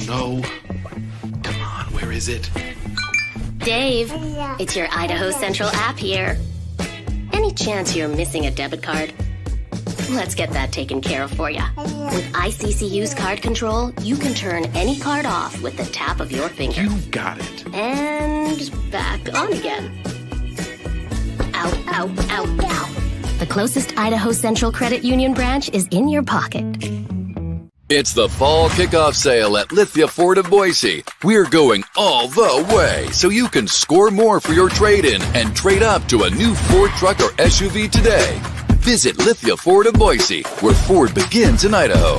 No. Come on, where is it? Dave, it's your Idaho Central app here. Any chance you're missing a debit card? Let's get that taken care of for you. With ICCU's card control, you can turn any card off with the tap of your finger. You got it. And back on again. Out. The closest Idaho Central Credit Union branch is in your pocket. It's the fall kickoff sale at Lithia Ford of Boise. We're going all the way so you can score more for your trade-in and trade up to a new Ford truck or SUV today. Visit Lithia Ford of Boise, where Ford begins in Idaho.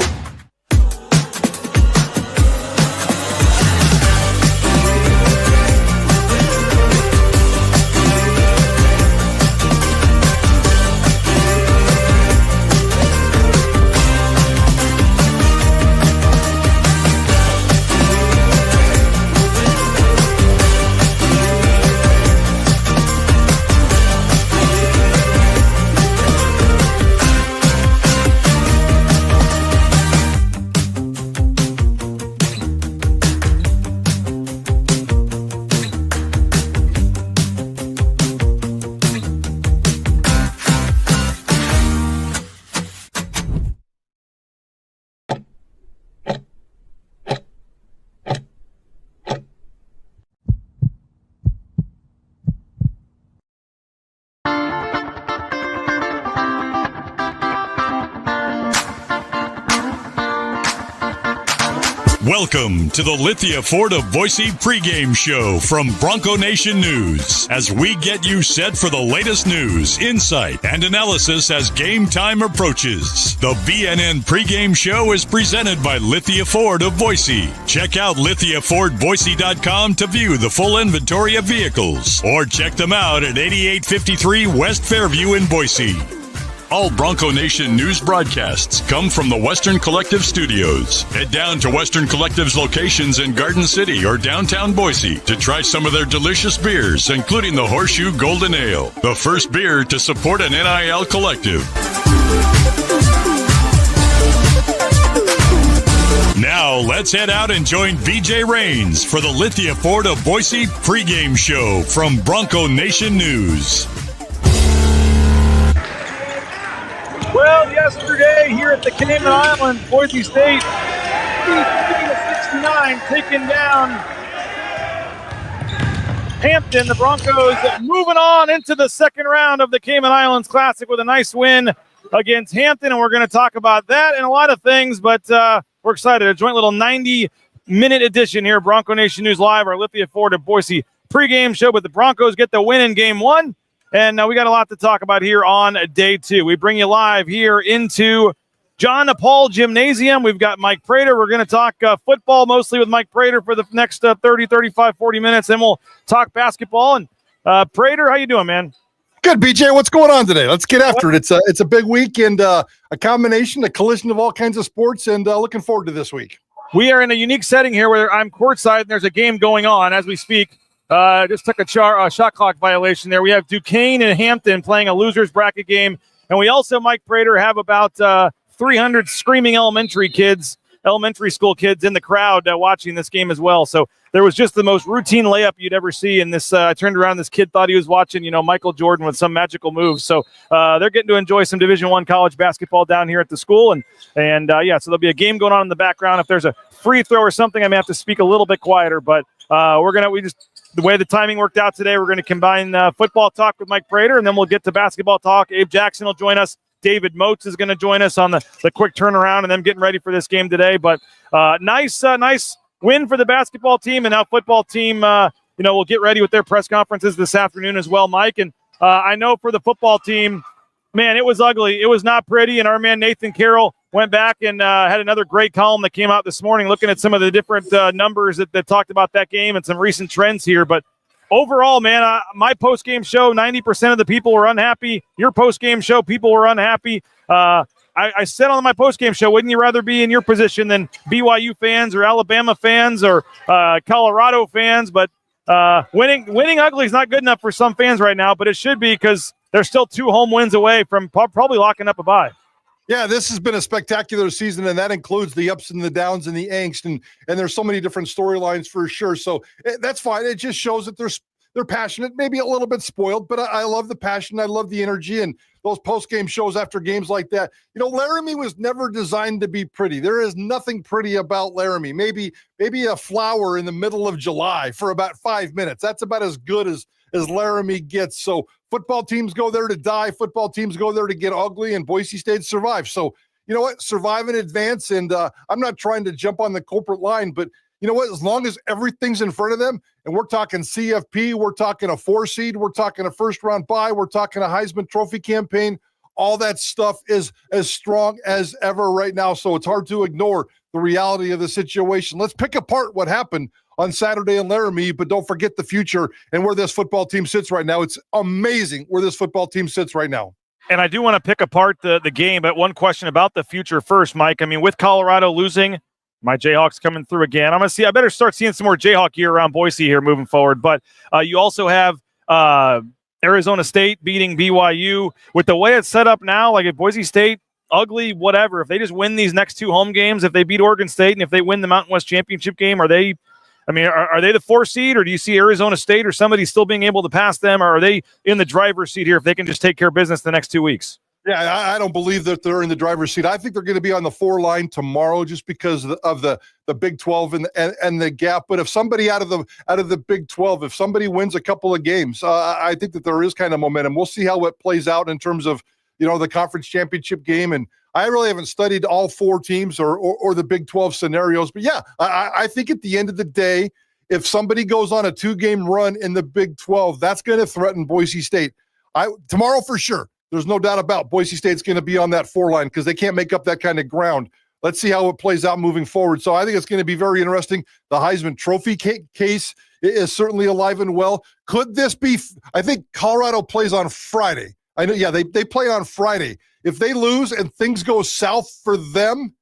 Welcome to the Lithia Ford of Boise Pregame Show from Bronco Nation News, as we get you set for the latest news, insight, and analysis as game time approaches. The BNN Pregame Show is presented by Lithia Ford of Boise. Check out lithiafordboise.com to view the full inventory of vehicles, or check them out at 8853 West Fairview in Boise. All Bronco Nation news broadcasts come from the Western Collective Studios. Head down to Western Collective's locations in Garden City or downtown Boise to try some of their delicious beers, including the Horseshoe Golden Ale, the first beer to support an NIL collective. Now, let's head out and join BJ Rains for the Lithia Ford of Boise Pregame Show from Bronco Nation News. Well, yesterday here at the Cayman Islands, Boise State 63-69, taking down Hampton. The Broncos moving on into the second round of the Cayman Islands Classic with a nice win against Hampton, and we're going to talk about that and a lot of things, but we're excited. A joint little 90-minute edition here, Bronco Nation News Live, our Lithia Ford of Boise pregame show, but the Broncos get the win in Game 1. And we got a lot to talk about here on day 2. We bring you live here into John Paul Gymnasium. We've got Mike Prater. We're going to talk football mostly with Mike Prater for the next 30, 35, 40 minutes. Then we'll talk basketball. And Prater, how you doing, man? Good, BJ. What's going on today? Let's get after it. It's a big week and a collision of all kinds of sports, and looking forward to this week. We are in a unique setting here where I'm courtside and there's a game going on as we speak. Just took a shot clock violation there. We have Duquesne and Hampton playing a loser's bracket game. And we also, Mike Prater, have about 300 screaming elementary school kids in the crowd watching this game as well. So there was just the most routine layup you'd ever see in this. I turned around, this kid thought he was watching, Michael Jordan with some magical moves. So they're getting to enjoy some Division I college basketball down here at the school. And so there'll be a game going on in the background. If there's a free throw or something, I may have to speak a little bit quieter, but the way the timing worked out today, we're going to combine football talk with Mike Prater, and then we'll get to basketball talk. Abe Jackson will join us. David Moes is going to join us on the quick turnaround and them getting ready for this game today. But nice win for the basketball team, and now football team, will get ready with their press conferences this afternoon as well, Mike. And I know for the football team, man, it was ugly. It was not pretty, and our man Nathan Carroll went back and had another great column that came out this morning looking at some of the different numbers that talked about that game and some recent trends here. But overall, man, my post-game show, 90% of the people were unhappy. Your post-game show, people were unhappy. I said on my post-game show, wouldn't you rather be in your position than BYU fans or Alabama fans or Colorado fans? But winning ugly is not good enough for some fans right now, but it should be because they're still 2 home wins away from probably locking up a bye. Yeah, this has been a spectacular season, and that includes the ups and the downs and the angst, and there's so many different storylines for sure. So that's fine. It just shows that they're passionate, maybe a little bit spoiled, but I love the passion. I love the energy, and those post-game shows after games like that. Laramie was never designed to be pretty. There is nothing pretty about Laramie. Maybe a flower in the middle of July for about 5 minutes. That's about as good as Laramie gets. So football teams go there to die. Football teams go there to get ugly, and Boise State survives. So you know what? Survive in advance. And I'm not trying to jump on the corporate line, but you know what? As long as everything's in front of them, and we're talking CFP, we're talking a 4 seed, we're talking a first-round bye, we're talking a Heisman Trophy campaign, all that stuff is as strong as ever right now. So it's hard to ignore the reality of the situation. Let's pick apart what happened on Saturday in Laramie, but don't forget the future and where this football team sits right now. It's amazing where this football team sits right now. And I do want to pick apart the game, but one question about the future first, Mike. I mean, with Colorado losing, my Jayhawks coming through again. I better start seeing some more Jayhawk gear around Boise here moving forward. But you also have Arizona State beating BYU. With the way it's set up now, like if Boise State, ugly, whatever, if they just win these next 2 home games, if they beat Oregon State, and if they win the Mountain West Championship game, are they the 4 seed, or do you see Arizona State or somebody still being able to pass them, or are they in the driver's seat here if they can just take care of business the next 2 weeks? Yeah, I don't believe that they're in the driver's seat. I think they're going to be on the 4 line tomorrow just because of the Big 12 and the gap. But if somebody out of the Big 12, if somebody wins a couple of games, I think that there is kind of momentum. We'll see how it plays out in terms of the conference championship game. And I really haven't studied all 4 teams or the Big 12 scenarios. But yeah, I think at the end of the day, if somebody goes on a 2-game run in the Big 12, that's going to threaten Boise State. Tomorrow for sure. There's no doubt about Boise State's going to be on that 4 line because they can't make up that kind of ground. Let's see how it plays out moving forward. So I think it's going to be very interesting. The Heisman Trophy case is certainly alive and well. Could this be – I think Colorado plays on Friday. I know, yeah, they play on Friday. If they lose and things go south for them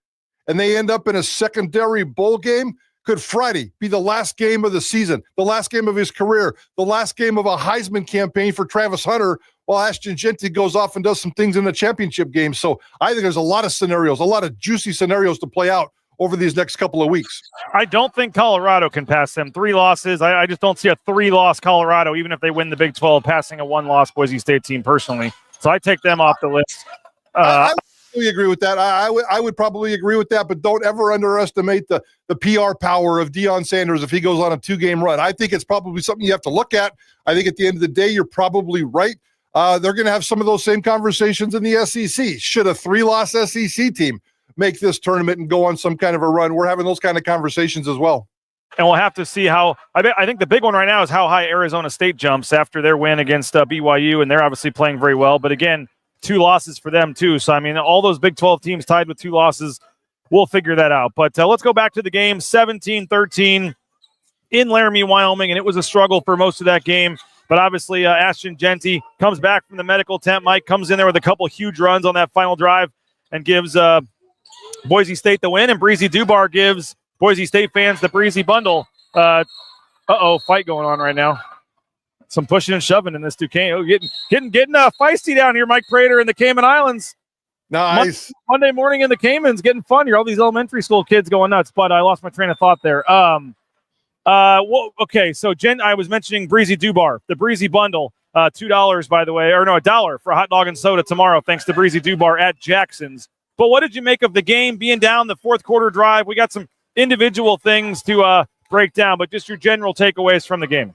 and they end up in a secondary bowl game, could Friday be the last game of the season, the last game of his career, the last game of a Heisman campaign for Travis Hunter while Ashton Jeanty goes off and does some things in the championship game? So I think there's a lot of scenarios, a lot of juicy scenarios to play out over these next couple of weeks. I don't think Colorado can pass them. 3 losses. I just don't see a 3-loss Colorado, even if they win the Big 12, passing a 1-loss Boise State team personally. So I take them off the list. I would agree with that. I would probably agree with that, but don't ever underestimate the PR power of Deion Sanders if he goes on a 2-game run. I think it's probably something you have to look at. I think at the end of the day, you're probably right. They're going to have some of those same conversations in the SEC. Should a 3-loss SEC team make this tournament and go on some kind of a run? We're having those kind of conversations as well. And we'll have to see how – I think the big one right now is how high Arizona State jumps after their win against BYU, and they're obviously playing very well. But again, 2 losses for them too. So, I mean, all those Big 12 teams tied with 2 losses, we'll figure that out. But let's go back to the game, 17-13 in Laramie, Wyoming, and it was a struggle for most of that game. But obviously, Ashton Jeanty comes back from the medical tent. Mike comes in there with a couple huge runs on that final drive and gives Boise State the win. And Breezy Dubar gives Boise State fans the Breezy bundle. Fight going on right now. Some pushing and shoving in this Duquesne. Oh, getting feisty down here, Mike Prater in the Cayman Islands. Nice. Monday morning in the Caymans, getting fun here. All these elementary school kids going nuts, but I lost my train of thought there. Okay, so Jen, I was mentioning Breezy Dubar, the Breezy bundle, $2 by the way, or no, $1 for a hot dog and soda tomorrow, thanks to Breezy Dubar at Jackson's. But what did you make of the game being down the 4th quarter drive? We got some individual things to break down, but just your general takeaways from the game.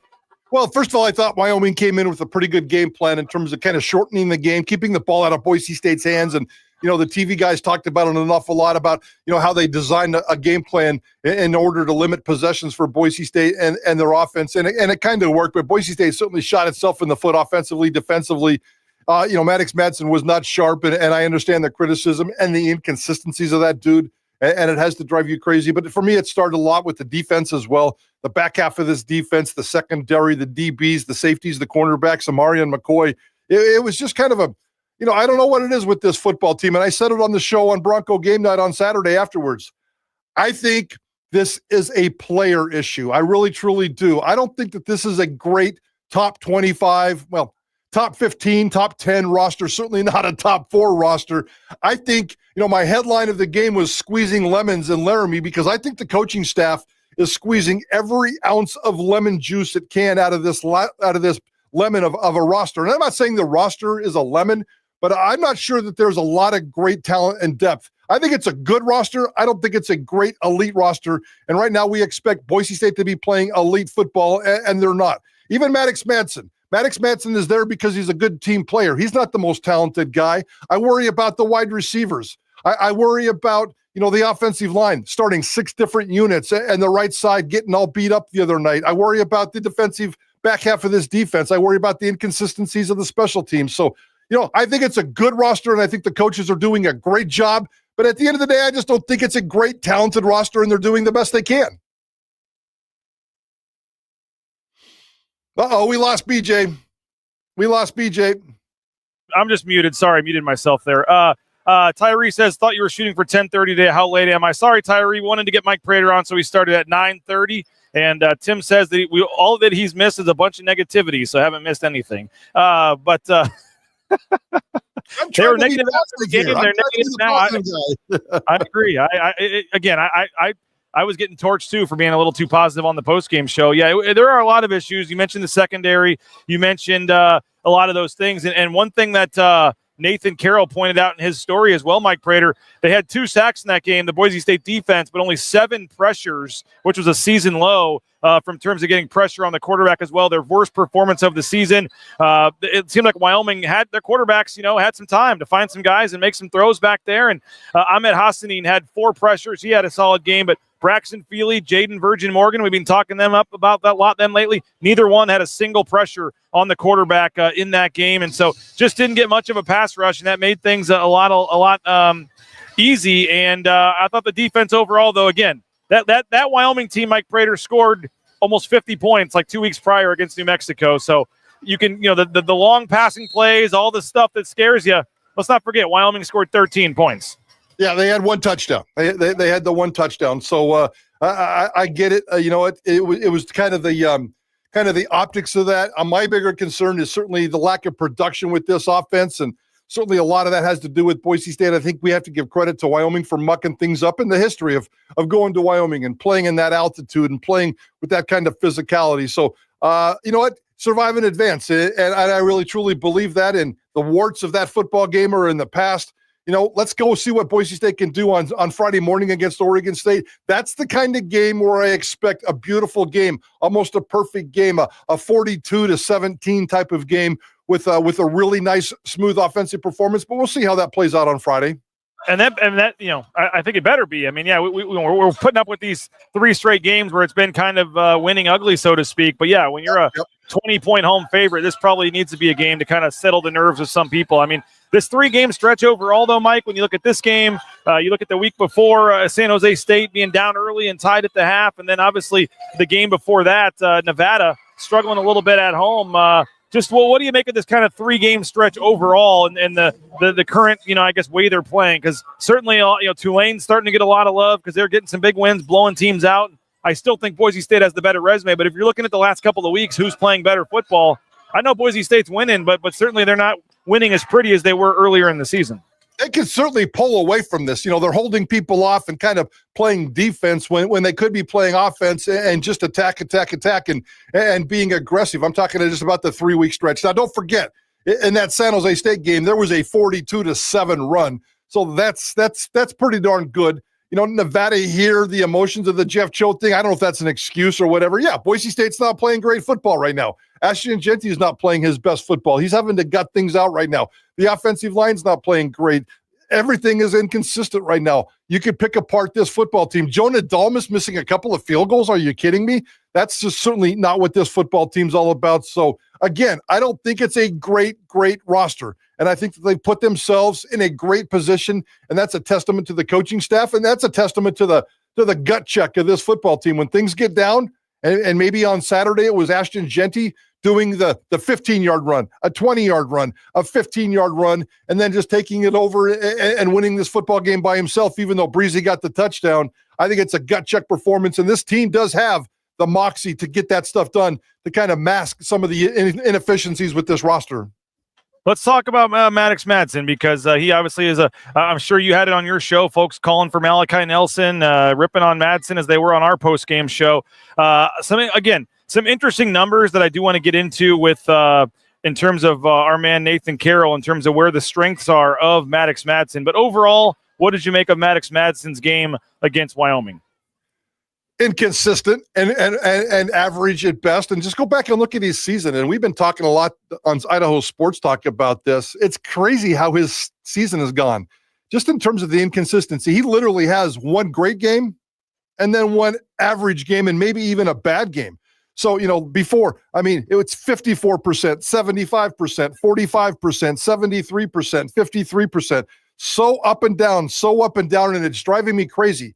Well, first of all, I thought Wyoming came in with a pretty good game plan in terms of kind of shortening the game, keeping the ball out of Boise State's hands. And, the TV guys talked about it an awful lot about, how they designed a game plan in order to limit possessions for Boise State and their offense. And it kind of worked, but Boise State certainly shot itself in the foot offensively, defensively. Maddox Madson was not sharp, and I understand the criticism and the inconsistencies of that dude, and it has to drive you crazy. But for me, it started a lot with the defense as well. The back half of this defense, the secondary, the DBs, the safeties, the cornerbacks, Amari and McCoy. It was just kind of a, I don't know what it is with this football team. And I said it on the show on Bronco Game Night on Saturday afterwards. I think this is a player issue. I really, truly do. I don't think that this is a great top 25, top 15, top 10 roster, certainly not a top 4 roster. I think, my headline of the game was squeezing lemons in Laramie, because I think the coaching staff is squeezing every ounce of lemon juice it can out of this lemon of a roster. And I'm not saying the roster is a lemon, but I'm not sure that there's a lot of great talent and depth. I think it's a good roster. I don't think it's a great elite roster. And right now we expect Boise State to be playing elite football, and they're not. Even Maddox Madson. Maddox Madson is there because he's a good team player. He's not the most talented guy. I worry about the wide receivers. I worry about the offensive line starting 6 different units and the right side getting all beat up the other night. I worry about the defensive back half of this defense. I worry about the inconsistencies of the special teams. So, I think it's a good roster, and I think the coaches are doing a great job. But at the end of the day, I just don't think it's a great, talented roster, and they're doing the best they can. Uh-oh, we lost BJ. I'm just muted. Sorry, I muted myself there. Tyree says, thought you were shooting for 10:30 today. How late am I? Sorry, Tyree. Wanted to get Mike Prater on, so we started at 9:30. And Tim says that all that he's missed is a bunch of negativity, so I haven't missed anything. But they were negative after the game. They're negative now. I agree. I was getting torched, too, for being a little too positive on the postgame show. Yeah, there are a lot of issues. You mentioned the secondary. You mentioned a lot of those things. And one thing that Nathan Carroll pointed out in his story as well, Mike Prater, they had 2 sacks in that game, the Boise State defense, but only 7 pressures, which was a season low from terms of getting pressure on the quarterback as well. Their worst performance of the season. It seemed like Wyoming had their quarterbacks, had some time to find some guys and make some throws back there. And Ahmed Hassanin had 4 pressures. He had a solid game, but Braxton Feely, Jaden Virgin Morgan, we've been talking them up about that lot them lately. Neither one had a single pressure on the quarterback in that game, and so just didn't get much of a pass rush, and that made things a lot easy. And I thought the defense overall, though, again, that Wyoming team, Mike Prater scored almost 50 points like 2 weeks prior against New Mexico. So you can, the long passing plays, all the stuff that scares you. Let's not forget, Wyoming scored 13 points. Yeah, they had 1 touchdown. They had the 1 touchdown. So I get it. It was kind of the optics of that. My bigger concern is certainly the lack of production with this offense, and certainly a lot of that has to do with Boise State. I think we have to give credit to Wyoming for mucking things up in the history of going to Wyoming and playing in that altitude and playing with that kind of physicality. So, survive and advance. And I really, truly believe that. And the warts of that football game are in the past. Let's go see what Boise State can do on Friday morning against Oregon State. That's the kind of game where I expect a beautiful game, almost a perfect game, a 42-17 type of game with a really nice, smooth offensive performance. But we'll see how that plays out on Friday. And that, I think it better be. I mean, yeah, we're putting up with these 3 straight games where it's been kind of winning ugly, so to speak. But yeah, when you're a 20-point home favorite, this probably needs to be a game to kind of settle the nerves of some people. I mean, this 3-game stretch overall, though, Mike, when you look at this game, you look at the week before, San Jose State being down early and tied at the half, and then obviously the game before that, Nevada struggling a little bit at home. What do you make of this kind of 3-game stretch overall and the current, way they're playing? Because certainly, Tulane's starting to get a lot of love because they're getting some big wins, blowing teams out. I still think Boise State has the better resume, but if you're looking at the last couple of weeks, who's playing better football? I know Boise State's winning, but certainly they're not winning as pretty as they were earlier in the season. They can certainly pull away from this. They're holding people off and kind of playing defense when they could be playing offense and just attack and being aggressive. I'm talking just about the 3-week stretch. Now, don't forget, in that San Jose State game, there was a 42-7 run. So that's pretty darn good. Nevada here, the emotions of the Jeff Cho thing, I don't know if that's an excuse or whatever. Yeah, Boise State's not playing great football right now. Ashton Genty is not playing his best football. He's having to gut things out right now. The offensive line's not playing great. Everything is inconsistent right now. You could pick apart this football team. Jonah Dalmas missing a couple of field goals. Are you kidding me? That's just certainly not what this football team's all about. So, again, I don't think it's a great roster. And I think that they put themselves in a great position, and that's a testament to the coaching staff, and that's a testament to the gut check of this football team. When things get down, and maybe on Saturday it was Ashton Genty doing the 15-yard run, a 20-yard run, a 15-yard run, and then just taking it over and winning this football game by himself, even though Breezy got the touchdown. I think it's a gut check performance, and this team does have the moxie to get that stuff done to kind of mask some of the inefficiencies with this roster. Let's talk about Maddox Madson, because he obviously is I'm sure you had it on your show, folks calling for Malachi Nelson, ripping on Madson as they were on our post-game show. Some interesting numbers that I do want to get into with in terms of our man Nathan Carroll, in terms of where the strengths are of Maddox Madson. But overall, what did you make of Maddox Madson's game against Wyoming? Inconsistent and average at best. And just go back and look at his season. And we've been talking a lot on Idaho Sports Talk about this. It's crazy how his season has gone. Just in terms of the inconsistency, he literally has one great game and then one average game and maybe even a bad game. So, before, it was 54%, 75%, 45%, 73%, 53%. So up and down, and it's driving me crazy.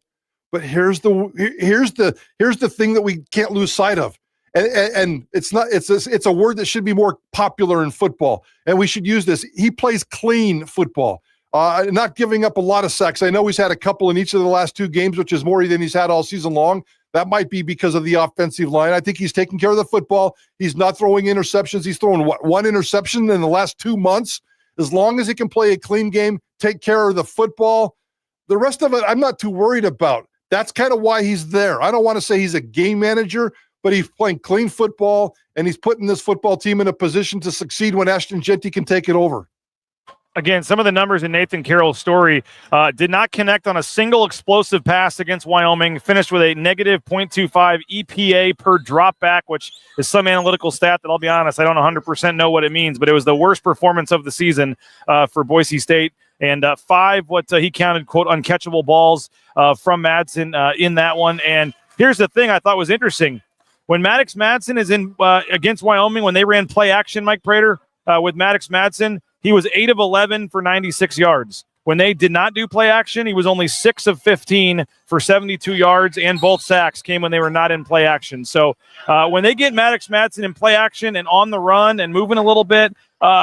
But here's the thing that we can't lose sight of, and it's a word that should be more popular in football, and we should use this. He plays clean football, not giving up a lot of sacks. I know he's had a couple in each of the last 2 games, which is more than he's had all season long. That might be because of the offensive line. I think he's taking care of the football. He's not throwing interceptions. He's thrown one interception in the last 2 months. As long as he can play a clean game, take care of the football, the rest of it I'm not too worried about. That's kind of why he's there. I don't want to say he's a game manager, but he's playing clean football, and he's putting this football team in a position to succeed when Ashton Jeanty can take it over. Again, some of the numbers in Nathan Carroll's story did not connect on a single explosive pass against Wyoming, finished with a negative 0.25 EPA per drop back, which is some analytical stat that I'll be honest, I don't 100% know what it means, but it was the worst performance of the season for Boise State. And 5, what he counted, quote, uncatchable balls from Madson in that one. And here's the thing I thought was interesting. When Maddox Madson is in against Wyoming, when they ran play action, Mike Prater, with Maddox Madson, he was 8 of 11 for 96 yards. When they did not do play action, he was only 6 of 15 for 72 yards, and both sacks came when they were not in play action. So when they get Maddox Madson in play action and on the run and moving a little bit,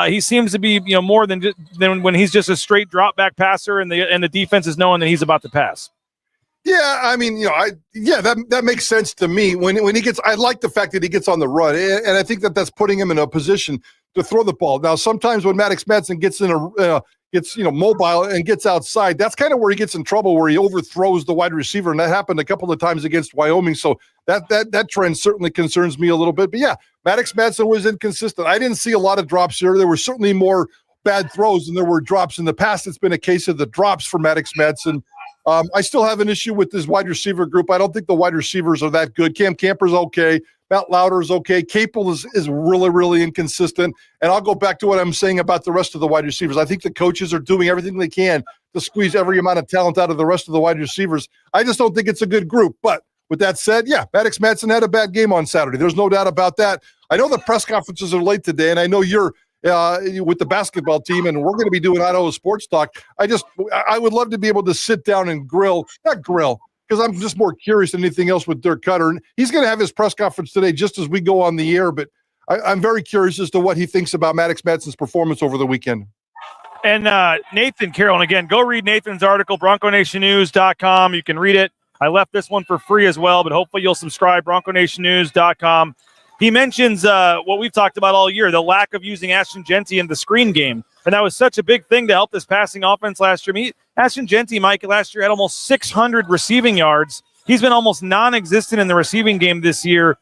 he seems to be more than when he's just a straight drop back passer and the defense is knowing that he's about to pass. Yeah, that makes sense to me. When he gets, I like the fact that he gets on the run, and I think that's putting him in a position to throw the ball. Now, sometimes when Maddox Madson gets mobile and gets outside, that's kind of where he gets in trouble, where he overthrows the wide receiver, and that happened a couple of times against Wyoming. So that trend certainly concerns me a little bit. But yeah, Maddox Madson was inconsistent. I didn't see a lot of drops here. There were certainly more bad throws than there were drops in the past. It's been a case of the drops for Maddox Madson. I still have an issue with this wide receiver group. I don't think the wide receivers are that good. Cam Camper's okay. Matt Lauder is okay. Capel is really, really inconsistent. And I'll go back to what I'm saying about the rest of the wide receivers. I think the coaches are doing everything they can to squeeze every amount of talent out of the rest of the wide receivers. I just don't think it's a good group. But with that said, yeah, Maddox Madson had a bad game on Saturday. There's no doubt about that. I know the press conferences are late today, and I know you're with the basketball team, and we're going to be doing Idaho Sports Talk. I would love to be able to sit down and not grill, because I'm just more curious than anything else with Dirk Cutter. And he's going to have his press conference today just as we go on the air, but I'm very curious as to what he thinks about Maddox Madson's performance over the weekend. And Nathan Carroll, and again, go read Nathan's article, BroncoNationNews.com. You can read it. I left this one for free as well, but hopefully you'll subscribe, BroncoNationNews.com. He mentions what we've talked about all year, the lack of using Ashton Jeanty in the screen game. And that was such a big thing to help this passing offense last year. Ashton Jeanty, Mike, last year had almost 600 receiving yards. He's been almost non-existent in the receiving game this year.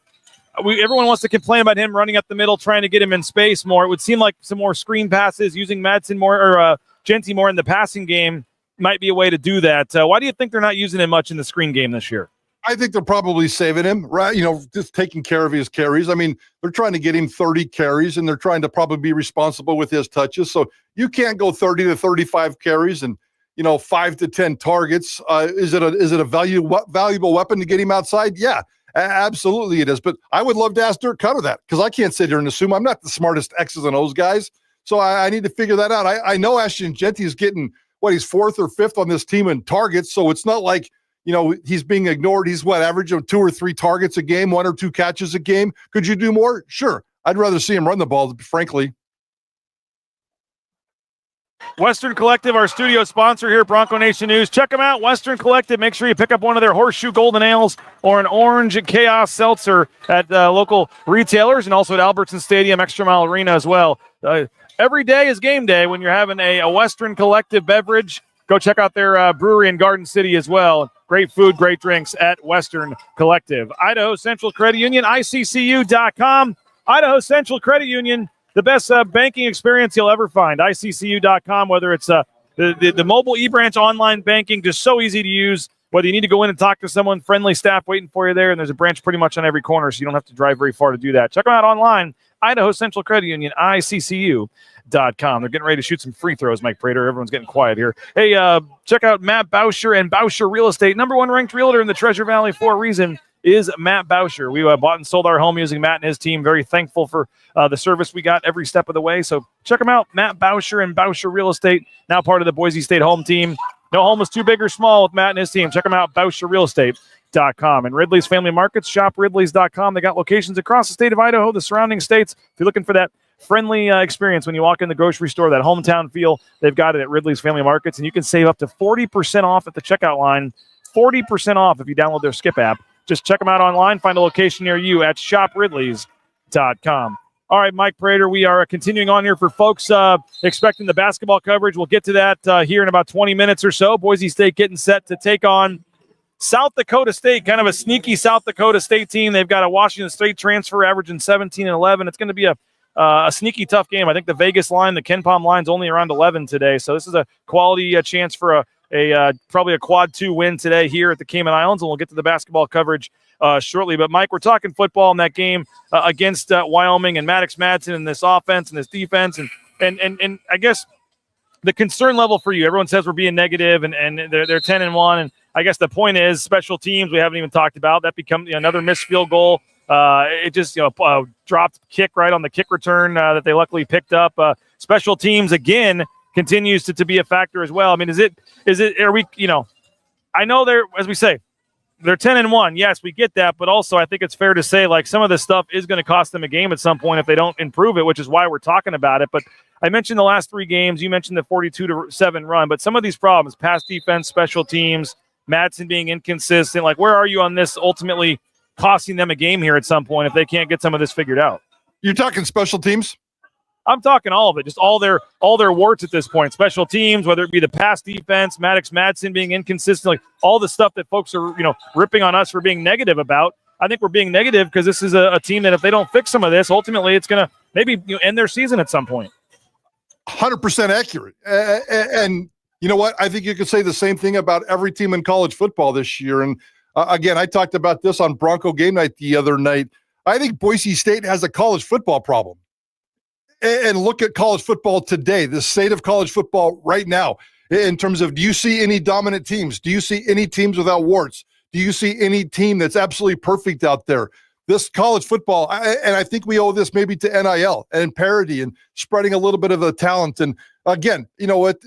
Everyone wants to complain about him running up the middle, trying to get him in space more. It would seem like some more screen passes, using Madson more or Jeanty more in the passing game might be a way to do that. Why do you think they're not using him much in the screen game this year? I think they're probably saving him, right? Just taking care of his carries. They're trying to get him 30 carries, and they're trying to probably be responsible with his touches. So you can't go 30 to 35 carries and 5 to 10 targets. Is it a valuable weapon to get him outside? Yeah, absolutely it is. But I would love to ask Dirk Cutter that, because I can't sit here and assume. I'm not the smartest X's and O's guys, so I need to figure that out. I know Ashton Jeanty is getting he's 4th or 5th on this team in targets, so it's not like he's being ignored. He's average of 2 or 3 targets a game, 1 or 2 catches a game. Could you do more? Sure. I'd rather see him run the ball, frankly. Western Collective, our studio sponsor here at Bronco Nation News. Check them out, Western Collective. Make sure you pick up one of their Horseshoe Golden Ales or an Orange Chaos Seltzer at local retailers, and also at Albertson Stadium, Extra Mile Arena as well. every day is game day when you're having a Western Collective beverage. Go check out their brewery in Garden City as well. Great food, great drinks at Western Collective. Idaho Central Credit Union, ICCU.com. Idaho Central Credit Union, the best banking experience you'll ever find. ICCU.com, whether it's the mobile eBranch online banking, just so easy to use. Whether you need to go in and talk to someone, friendly staff waiting for you there, and there's a branch pretty much on every corner, so you don't have to drive very far to do that. Check them out online, Idaho Central Credit Union, ICCU.com. They're getting ready to shoot some free throws, Mike Prater. Everyone's getting quiet here. Hey, check out Matt Bauscher and Bauscher Real Estate. Number one ranked realtor in the Treasure Valley for a reason is Matt Bauscher. We bought and sold our home using Matt and his team. Very thankful for the service we got every step of the way. So check them out, Matt Bauscher and Bauscher Real Estate, now part of the Boise State home team. No home is too big or small with Matt and his team. Check them out, BauscherRealEstate.com. And Ridley's Family Markets, shop Ridley's.com. They got locations across the state of Idaho, the surrounding states. If you're looking for that friendly experience when you walk in the grocery store, that hometown feel, they've got it at Ridley's Family Markets. And you can save up to 40% off at the checkout line, 40% off if you download their Skip app. Just check them out online. Find a location near you at shopridleys.com. All right, Mike Prater, we are continuing on here for folks expecting the basketball coverage. We'll get to that here in about 20 minutes or so. Boise State getting set to take on South Dakota State, kind of a sneaky South Dakota State team. They've got a Washington State transfer averaging 17 and 11. It's going to be a sneaky tough game. I think the Vegas line, the KenPom line's only around 11 today. So this is a quality chance for probably a quad 2 win today here at the Cayman Islands, and we'll get to the basketball coverage shortly. But, Mike, we're talking football in that game against Wyoming and Maddox Madson and this offense and this defense. And I guess the concern level for you, everyone says we're being negative and they're 10-1. And I guess the point is special teams we haven't even talked about. That becomes another missed field goal. It just dropped kick right on the kick return that they luckily picked up. Special teams, again, continues to be a factor as well. I mean, are we, I know they're, as we say, they're 10-1. Yes, we get that, but also I think it's fair to say like some of this stuff is going to cost them a game at some point if they don't improve it, which is why we're talking about it. But I mentioned the last 3 games. You mentioned the 42-7 run, but some of these problems, pass defense, special teams, Madsen being inconsistent, like where are you on this ultimately costing them a game here at some point if they can't get some of this figured out? You're talking special teams? I'm talking all of it, just all their warts at this point. Special teams, whether it be the pass defense, Maddox Madson being inconsistent, like all the stuff that folks are ripping on us for being negative about. I think we're being negative because this is a team that if they don't fix some of this, ultimately it's going to maybe end their season at some point. 100% accurate. And you know what? I think you could say the same thing about every team in college football this year. And again, I talked about this on Bronco Game Night the other night. I think Boise State has a college football problem. And look at college football today, the state of college football right now, in terms of, do you see any dominant teams? Do you see any teams without warts? Do you see any team that's absolutely perfect out there? This college football, and I think we owe this maybe to NIL and parity and spreading a little bit of the talent. And again, you know what?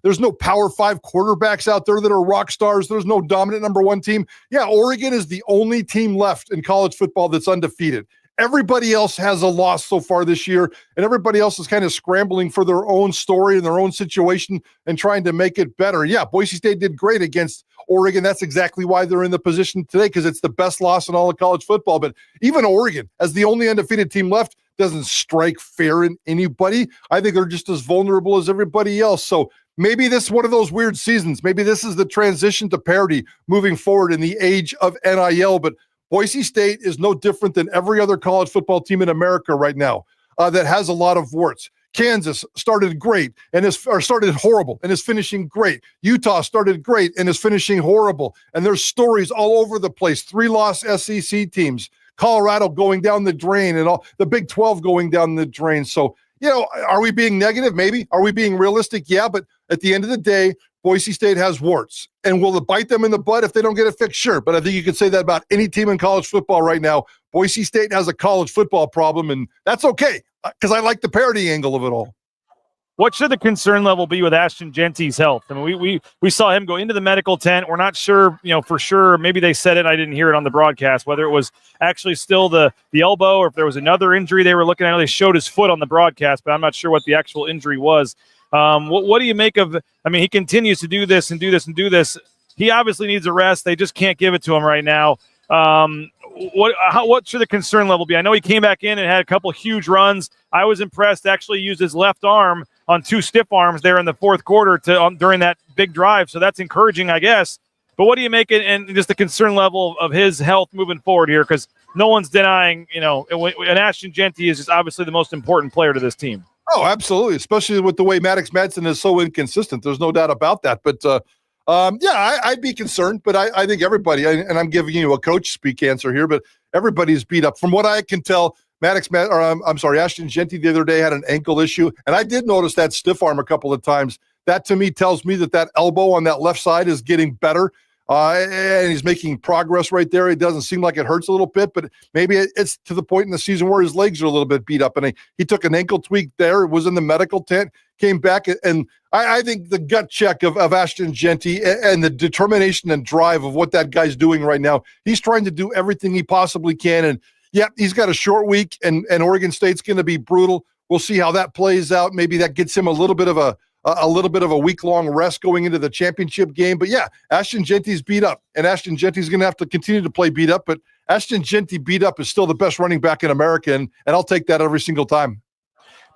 There's no Power 5 quarterbacks out there that are rock stars. There's no dominant number 1 team. Yeah, Oregon is the only team left in college football that's undefeated. Everybody else has a loss so far this year, and everybody else is kind of scrambling for their own story and their own situation and trying to make it better. Yeah, Boise State did great against Oregon. That's exactly why they're in the position today, because it's the best loss in all of college football. But even Oregon, as the only undefeated team left, doesn't strike fear in anybody. I think they're just as vulnerable as everybody else. So maybe this is one of those weird seasons. Maybe this is the transition to parity moving forward in the age of NIL. But Boise State is no different than every other college football team in America right now that has a lot of warts. Kansas started great started horrible and is finishing great. Utah started great and is finishing horrible. And there's stories all over the place. 3-loss SEC teams, Colorado going down the drain, and all the Big 12 going down the drain. So, are we being negative? Maybe. Are we being realistic? Yeah, but at the end of the day, Boise State has warts. And will it bite them in the butt if they don't get it fixed? Sure. But I think you could say that about any team in college football right now. Boise State has a college football problem, and that's okay because I like the parity angle of it all. What should the concern level be with Ashton Genty's health? I mean, we saw him go into the medical tent. We're not sure, for sure. Maybe they said it. I didn't hear it on the broadcast, whether it was actually still the elbow or if there was another injury they were looking at. They showed his foot on the broadcast, but I'm not sure what the actual injury was. What do you make of, he continues to do this and do this and do this. He obviously needs a rest. They just can't give it to him right now. what should the concern level be? I know he came back in and had a couple huge runs. I was impressed. Actually used his left arm on 2 stiff arms there in the fourth quarter during that big drive. So that's encouraging, I guess. But what do you make it, and just the concern level of his health moving forward here? Because no one's denying, and Ashton Jeanty is just obviously the most important player to this team. Oh, absolutely, especially with the way Maddox Madson is so inconsistent. There's no doubt about that. But, I'd be concerned. But I think everybody, and I'm giving you a coach speak answer here, but everybody's beat up. From what I can tell, Ashton Jeanty the other day had an ankle issue, and I did notice that stiff arm a couple of times. That, to me, tells me that elbow on that left side is getting better. And he's making progress right there. It doesn't seem like it hurts a little bit, but maybe it's to the point in the season where his legs are a little bit beat up. And he took an ankle tweak there, was in the medical tent, came back. And I think the gut check of Ashton Jeanty and the determination and drive of what that guy's doing right now, he's trying to do everything he possibly can. And, yeah, he's got a short week, and Oregon State's going to be brutal. We'll see how that plays out. Maybe that gets him a little bit of a week-long rest going into the championship game. But, yeah, Ashton Jeanty's beat up, and Ashton Jeanty's going to have to continue to play beat up. But Ashton Jeanty beat up is still the best running back in America, and I'll take that every single time.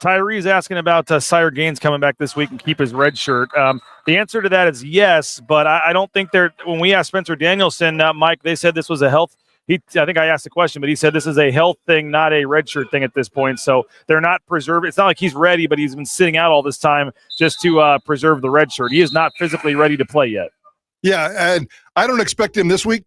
Tyree's asking about Sire Gaines coming back this week and keep his red shirt. The answer to that is yes, but I don't think when we asked Spencer Danielson, Mike, they said this was a health. I think I asked the question, but he said this is a health thing, not a redshirt thing at this point. So they're not preserving. It's not like he's ready, but he's been sitting out all this time just to preserve the redshirt. He is not physically ready to play yet. Yeah, and I don't expect him this week.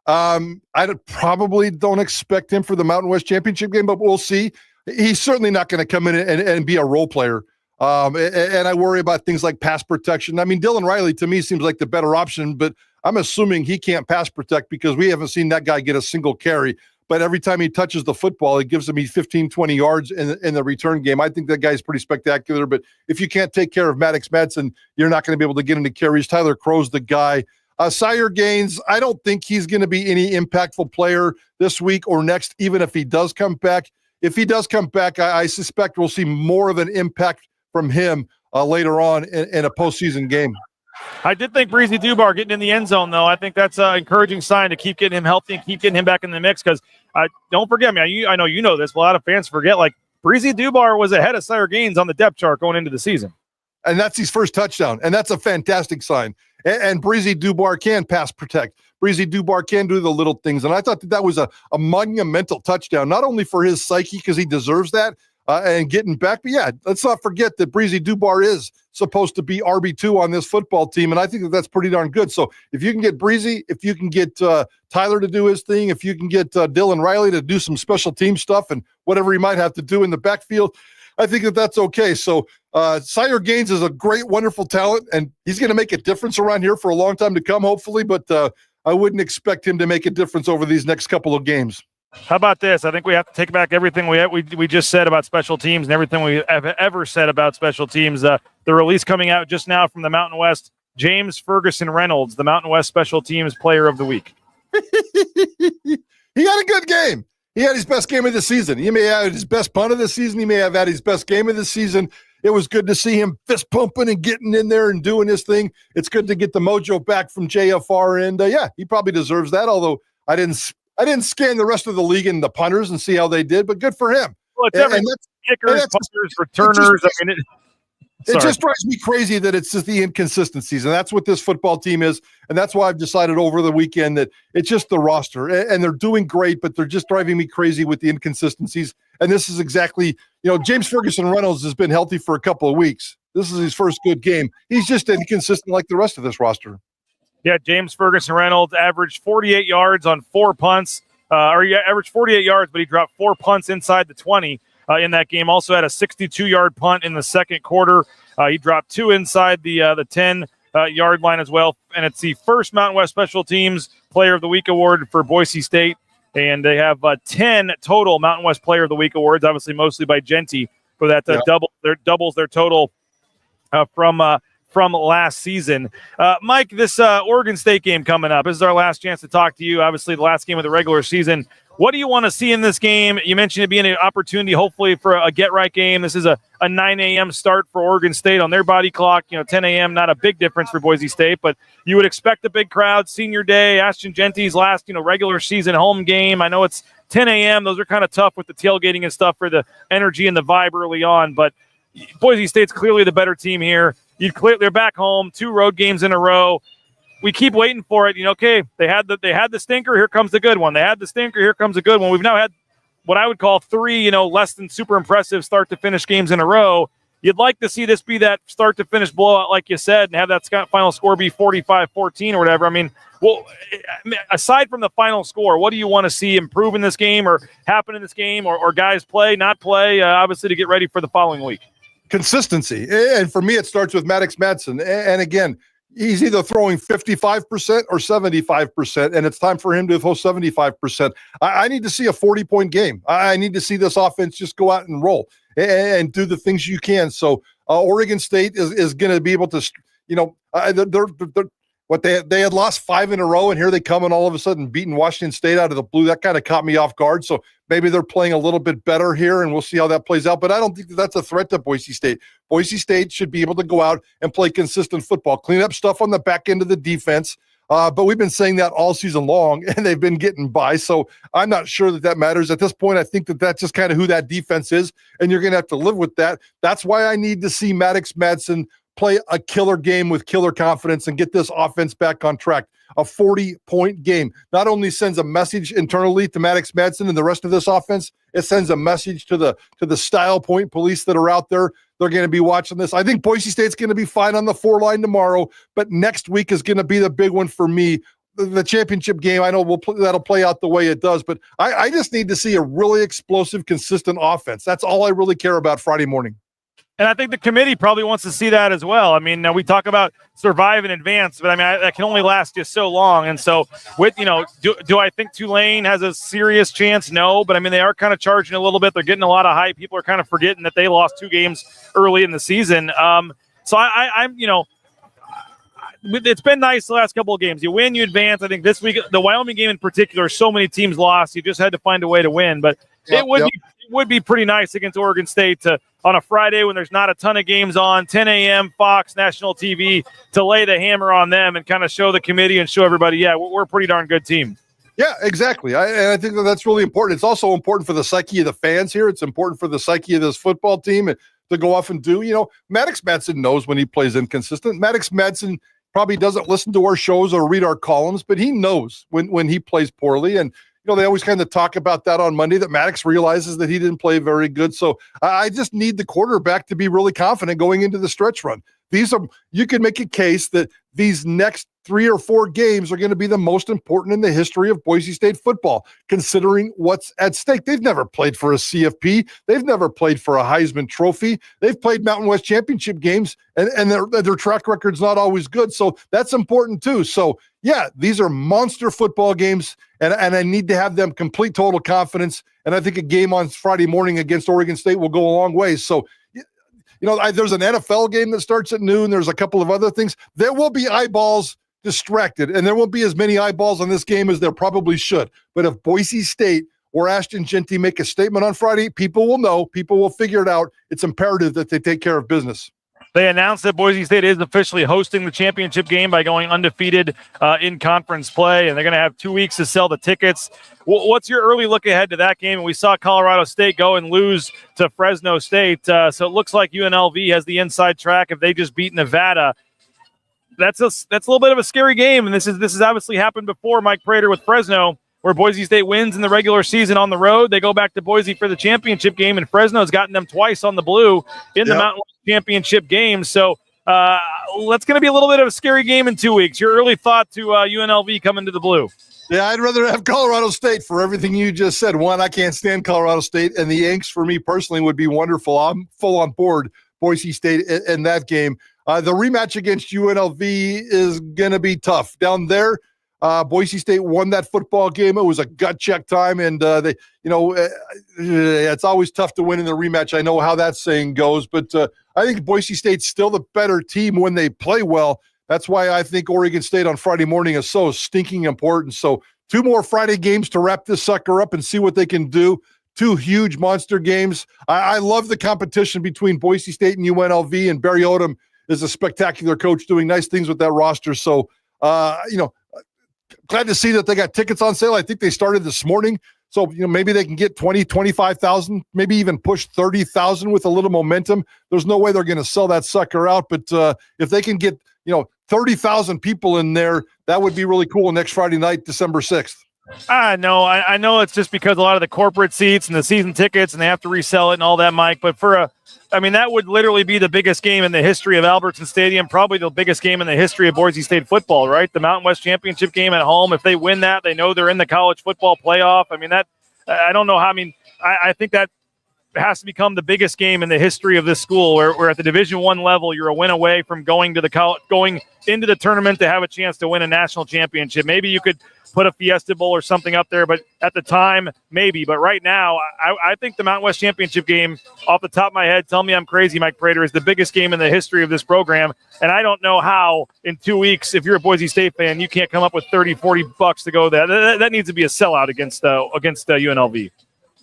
Probably don't expect him for the Mountain West Championship game, but we'll see. He's certainly not going to come in and be a role player. And I worry about things like pass protection. I mean, Dylan Riley, to me, seems like the better option, but I'm assuming he can't pass protect because we haven't seen that guy get a single carry. But every time he touches the football, it gives him 15, 20 yards in the return game. I think that guy's pretty spectacular. But if you can't take care of Maddox Madson, you're not going to be able to get into carries. Tyler Crow's the guy. Sire Gaines, I don't think he's going to be any impactful player this week or next, even if he does come back. If he does come back, I suspect we'll see more of an impact from him later on in a postseason game. I did think Breezy Dubar getting in the end zone, though. I think that's an encouraging sign to keep getting him healthy and keep getting him back in the mix because don't forget, I know you know this, but a lot of fans forget, like, Breezy Dubar was ahead of Sire Gaines on the depth chart going into the season. And that's his first touchdown, and that's a fantastic sign. And Breezy Dubar can pass protect. Breezy Dubar can do the little things, and I thought that was a monumental touchdown, not only for his psyche because he deserves that, and getting back. But, yeah, let's not forget that Breezy Dubar is supposed to be RB2 on this football team, and I think that's pretty darn good. So if you can get Breezy, if you can get Tyler to do his thing, if you can get Dylan Riley to do some special team stuff and whatever he might have to do in the backfield, I think that's okay. So Sire Gaines is a great, wonderful talent, and he's going to make a difference around here for a long time to come, hopefully, but I wouldn't expect him to make a difference over these next couple of games. How about this? I think we have to take back everything we just said about special teams and everything we have ever said about special teams. The release coming out just now from the Mountain West, James Ferguson Reynolds, the Mountain West Special Teams Player of the Week. He had a good game. He had his best game of the season. He may have had his best punt of the season. He may have had his best game of the season. It was good to see him fist pumping and getting in there and doing his thing. It's good to get the mojo back from JFR. And yeah, he probably deserves that. Although I didn't scan the rest of the league and the punters and see how they did, but good for him. Well, it's kickers, punters, returners. It just drives me crazy that it's just the inconsistencies, and that's what this football team is, and that's why I've decided over the weekend that it's just the roster, and they're doing great, but they're just driving me crazy with the inconsistencies, and this is exactly, James Ferguson Reynolds has been healthy for a couple of weeks. This is his first good game. He's just inconsistent like the rest of this roster. Yeah, James Ferguson Reynolds averaged 48 yards on 4 punts, he averaged 48 yards, but he dropped 4 punts inside the 20. In that game, also had a 62-yard punt in the second quarter. He dropped 2 inside the 10-yard line as well. And it's the first Mountain West Special Teams Player of the Week award for Boise State. And they have 10 total Mountain West Player of the Week awards, obviously mostly by Jeanty, for that doubles their total from from last season. Mike, this Oregon State game coming up, this is our last chance to talk to you. Obviously, the last game of the regular season. What do you want to see in this game? You mentioned it being an opportunity, hopefully, for a get-right game. This is a 9 a.m. start for Oregon State on their body clock. 10 a.m., not a big difference for Boise State, but you would expect a big crowd. Senior day, Ashton Genty's last, regular season home game. I know it's 10 a.m. Those are kind of tough with the tailgating and stuff for the energy and the vibe early on, but Boise State's clearly the better team here. They're back home, 2 road games in a row. We keep waiting for it. Okay, they had the stinker. Here comes the good one. They had the stinker. Here comes a good one. We've now had what I would call 3, less than super impressive start to finish games in a row. You'd like to see this be that start to finish blowout, like you said, and have that final score be 45-14 or whatever. Aside from the final score, what do you want to see improve in this game or happen in this game or guys play, not play, obviously to get ready for the following week? Consistency. And for me, it starts with Maddox Madson. And again, he's either throwing 55% or 75%, and it's time for him to throw 75%. I need to see a 40-point game. I need to see this offense just go out and roll and do the things you can. So Oregon State is going to be able to, they had lost 5 in a row, and here they come and all of a sudden beating Washington State out of the blue. That kind of caught me off guard. So maybe they're playing a little bit better here, and we'll see how that plays out. But I don't think that's a threat to Boise State. Boise State should be able to go out and play consistent football, clean up stuff on the back end of the defense. But we've been saying that all season long, and they've been getting by. So I'm not sure that matters. At this point, I think that's just kind of who that defense is, and you're going to have to live with that. That's why I need to see Maddox Madson play a killer game with killer confidence and get this offense back on track. A 40-point game not only sends a message internally to Maddox Madson and the rest of this offense, it sends a message to the style point police that are out there. They're going to be watching this. I think Boise State's going to be fine on the 4 line tomorrow, but next week is going to be the big one for me. The championship game, I know that'll play out the way it does, but I just need to see a really explosive, consistent offense. That's all I really care about Friday morning. And I think the committee probably wants to see that as well. Now we talk about survive in advance, but that can only last just so long. And so with, do I think Tulane has a serious chance? No, but they are kind of charging a little bit. They're getting a lot of hype. People are kind of forgetting that they lost 2 games early in the season. So I'm it's been nice the last couple of games. You win, you advance. I think this week, the Wyoming game in particular, so many teams lost. You just had to find a way to win, but it would be pretty nice against Oregon State on a Friday when there's not a ton of games on, 10 a.m., Fox, national TV, to lay the hammer on them and kind of show the committee and show everybody, we're a pretty darn good team. Yeah, exactly. I think that's really important. It's also important for the psyche of the fans here. It's important for the psyche of this football team to go off and do. Maddox Madson knows when he plays inconsistent. Maddox Madson probably doesn't listen to our shows or read our columns, but he knows when he plays poorly. And they always kind of talk about that on Monday, that Maddox realizes that he didn't play very good. So I just need the quarterback to be really confident going into the stretch run. You can make a case that these next 3 or 4 games are going to be the most important in the history of Boise State football, considering what's at stake. They've never played for a CFP. They've never played for a Heisman Trophy. They've played Mountain West Championship games, and their track record's not always good. So that's important too. So yeah, these are monster football games, and I need to have them complete total confidence. And I think a game on Friday morning against Oregon State will go a long way. So there's an NFL game that starts at noon. There's a couple of other things. There will be eyeballs distracted, and there won't be as many eyeballs on this game as there probably should. But if Boise State or Ashton Genty make a statement on Friday, people will know. People will figure it out. It's imperative that they take care of business. They announced that Boise State is officially hosting the championship game by going undefeated in conference play, and they're going to have 2 weeks to sell the tickets. What's your early look ahead to that game? And we saw Colorado State go and lose to Fresno State, so it looks like UNLV has the inside track if they just beat Nevada. That's a little bit of a scary game, and this has obviously happened before. Mike Prater with Fresno, where Boise State wins in the regular season on the road. They go back to Boise for the championship game, and Fresno's gotten them twice on the blue in the Mountain West Championship game. So that's going to be a little bit of a scary game in 2 weeks. Your early thought to UNLV coming to the blue? Yeah, I'd rather have Colorado State for everything you just said. One, I can't stand Colorado State, and the Yanks for me personally would be wonderful. I'm full on board Boise State in that game. The rematch against UNLV is going to be tough. Down there, Boise State won that football game. It was a gut check time, and it's always tough to win in the rematch. I know how that saying goes, but I think Boise State's still the better team when they play well. That's why I think Oregon State on Friday morning is so stinking important. So 2 more Friday games to wrap this sucker up and see what they can do. 2 huge monster games. I love the competition between Boise State and UNLV, and Barry Odom is a spectacular coach doing nice things with that roster. So, glad to see that they got tickets on sale. I think they started this morning. So, maybe they can get 20, 25,000, maybe even push 30,000 with a little momentum. There's no way they're going to sell that sucker out. But if they can get, 30,000 people in there, that would be really cool next Friday night, December 6th. I know it's just because a lot of the corporate seats and the season tickets, and they have to resell it and all that, Mike. But that would literally be the biggest game in the history of Albertson Stadium, probably the biggest game in the history of Boise State football, right? The Mountain West Championship game at home. If they win that, they know they're in the college football playoff. I don't know how. I think that has to become the biggest game in the history of this school, where at the Division I level, you're a win away from going into the tournament to have a chance to win a national championship. Maybe you could put a Fiesta Bowl or something up there, but at the time, maybe. But right now, I think the Mountain West Championship game, off the top of my head, tell me I'm crazy, Mike Prater, is the biggest game in the history of this program. And I don't know how in 2 weeks, if you're a Boise State fan, you can't come up with $30-$40 to go there. That needs to be a sellout against UNLV.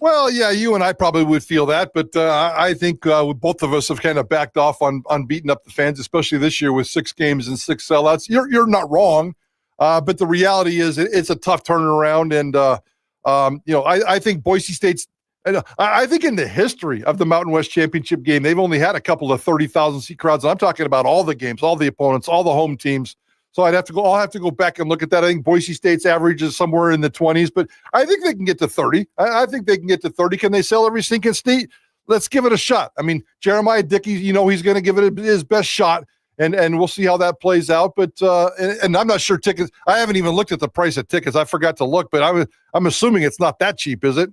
Well, yeah, you and I probably would feel that, but I think both of us have kind of backed off on beating up the fans, especially this year with 6 games and 6 sellouts. You're not wrong, but the reality is it's a tough turnaround, and I think Boise State's. I think in the history of the Mountain West Championship game, they've only had a couple of 30,000 seat crowds. And I'm talking about all the games, all the opponents, all the home teams. So I'll have to go back and look at that. I think Boise State's average is somewhere in the 20s, but I think they can get to 30. I think they can get to 30. Can they sell every sinking seat? Let's give it a shot. Jeremiah Dickey, he's going to give it his best shot, and we'll see how that plays out. But and I'm not sure tickets. I haven't even looked at the price of tickets. I forgot to look, but I'm assuming it's not that cheap, is it?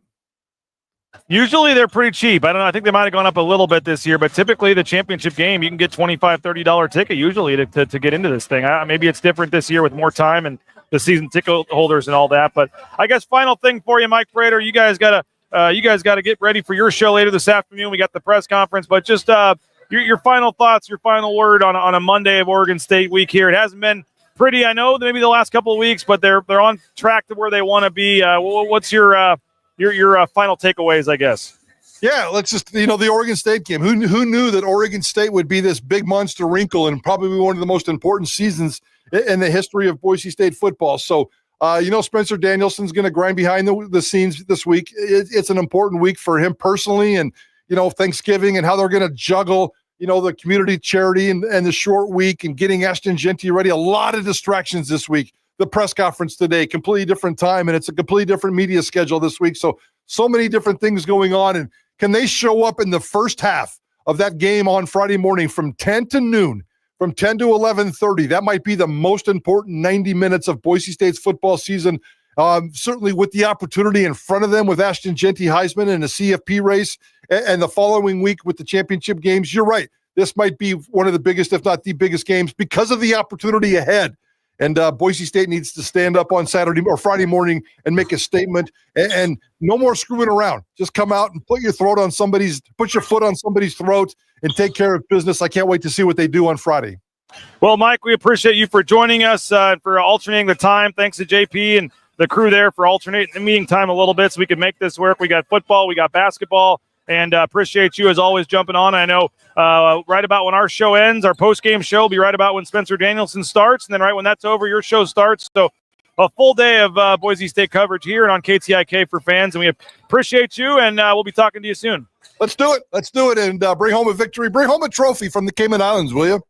Usually they're pretty cheap. I don't know. I think they might have gone up a little bit this year, but typically the championship game, you can get $25, $30 ticket usually to get into this thing. Maybe it's different this year with more time and the season ticket holders and all that. But I guess final thing for you, Mike Prater, you guys gotta get ready for your show later this afternoon. We got the press conference, but just your final thoughts, your final word on a Monday of Oregon State week here. It hasn't been pretty, I know, maybe the last couple of weeks, but they're on track to where they want to be. What's your final takeaways, I guess? Yeah, let's just, the Oregon State game. Who knew that Oregon State would be this big monster wrinkle and probably one of the most important seasons in the history of Boise State football? So, Spencer Danielson's going to grind behind the scenes this week. It's an important week for him personally, and, Thanksgiving and how they're going to juggle, the community charity and the short week and getting Ashton Genty ready. A lot of distractions this week. The press conference today, completely different time, and it's a completely different media schedule this week. So many different things going on. And can they show up in the first half of that game on Friday morning from 10 to noon, from 10 to 11:30? That might be the most important 90 minutes of Boise State's football season. Certainly with the opportunity in front of them with Ashton Genty Heisman in a CFP race and the following week with the championship games. You're right. This might be one of the biggest, if not the biggest games because of the opportunity ahead. And Boise State needs to stand up on Saturday or Friday morning and make a statement, and no more screwing around. Just come out and put your foot on somebody's throat and take care of business. I can't wait to see what they do on Friday. Well, Mike, we appreciate you for joining us, for alternating the time. Thanks to JP and the crew there for alternating the meeting time a little bit so we could make this work. We got football, we got basketball. And appreciate you, as always, jumping on. I know right about when our show ends, our post-game show will be right about when Spencer Danielson starts. And then right when that's over, your show starts. So a full day of Boise State coverage here and on KTIK for fans. And we appreciate you, and we'll be talking to you soon. Let's do it. And bring home a victory. Bring home a trophy from the Cayman Islands, will you?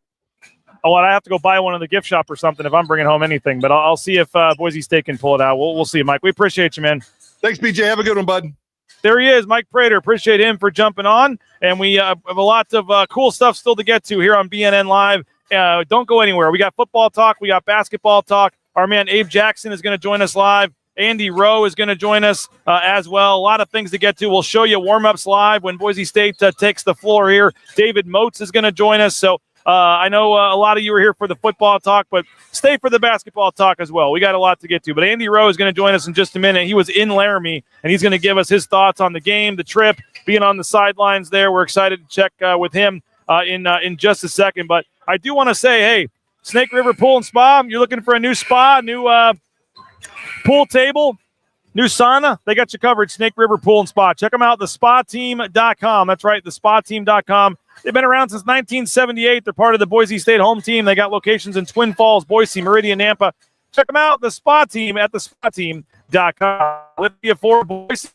Oh, well, I have to go buy one in the gift shop or something if I'm bringing home anything. But I'll see if Boise State can pull it out. We'll see, Mike. We appreciate you, man. Thanks, BJ. Have a good one, bud. There he is, Mike Prater. Appreciate him for jumping on. And we have a lot of cool stuff still to get to here on BNN Live. Don't go anywhere. We got football talk. We got basketball talk. Our man Abe Jackson is going to join us live. Andy Rowe is going to join us as well. A lot of things to get to. We'll show you warm-ups live when Boise State takes the floor here. David Motes is going to join us. So I know a lot of you are here for the football talk, but stay for the basketball talk as well. We got a lot to get to. But Andy Rowe is going to join us in just a minute. He was in Laramie, and he's going to give us his thoughts on the game, the trip, being on the sidelines there. We're excited to check with him in just a second. But I do want to say, hey, Snake River Pool and Spa, you're looking for a new spa, new pool table, new sauna, they got you covered. Snake River Pool and Spa. Check them out, thespateam.com. That's right, thespateam.com. They've been around since 1978. They're part of the Boise State home team. They got locations in Twin Falls, Boise, Meridian, Nampa. Check them out, the Spa Team at thespateam.com. Lithia for Boise.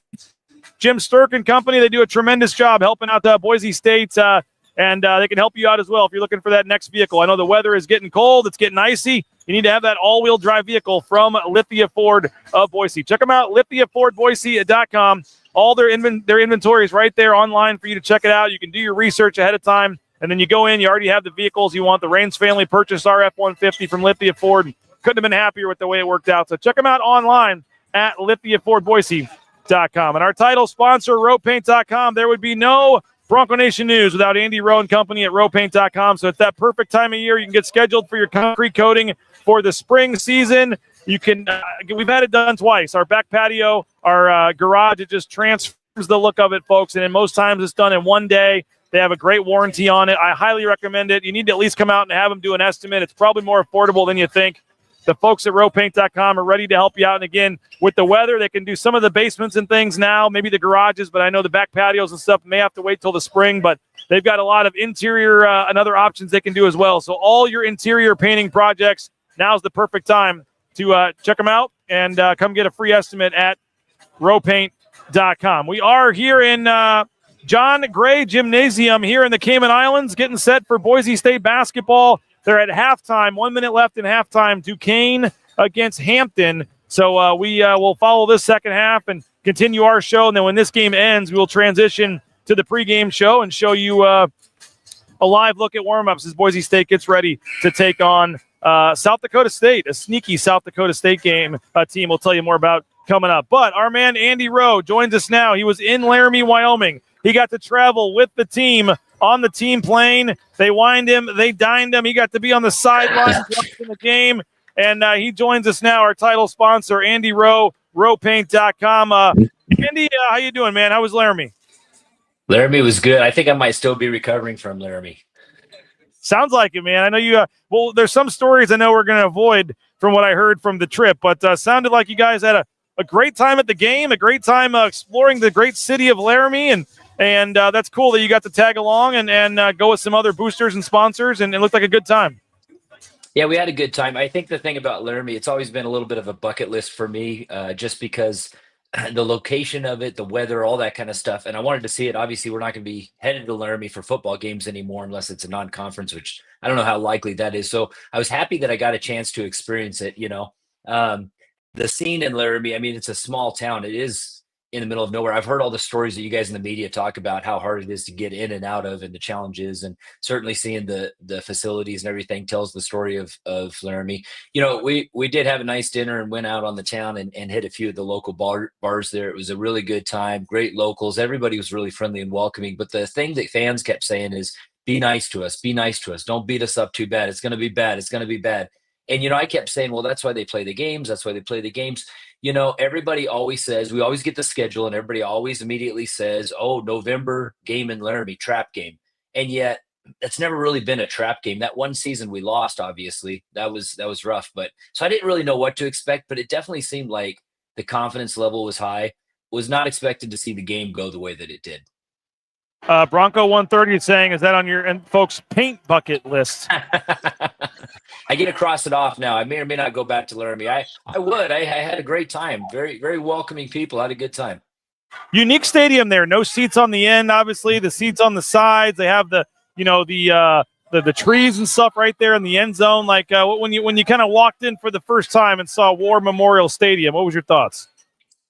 Jim Sturk and company, they do a tremendous job helping out Boise State, and they can help you out as well if you're looking for that next vehicle. I know the weather is getting cold. It's getting icy. You need to have that all-wheel drive vehicle from Lithia Ford of Boise. Check them out, lithiafordboise.com. All their inventory is right there online for you to check it out. You can do your research ahead of time, and then you go in. You already have the vehicles you want. The Raines family purchased our F-150 from Lithia Ford. Couldn't have been happier with the way it worked out. So check them out online at lithiafordboise.com. And our title sponsor, rowpaint.com. There would be no Bronco Nation News without Andy Rowe and company at rowpaint.com. So it's that perfect time of year. You can get scheduled for your concrete coating for the spring season. You can, we've had it done twice. Our back patio, our garage, it just transfers the look of it, folks. And then most times it's done in one day. They have a great warranty on it. I highly recommend it. You need to at least come out and have them do an estimate. It's probably more affordable than you think. The folks at rowpaint.com are ready to help you out. And again, with the weather, they can do some of the basements and things now, maybe the garages, but I know the back patios and stuff may have to wait till the spring, but they've got a lot of interior and other options they can do as well. So all your interior painting projects, now's the perfect time to check them out and come get a free estimate at rowpaint.com. We are here in John Gray Gymnasium here in the Cayman Islands, getting set for Boise State basketball. They're at halftime, 1 minute left in halftime. Duquesne against Hampton. So we will follow this second half and continue our show. And then when this game ends, we will transition to the pregame show and show you a live look at warm-ups as Boise State gets ready to take on South Dakota State, a sneaky South Dakota State team we'll tell you more about coming up. But our man Andy Rowe joins us now. He was in Laramie, Wyoming. He got to travel with the team on the team plane. They wined him. They dined him. He got to be on the sidelines watching the game. And he joins us now, our title sponsor, Andy Rowe, rowpaint.com. Andy, how you doing, man? How was Laramie? Laramie was good. I think I might still be recovering from Laramie. Sounds like it, man. I know you well, there's some stories I know we're going to avoid from what I heard from the trip, but sounded like you guys had a great time at the game, a great time exploring the great city of Laramie, and that's cool that you got to tag along and go with some other boosters and sponsors, and it looked like a good time. Yeah, we had a good time. I think the thing about Laramie, it's always been a little bit of a bucket list for me, just because the location of it, the weather, all that kind of stuff. And I wanted to see it. Obviously, we're not going to be headed to Laramie for football games anymore unless it's a non-conference, which I don't know how likely that is. So I was happy that I got a chance to experience it. The scene in Laramie, I mean, it's a small town. It is in the middle of nowhere. I've heard all the stories that you guys in the media talk about how hard it is to get in and out of and the challenges, and certainly seeing the facilities and everything tells the story of Laramie. We did have a nice dinner and went out on the town and hit a few of the local bars there. It was a really good time, great locals. Everybody was really friendly and welcoming. But the thing that fans kept saying is, be nice to us, be nice to us. Don't beat us up too bad. It's going to be bad. It's going to be bad. And, I kept saying, well, that's why they play the games. That's why they play the games. Everybody always says, we always get the schedule and everybody always immediately says, oh, November game in Laramie, trap game. And yet that's never really been a trap game. That one season we lost, obviously, that was rough. But so I didn't really know what to expect, but it definitely seemed like the confidence level was high. Was not expected to see the game go the way that it did. Bronco 130 is saying, is that on your folks' paint bucket list? I get to cross it off now. I may or may not go back to Laramie. I would. I had a great time. Very, very welcoming people. Had a good time. Unique stadium there. No seats on the end, obviously. The seats on the sides. They have the trees and stuff right there in the end zone. Like when you kind of walked in for the first time and saw War Memorial Stadium, what was your thoughts?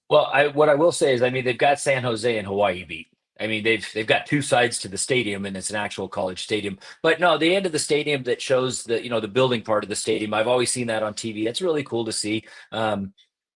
Well, what I will say is, they've got San Jose and Hawaii beat. They've got two sides to the stadium, and it's an actual college stadium. But no, the end of the stadium that shows the building part of the stadium, I've always seen that on TV. It's really cool to see.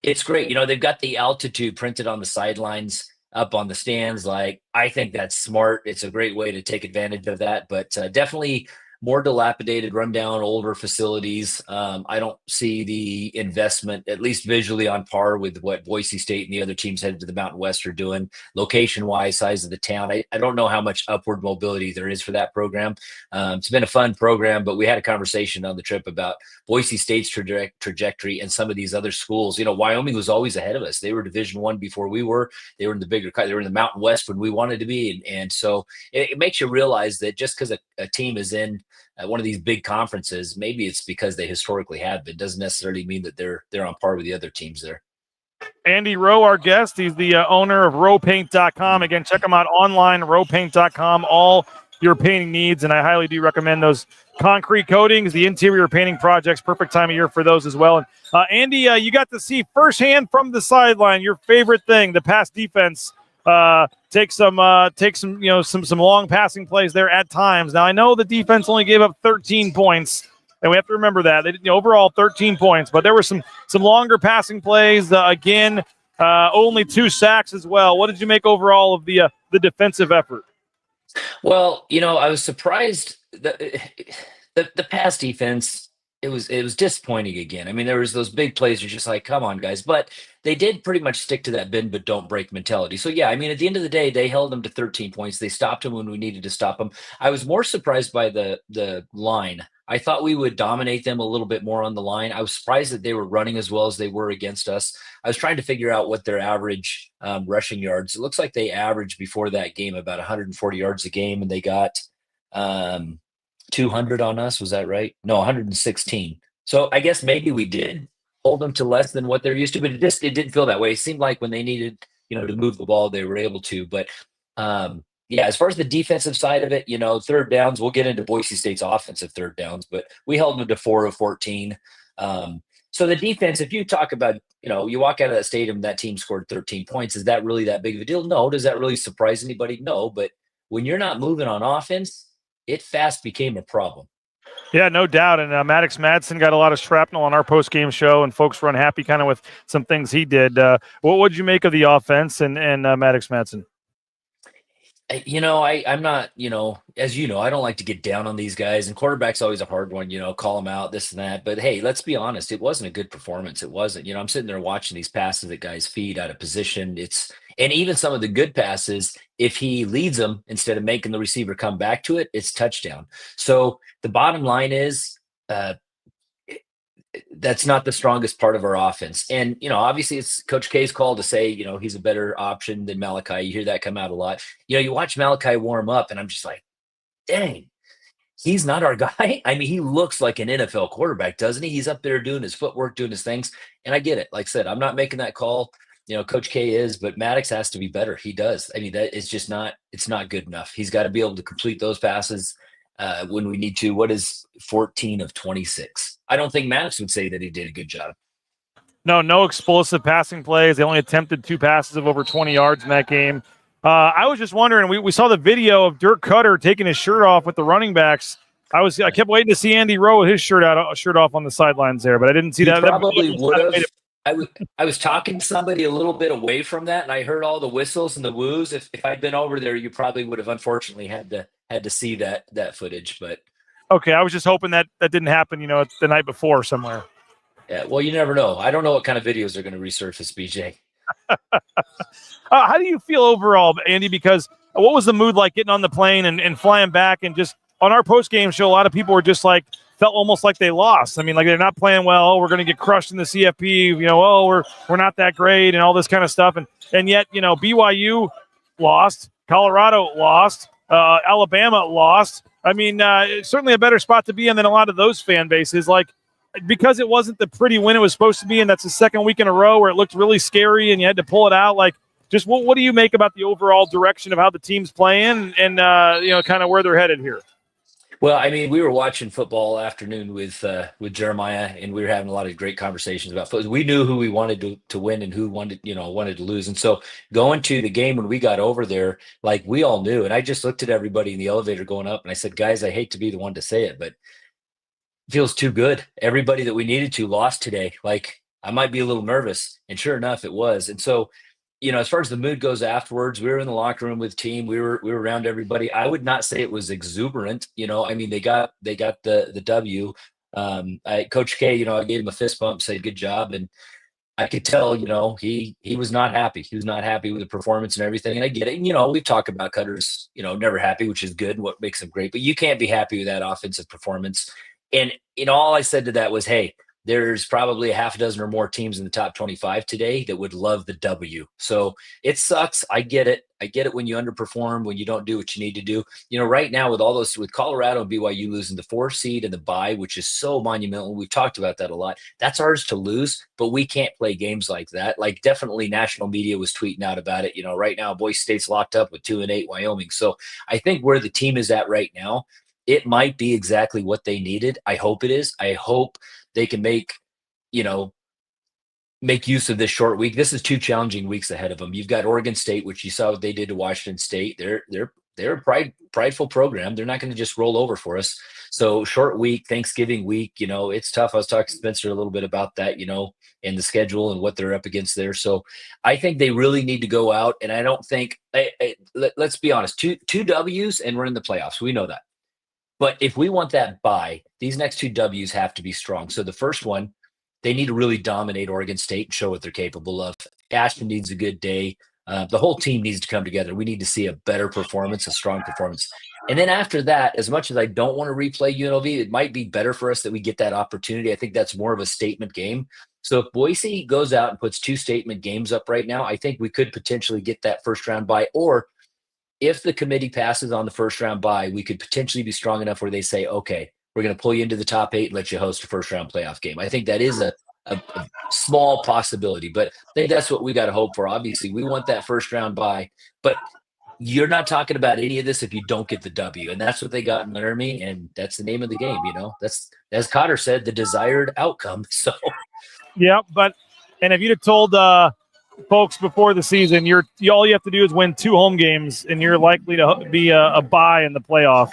It's great. They've got the altitude printed on the sidelines up on the stands. Like, I think that's smart. It's a great way to take advantage of that. But definitely more dilapidated, rundown, older facilities. I don't see the investment, at least visually, on par with what Boise State and the other teams headed to the Mountain West are doing. Location-wise, size of the town, I don't know how much upward mobility there is for that program. It's been a fun program, but we had a conversation on the trip about Boise State's trajectory and some of these other schools. Wyoming was always ahead of us. They were Division I before we were. They were in they were in the Mountain West when we wanted to be. And so it makes you realize that just because a team is in one of these big conferences, maybe it's because they historically have been. Doesn't necessarily mean that they're on par with the other teams there. Andy Rowe, our guest. He's the owner of rowpaint.com. Again, check him out online, rowpaint.com. All your painting needs, and I highly do recommend those concrete coatings, the interior painting projects. Perfect time of year for those as well. And Andy, you got to see firsthand from the sideline your favorite thing, the pass defense. Take some long passing plays there at times. Now I know the defense only gave up 13 points, and we have to remember that they did, overall 13 points, but there were some longer passing plays. Only 2 sacks as well. What did you make overall of the defensive effort? Well, I was surprised that the pass defense, it was disappointing again. I mean, there was those big plays. You're just like, come on, guys. But they did pretty much stick to that bend but don't break mentality. So, yeah, I mean, at the end of the day, they held them to 13 points. They stopped them when we needed to stop them. I was more surprised by the line. I thought we would dominate them a little bit more on the line. I was surprised that they were running as well as they were against us. I was trying to figure out what their average rushing yards. It looks like they averaged before that game about 140 yards a game, and they got 200 on us. Was that right? No, 116. So I guess maybe we did hold them to less than what they're used to, but it didn't feel that way. It seemed like when they needed, to move the ball, they were able to. But yeah, as far as the defensive side of it, third downs, we'll get into Boise State's offensive third downs, but we held them to 4 of 14. So the defense, if you talk about, you walk out of that stadium, that team scored 13 points. Is that really that big of a deal? No. Does that really surprise anybody? No. But when you're not moving on offense, it fast became a problem. Yeah, no doubt. And Maddox Madson got a lot of shrapnel on our post-game show, and folks were unhappy kind of with some things he did. What did you make of the offense and Maddox Madson? I'm not, as you know, I don't like to get down on these guys, and quarterback's always a hard one, call them out, this and that. But hey, let's be honest, it wasn't a good performance. It wasn't, I'm sitting there watching these passes that guys feed out of position. And even some of the good passes, if he leads them instead of making the receiver come back to it, it's touchdown. So the bottom line is, that's not the strongest part of our offense. And, obviously it's Coach K's call to say, he's a better option than Malachi. You hear that come out a lot. You watch Malachi warm up and I'm just like, dang, he's not our guy. I mean, he looks like an NFL quarterback, doesn't he? He's up there doing his footwork, doing his things. And I get it. Like I said, I'm not making that call. Coach K is, but Maddox has to be better. He does. I mean, that is just it's not good enough. He's got to be able to complete those passes when we need to. What is 14 of 26? I don't think Maddox would say that he did a good job. No explosive passing plays. They only attempted 2 passes of over 20 yards in that game. I was just wondering, we saw the video of Dirk Cutter taking his shirt off with the running backs. I kept waiting to see Andy Rowe with his shirt off on the sidelines there, but I didn't see that. Probably would have. I was talking to somebody a little bit away from that, and I heard all the whistles and the woos. If I'd been over there, you probably would have unfortunately had to see that footage. But okay, I was just hoping that didn't happen, the night before somewhere. Yeah, well, you never know. I don't know what kind of videos are going to resurface, BJ. How do you feel overall, Andy? Because what was the mood like getting on the plane and flying back? And just on our post-game show, a lot of people were just like, felt almost like they lost. I mean, like they're not playing well. Oh, we're going to get crushed in the CFP. We're not that great and all this kind of stuff. And yet, BYU lost, Colorado lost, Alabama lost. I mean, it's certainly a better spot to be in than a lot of those fan bases. Like, because it wasn't the pretty win it was supposed to be, and that's the second week in a row where it looked really scary and you had to pull it out. Like, just what do you make about the overall direction of how the team's playing and kind of where they're headed here? Well, I mean, we were watching football all afternoon with Jeremiah, and we were having a lot of great conversations about football. We knew who we wanted to win and who wanted to lose. And so going to the game when we got over there, like we all knew, and I just looked at everybody in the elevator going up and I said, guys, I hate to be the one to say it, but it feels too good. Everybody that we needed to lost today. Like, I might be a little nervous, and sure enough, it was. And so as far as the mood goes afterwards, we were in the locker room with team. We were around everybody. I would not say it was exuberant. I mean, they got the W. Coach K, I gave him a fist bump, said good job, and I could tell, he was not happy. He was not happy with the performance and everything. And I get it. And, we've talked about Cutter's, never happy, which is good. What makes him great, but you can't be happy with that offensive performance. And all I said to that was, hey, there's probably a half a dozen or more teams in the top 25 today that would love the W. So it sucks. I get it. I get it when you underperform, when you don't do what you need to do. Right now with Colorado and BYU losing the 4 seed and the bye, which is so monumental. We've talked about that a lot. That's ours to lose, but we can't play games like that. Like definitely national media was tweeting out about it. Right now Boise State's locked up with 2-8 Wyoming. So I think where the team is at right now, it might be exactly what they needed. I hope it is. I hope they can make use of this short week. This is 2 challenging weeks ahead of them. You've got Oregon State, which you saw what they did to Washington State. They're a prideful program. They're not going to just roll over for us. So short week, Thanksgiving week, it's tough. I was talking to Spencer a little bit about that, and the schedule and what they're up against there. So I think they really need to go out. And I don't think let's be honest, two W's and we're in the playoffs. We know that. But if we want that bye, these next 2 W's have to be strong. So the first one, they need to really dominate Oregon State and show what they're capable of. Ashton needs a good day. The whole team needs to come together. We need to see a better performance, a strong performance. And then after that, as much as I don't want to replay UNLV, it might be better for us that we get that opportunity. I think that's more of a statement game. So if Boise goes out and puts 2 statement games up right now, I think we could potentially get that first round bye. Or if the committee passes on the first round bye, we could potentially be strong enough where they say, okay, we're going to pull you into the top 8 and let you host a first round playoff game. I think that is a small possibility, but I think that's what we got to hope for. Obviously, we want that first round bye, but you're not talking about any of this if you don't get the W. And that's what they got in Laramie, and that's the name of the game. That's, as Cotter said, the desired outcome. So, yeah, and if you'd have told folks before the season, all you have to do is win 2 home games, and you're likely to be a bye in the playoff.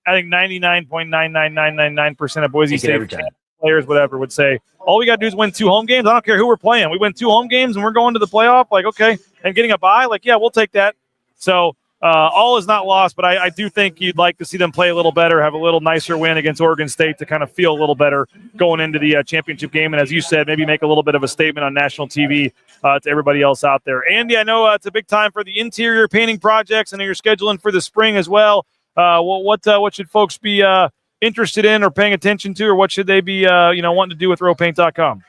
I think 99.99999% of Boise State players, whatever, would say, all we got to do is win 2 home games. I don't care who we're playing. We win 2 home games, and we're going to the playoff. Like, okay, and getting a bye, like, yeah, we'll take that. So all is not lost, but I do think you'd like to see them play a little better, have a little nicer win against Oregon State to kind of feel a little better going into the championship game. And as you said, maybe make a little bit of a statement on national TV to everybody else out there. Andy, I know it's a big time for the interior painting projects, and you're scheduling for the spring as well. What should folks be interested in or paying attention to, or what should they be wanting to do with rowpaint.com?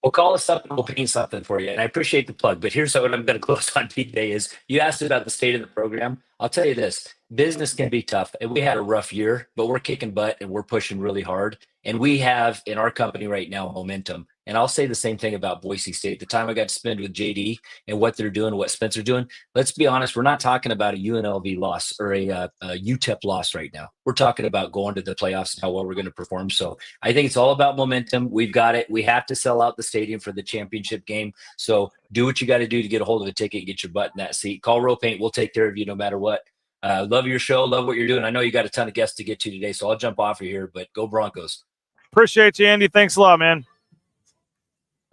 Well, call us up and we'll paint something for you. And I appreciate the plug, but here's what I'm going to close on today is you asked about the state of the program. I'll tell you this, business can be tough, and we had a rough year, but we're kicking butt and we're pushing really hard. And we have in our company right now momentum. And I'll say the same thing about Boise State. The time I got to spend with JD and what they're doing, what Spencer's doing, let's be honest, we're not talking about a UNLV loss or a UTEP loss right now. We're talking about going to the playoffs and how well we're going to perform. So I think it's all about momentum. We've got it. We have to sell out the stadium for the championship game. So do what you got to do to get a hold of a ticket and get your butt in that seat. Call Row Paint. We'll take care of you no matter what. Love your show. Love what you're doing. I know you got a ton of guests to get to today, so I'll jump off of here, but go Broncos. Appreciate you, Andy. Thanks a lot, man.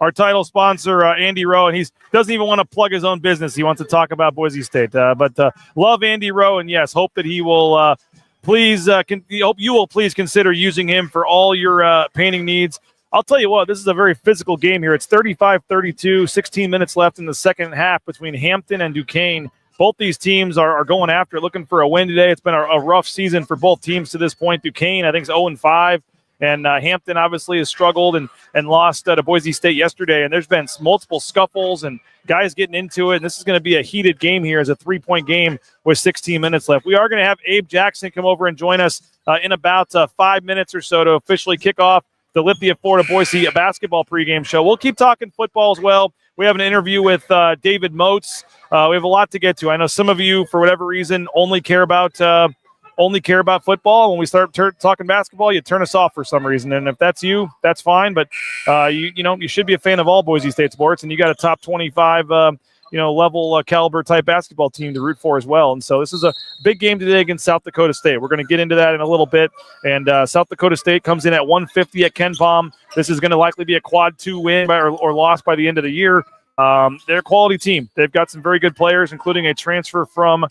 Our title sponsor, Andy Rowe, and he doesn't even want to plug his own business. He wants to talk about Boise State. But love Andy Rowe, and yes, hope that he will hope you will please consider using him for all your painting needs. I'll tell you what, this is a very physical game here. It's 35-32, 16 minutes left in the second half between Hampton and Duquesne. Both these teams are going after it, looking for a win today. It's been a rough season for both teams to this point. Duquesne, I think, is 0-5. And Hampton obviously has struggled and lost to Boise State yesterday. And there's been multiple scuffles and guys getting into it. And this is going to be a heated game here as a 3-point game with 16 minutes left. We are going to have Abe Jackson come over and join us in about 5 minutes or so to officially kick off the Lithia Florida Boise basketball pregame show. We'll keep talking football as well. We have an interview with David Moes. We have a lot to get to. I know some of you, for whatever reason, only care about football. When we start talking basketball, you turn us off for some reason. And if that's you, that's fine. But you should be a fan of all Boise State sports, and you got a top 25 level caliber type basketball team to root for as well. And so this is a big game today against South Dakota State. We're going to get into that in a little bit. And South Dakota State comes in at 150 at Ken Palm. This is going to likely be a quad 2 win or loss by the end of the year. They're a quality team. They've got some very good players, including a transfer from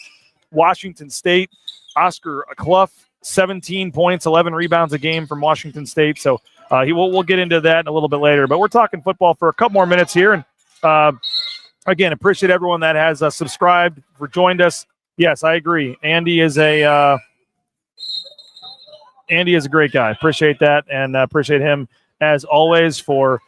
Washington State, Oscar Clough, 17 points, 11 rebounds a game from Washington State. So we'll get into that in a little bit later. But we're talking football for a couple more minutes here. And again, appreciate everyone that has subscribed, for joined us. Yes, I agree. Andy is a great guy. Appreciate that, and appreciate him as always for,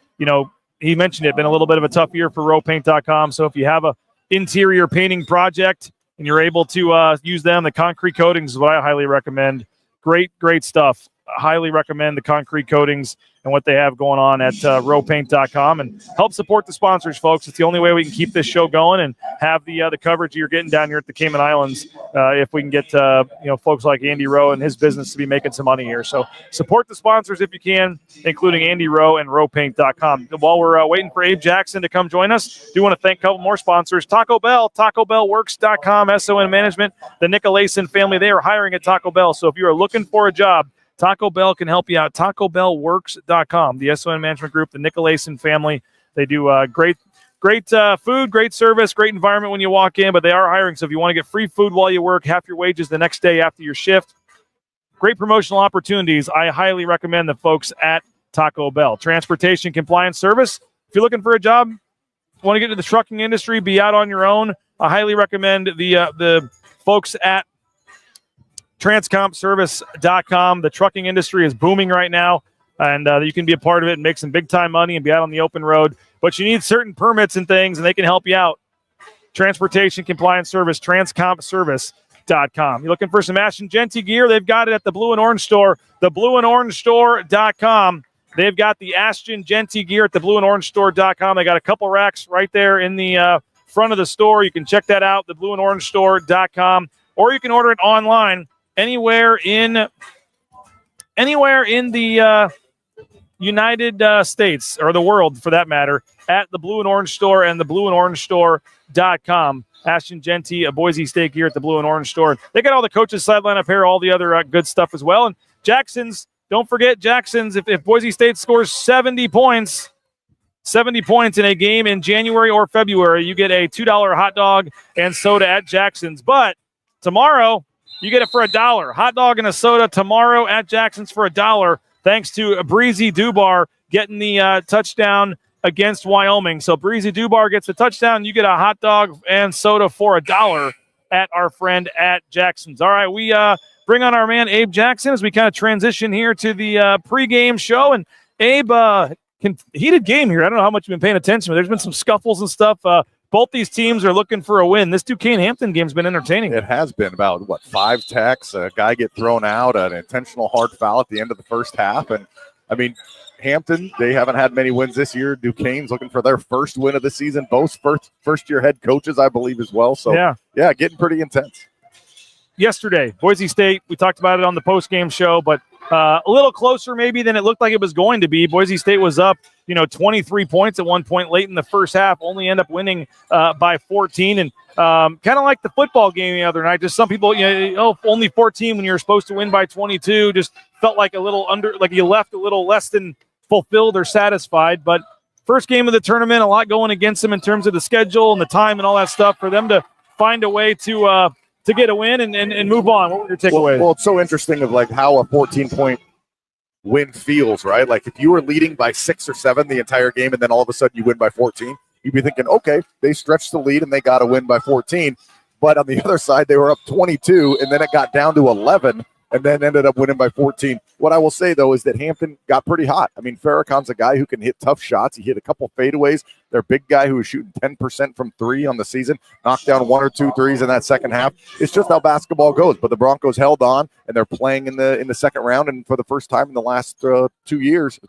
he mentioned it, been a little bit of a tough year for rowpaint.com. So if you have a interior painting project and you're able to use them, the concrete coatings is what I highly recommend. Great stuff. I highly recommend the concrete coatings and what they have going on at rowpaint.com, and help support the sponsors, folks. It's the only way we can keep this show going and have the coverage you're getting down here at the Cayman Islands. If we can get folks like Andy Rowe and his business to be making some money here, so support the sponsors if you can, including Andy Rowe and rowpaint.com. While we're waiting for Abe Jackson to come join us, do want to thank a couple more sponsors: Taco Bell, TacoBellWorks.com, SON Management, the Nicolason family. They are hiring at Taco Bell, so if you are looking for a job, Taco Bell can help you out. TacoBellWorks.com, the SON Management Group, the Nicolason family. They do great food, great service, great environment when you walk in, but they are hiring. So if you want to get free food while you work, half your wages the next day after your shift, great promotional opportunities. I highly recommend the folks at Taco Bell. Transportation compliance service. If you're looking for a job, want to get into the trucking industry, be out on your own, I highly recommend the folks at transcompservice.com. The trucking industry is booming right now, and you can be a part of it and make some big-time money and be out on the open road. But you need certain permits and things, and they can help you out. Transportation Compliance Service, transcompservice.com. You're looking for some Ashton Genty gear? They've got it at the Blue and Orange Store, theblueandorangestore.com. They've got the Ashton Genty gear at the blueandorangestore.com. They got a couple racks right there in the front of the store. You can check that out, theblueandorangestore.com, or you can order it online anywhere in the United States, or the world for that matter, at the Blue and Orange Store and the blueandorangestore.com. Ashton Genty, a Boise State gear at the Blue and Orange Store. They got all the coaches sideline up here, all the other good stuff as well. And Jackson's, don't forget Jackson's, if Boise State scores 70 points in a game in January or February, you get a $2 hot dog and soda at Jackson's. But tomorrow, you get it for $1. Hot dog and a soda tomorrow at Jackson's for $1, thanks to Breezy Dubar getting the touchdown against Wyoming. So Breezy Dubar gets the touchdown. You get a hot dog and soda for $1 at our friend at Jackson's. All right, we bring on our man Abe Jackson as we kind of transition here to the pregame show. And Abe, heated game here. I don't know how much you've been paying attention, but there's been some scuffles and stuff. Both these teams are looking for a win. This Duquesne-Hampton game's been entertaining. It has been. About, 5 tacks, a guy get thrown out, an intentional hard foul at the end of the first half. And, Hampton, they haven't had many wins this year. Duquesne's looking for their first win of the season. Both first-year head coaches, I believe, as well. So, yeah, getting pretty intense. Yesterday, Boise State, we talked about it on the post-game show, but a little closer maybe than it looked like it was going to be. Boise State was up 23 points at one point late in the first half, only end up winning by 14. And kind of like the football game the other night, just some people, only 14 when you're supposed to win by 22, just felt like a little like you left a little less than fulfilled or satisfied. But first game of the tournament, a lot going against them in terms of the schedule and the time and all that stuff. For them to find a way to get a win and move on. What were your takeaways? Well, it's so interesting of how a 14-point win feels, right? Like if you were leading by 6 or 7 the entire game and then all of a sudden you win by 14, you'd be thinking, okay, they stretched the lead and they got to win by 14. But on the other side, they were up 22 and then it got down to 11 and then ended up winning by 14. What I will say, though, is that Hampton got pretty hot. Farrakhan's a guy who can hit tough shots. He hit a couple fadeaways. Their big guy who was shooting 10% from 3 on the season, knocked down 1 or 2 threes in that second half. It's just how basketball goes. But the Broncos held on, and they're playing in the second round. And for the first time in the last 3 years,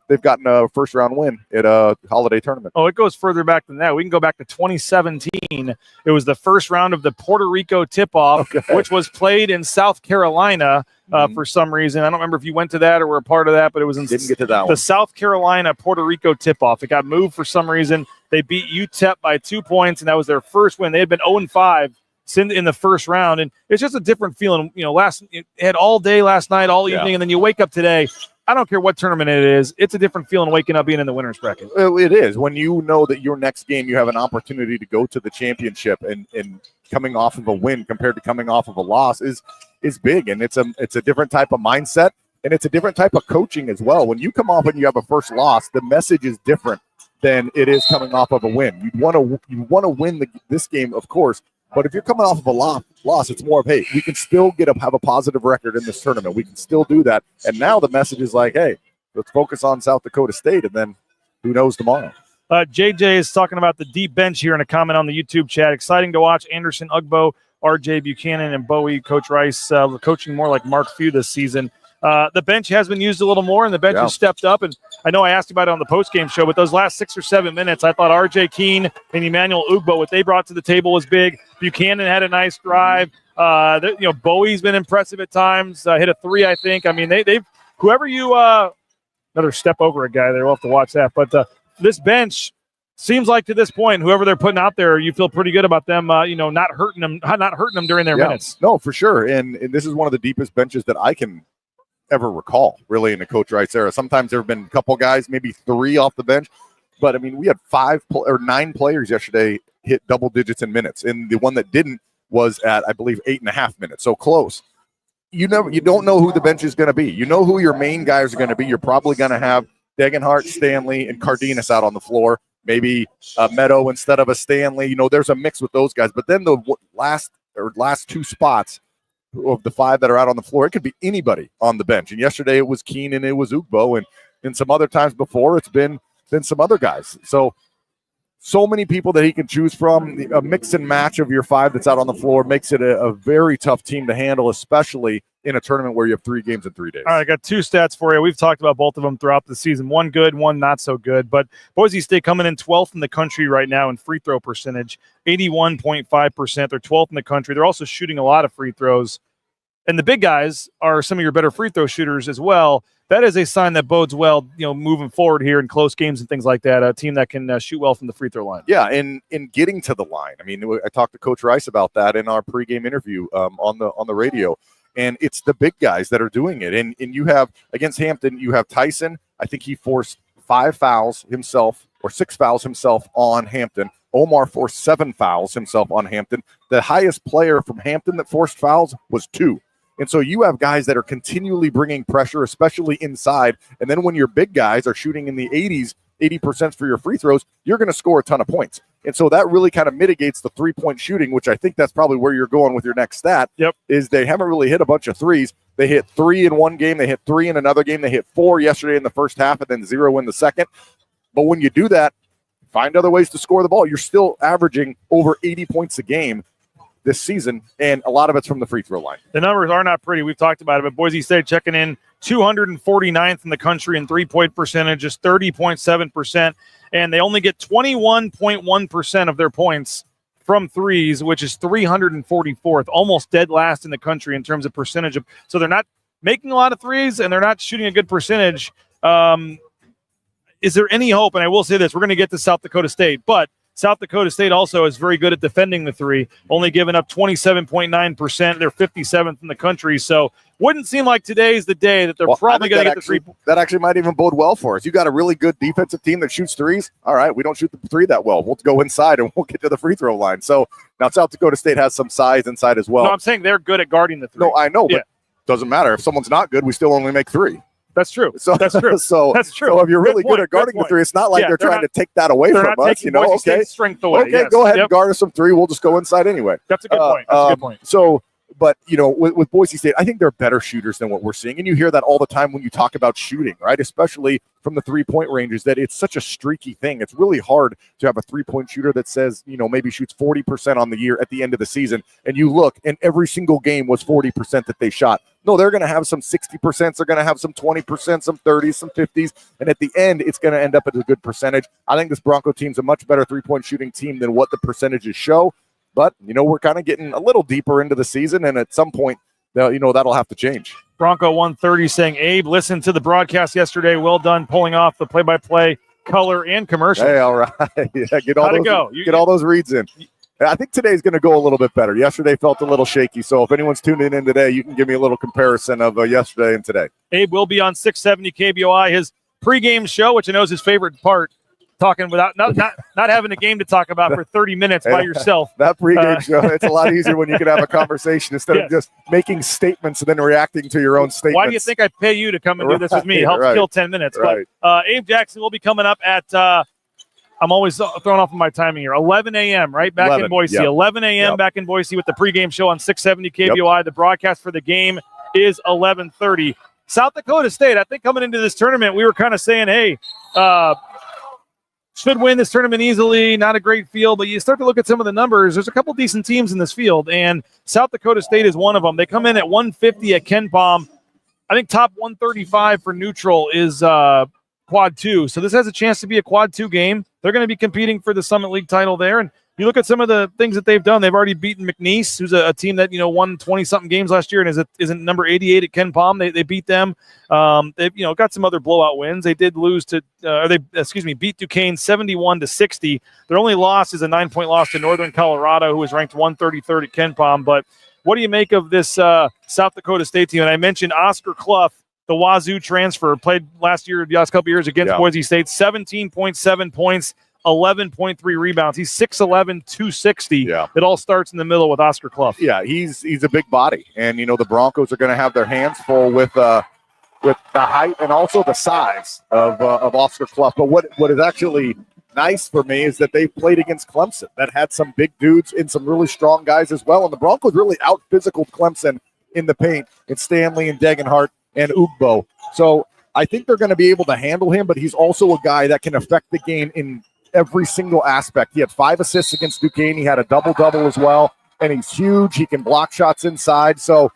they've gotten a first-round win at a holiday tournament. Oh, it goes further back than that. We can go back to 2017. It was the first round of the Puerto Rico tip-off, which was played in South Carolina. For some reason, I don't remember if you went to that or were a part of that, but it was in Didn't get to that the one. South Carolina Puerto Rico tip-off. It got moved for some reason. They beat UTEP by 2 points, and that was their first win. They had been 0-5 in the first round, and it's just a different feeling. It had all day last night, all evening, and then you wake up today. I don't care what tournament it is. It's a different feeling waking up being in the winner's bracket. It is. When you know that your next game you have an opportunity to go to the championship and coming off of a win compared to coming off of a loss is big. And it's a different type of mindset, and it's a different type of coaching as well. When you come off and you have a first loss, the message is different than it is coming off of a win. You want to win this game, of course. But if you're coming off of a loss, it's more of, hey, we can still have a positive record in this tournament. We can still do that. And now the message is like, hey, let's focus on South Dakota State, and then who knows tomorrow. JJ is talking about the deep bench here in a comment on the YouTube chat. Exciting to watch Anderson Ugbo, RJ Buchanan, and Bowie. Coach Rice coaching more like Mark Few this season. The bench has been used a little more, and the bench has stepped up. And I know I asked about it on the postgame show, but those last 6 or 7 minutes, I thought R.J. Keene and Emmanuel Ugbo, what they brought to the table was big. Buchanan had a nice drive. Bowie's been impressive at times. Hit a 3, I think. I mean, they've whoever you another step over a guy there. We'll have to watch that. But this bench seems like to this point, whoever they're putting out there, you feel pretty good about them. Not hurting them during their minutes. No, for sure. And this is one of the deepest benches that I can ever recall, really, in the Coach Rice era. Sometimes there have been a couple guys, maybe 3 off the bench, but I mean, we had 9 players yesterday hit double digits in minutes, and the one that didn't was at, I believe, 8.5 minutes. So close. You don't know who the bench is going to be. You know who your main guys are going to be. You're probably going to have Degenhart, Stanley, and Cardenas out on the floor. Maybe Meadow instead of a Stanley. There's a mix with those guys. But then the last 2 spots of the 5 that are out on the floor, it could be anybody on the bench. And yesterday it was Keene and it was Ugbo, and some other times before it's been some other guys. So many people that he can choose from. A mix and match of your 5 that's out on the floor makes it a very tough team to handle, especially in a tournament where you have 3 games in 3 days. All right, I got 2 stats for you. We've talked about both of them throughout the season. One good, one not so good. But Boise State coming in 12th in the country right now in free throw percentage, 81.5%. They're 12th in the country. They're also shooting a lot of free throws. And the big guys are some of your better free throw shooters as well. That is a sign that bodes well, moving forward here in close games and things like that. A team that can shoot well from the free throw line. Yeah, in getting to the line. I mean, I talked to Coach Rice about that in our pregame interview on the radio. And it's the big guys that are doing it. And you have, against Hampton, you have Tyson. I think he forced 5 fouls himself, or 6 fouls himself on Hampton. Omar forced 7 fouls himself on Hampton. The highest player from Hampton that forced fouls was 2. And so you have guys that are continually bringing pressure, especially inside. And then when your big guys are shooting in the 80% for your free throws, you're going to score a ton of points. And so that really kind of mitigates the 3-point shooting, which I think that's probably where you're going with your next stat. Yep. Is they haven't really hit a bunch of threes. They hit 3 in one game. They hit 3 in another game. They hit 4 yesterday in the first half and then 0 in the second. But when you do that, find other ways to score the ball. You're still averaging over 80 points a game this season, and a lot of it's from the free throw line. The numbers are not pretty. We've talked about it, but Boise State checking in 249th in the country in 3-point percentage, just 30.7%, and they only get 21.1% of their points from threes, which is 344th, almost dead last in the country in terms of percentage. So they're not making a lot of threes, and they're not shooting a good percentage. Is there any hope? And I will say this, we're going to get to South Dakota State, but South Dakota State also is very good at defending the 3, only giving up 27.9%. They're 57th in the country. So wouldn't seem like today's the day that they're probably going to get the 3. That actually might even bode well for us. You got a really good defensive team that shoots threes. All right, we don't shoot the 3 that well. We'll go inside and we'll get to the free throw line. So now South Dakota State has some size inside as well. No, I'm saying they're good at guarding the 3. No, I know, but doesn't matter. If someone's not good, we still only make 3. That's true. That's true. That's true. So if you're really good at guarding the 3, it's not like they're trying to take that away from us. Boise State's strength away. Okay, go ahead and guard us some 3. We'll just go inside anyway. That's a good point. That's a good point. So, but with Boise State, I think they're better shooters than what we're seeing, and you hear that all the time when you talk about shooting, right? Especially from the 3-point ranges, that it's such a streaky thing. It's really hard to have a 3-point shooter that says, maybe shoots 40% on the year at the end of the season, and you look, and every single game was 40% that they shot. No, they're going to have some 60%. They're going to have some 20%, some 30s, some 50s. And at the end, it's going to end up at a good percentage. I think this Bronco team's a much better 3-point shooting team than what the percentages show. But, we're kind of getting a little deeper into the season. And at some point, that'll have to change. Bronco 130 saying, Abe, listen to the broadcast yesterday. Well done pulling off the play-by-play, color, and commercial. Hey, all right. Yeah, get all those reads in. I think today's going to go a little bit better. Yesterday felt a little shaky, so if anyone's tuning in today, you can give me a little comparison of yesterday and today. Abe will be on 670 KBOI, his pregame show, which I know is his favorite part, talking without not having a game to talk about for 30 minutes by yourself. That pregame show, it's a lot easier when you can have a conversation instead of just making statements and then reacting to your own statements. Why do you think I pay you to come and do this with me? Help kill 10 minutes. Right. But Abe Jackson will be coming up at I'm always thrown off of my timing here. 11 a.m. right back in Boise. 11 a.m. back in Boise with the pregame show on 670 KBOI. The broadcast for the game is 11:30. South Dakota State, I think coming into this tournament, we were kind of saying, hey, should win this tournament easily, not a great field, but you start to look at some of the numbers. There's a couple decent teams in this field, and South Dakota State is one of them. They come in at 150 at Ken Palm. I think top 135 for neutral is quad 2. So this has a chance to be a quad 2 game. They're going to be competing for the Summit League title there, and you look at some of the things that they've done. They've already beaten McNeese, who's a team that won 20-something games last year and is in number 88 at Ken Palm. They beat them. They've got some other blowout wins. They did lose to beat Duquesne 71-60. Their only loss is a 9-point loss to Northern Colorado, who is ranked 133rd at Ken Palm. But what do you make of this South Dakota State team? And I mentioned Oscar Clough, the Wazoo transfer, played the last couple years against Boise State, 17.7 points. 11.3 rebounds. He's 6'11", 260. Yeah. It all starts in the middle with Oscar Clough. Yeah, he's a big body. And, the Broncos are going to have their hands full with the height and also the size of Oscar Clough. But what is actually nice for me is that they played against Clemson that had some big dudes and some really strong guys as well. And the Broncos really out-physicaled Clemson in the paint. It's Stanley and Degenhart and Ugbo. So I think they're going to be able to handle him, but he's also a guy that can affect the game in every single aspect. He had 5 assists against Duquesne. He had a double-double as well, and he's huge. He can block shots inside. So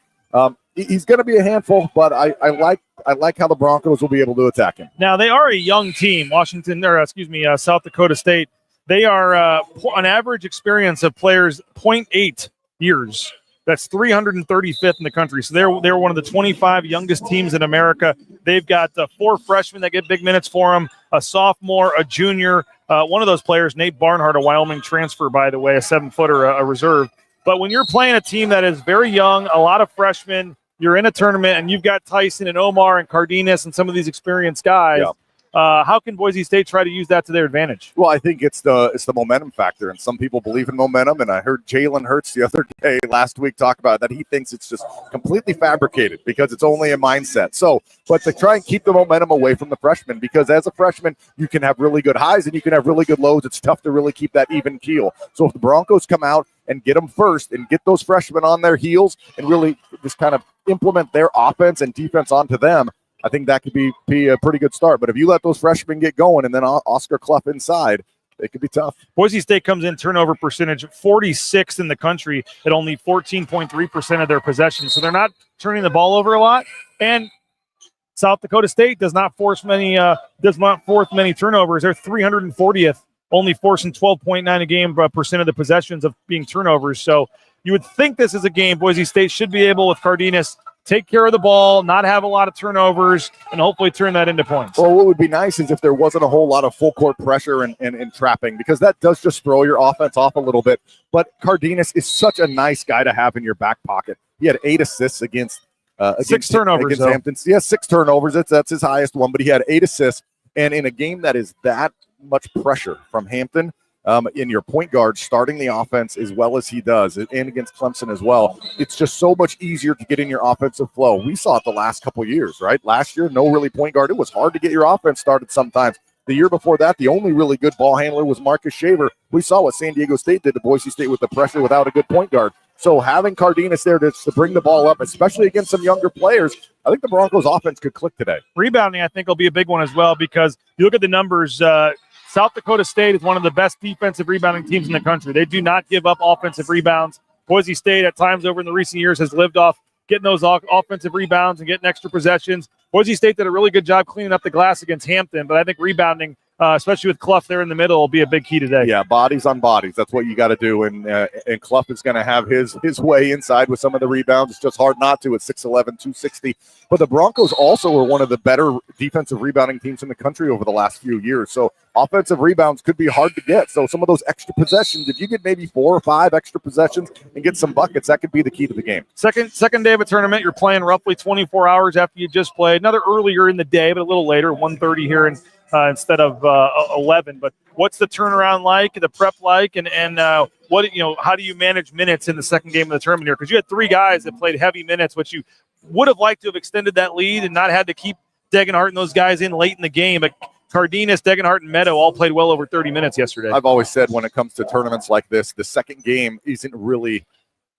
he's going to be a handful, but I like how the Broncos will be able to attack him. Now, they are a young team, South Dakota State. They are an average experience of players 0.8 years. That's 335th in the country. So they're one of the 25 youngest teams in America. They've got 4 freshmen that get big minutes for them, a sophomore, a junior. One of those players, Nate Barnhart, a Wyoming transfer, by the way, a 7-footer, a reserve. But when you're playing a team that is very young, a lot of freshmen, you're in a tournament, and you've got Tyson and Omar and Cardenas and some of these experienced guys. Yeah. How can Boise State try to use that to their advantage? Well, I think it's the momentum factor, and some people believe in momentum. And I heard Jalen Hurts the other day last week talk about that. He thinks it's just completely fabricated because it's only a mindset. So, but to try and keep the momentum away from the freshmen, because as a freshman, you can have really good highs and you can have really good lows. It's tough to really keep that even keel. So if the Broncos come out and get them first and get those freshmen on their heels and really just kind of implement their offense and defense onto them, I think that could be a pretty good start. But if you let those freshmen get going and then Oscar Clough inside, it could be tough. Boise State comes in turnover percentage 46th in the country at only 14.3% of their possessions. So they're not turning the ball over a lot. And South Dakota State does not force many turnovers. They're 340th, only forcing 12.9 a game percent of the possessions of being turnovers. So you would think this is a game Boise State should be able, with Cardenas, take care of the ball, not have a lot of turnovers, and hopefully turn that into points. Well, what would be nice is if there wasn't a whole lot of full court pressure and trapping, because that does just throw your offense off a little bit. But Cardenas is such a nice guy to have in your back pocket. He had 8 assists against 6 turnovers against Hampton. He has 6 turnovers. That's his highest one, but he had 8 assists. And in a game that is that much pressure from Hampton, in your point guard starting the offense as well as he does, and against Clemson as well, it's just so much easier to get in your offensive flow. We saw it the last couple years, right? Last year, no really point guard. It was hard to get your offense started sometimes. The year before that, the only really good ball handler was Marcus Shaver. We saw what San Diego State did to Boise State with the pressure without a good point guard. So having Cardenas there to bring the ball up, especially against some younger players, I think the Broncos offense could click today. Rebounding, I think, will be a big one as well, because you look at the numbers, South Dakota State is one of the best defensive rebounding teams in the country. They do not give up offensive rebounds. Boise State, at times over in the recent years, has lived off getting those offensive rebounds and getting extra possessions. Boise State did a really good job cleaning up the glass against Hampton, but I think rebounding, especially with Clough there in the middle, will be a big key today. Yeah, bodies on bodies. That's what you got to do. And Clough is going to have his way inside with some of the rebounds. It's just hard not to at 6'11", 260. But the Broncos also are one of the better defensive rebounding teams in the country over the last few years. So offensive rebounds could be hard to get. So some of those extra possessions, if you get maybe 4 or 5 extra possessions and get some buckets, that could be the key to the game. Second day of a tournament, you're playing roughly 24 hours after you just played. Another earlier in the day, but a little later, 1:30 here instead of 11. But what's the turnaround like, the prep like, and what, how do you manage minutes in the second game of the tournament here? Because you had 3 guys that played heavy minutes, which you would have liked to have extended that lead and not had to keep Degenhart and those guys in late in the game. But Cardenas, Degenhart, and Meadow all played well over 30 minutes yesterday. I've always said when it comes to tournaments like this, the second game isn't really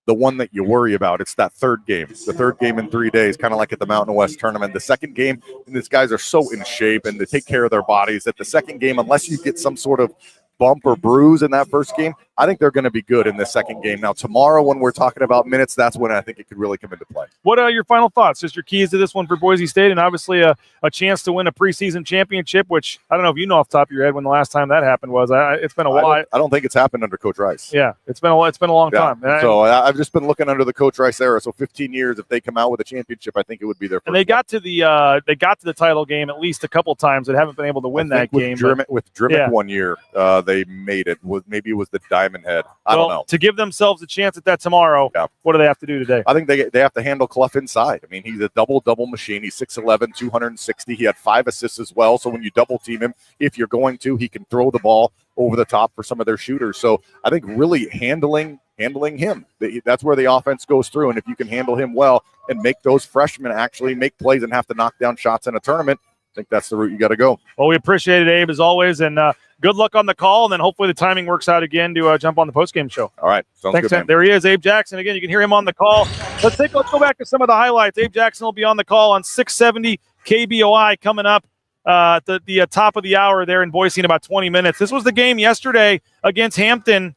the one that you worry about. It's that third game. The third game in 3 days, kind of like at the Mountain West tournament. The second game, and these guys are so in shape and they take care of their bodies that the second game, unless you get some sort of bump or bruise in that first game, I think they're going to be good in the second game. Now, tomorrow, when we're talking about minutes, that's when I think it could really come into play. What are your final thoughts? Just your keys to this one for Boise State, and obviously a chance to win a preseason championship, which I don't know if you know off the top of your head when the last time that happened was. It's been a while. I don't think it's happened under Coach Rice. Yeah, it's been a long time. So I've just been looking under the Coach Rice era. So 15 years, if they come out with a championship, I think it would be their first. And they got to the title game at least a couple times. They haven't been able to win that game. With Drimmick one year, they made it. Maybe it was the Diamond Head. I don't know. To give themselves a chance at that tomorrow, what do they have to do today? I think they have to handle Clough inside. I mean, he's a double machine. He's 6'11", 260. He had 5 assists as well. So when you double team him, if you're going to, he can throw the ball over the top for some of their shooters. So I think really handling him, that's where the offense goes through. And if you can handle him well and make those freshmen actually make plays and have to knock down shots in a tournament, I think that's the route you got to go. Well, we appreciate it, Abe, as always, and good luck on the call, and then hopefully the timing works out again to jump on the postgame show. All right. Sounds good, man. There he is, Abe Jackson. Again, you can hear him on the call. Let's go back to some of the highlights. Abe Jackson will be on the call on 670 KBOI coming up at the top of the hour there in Boise in about 20 minutes. This was the game yesterday against Hampton.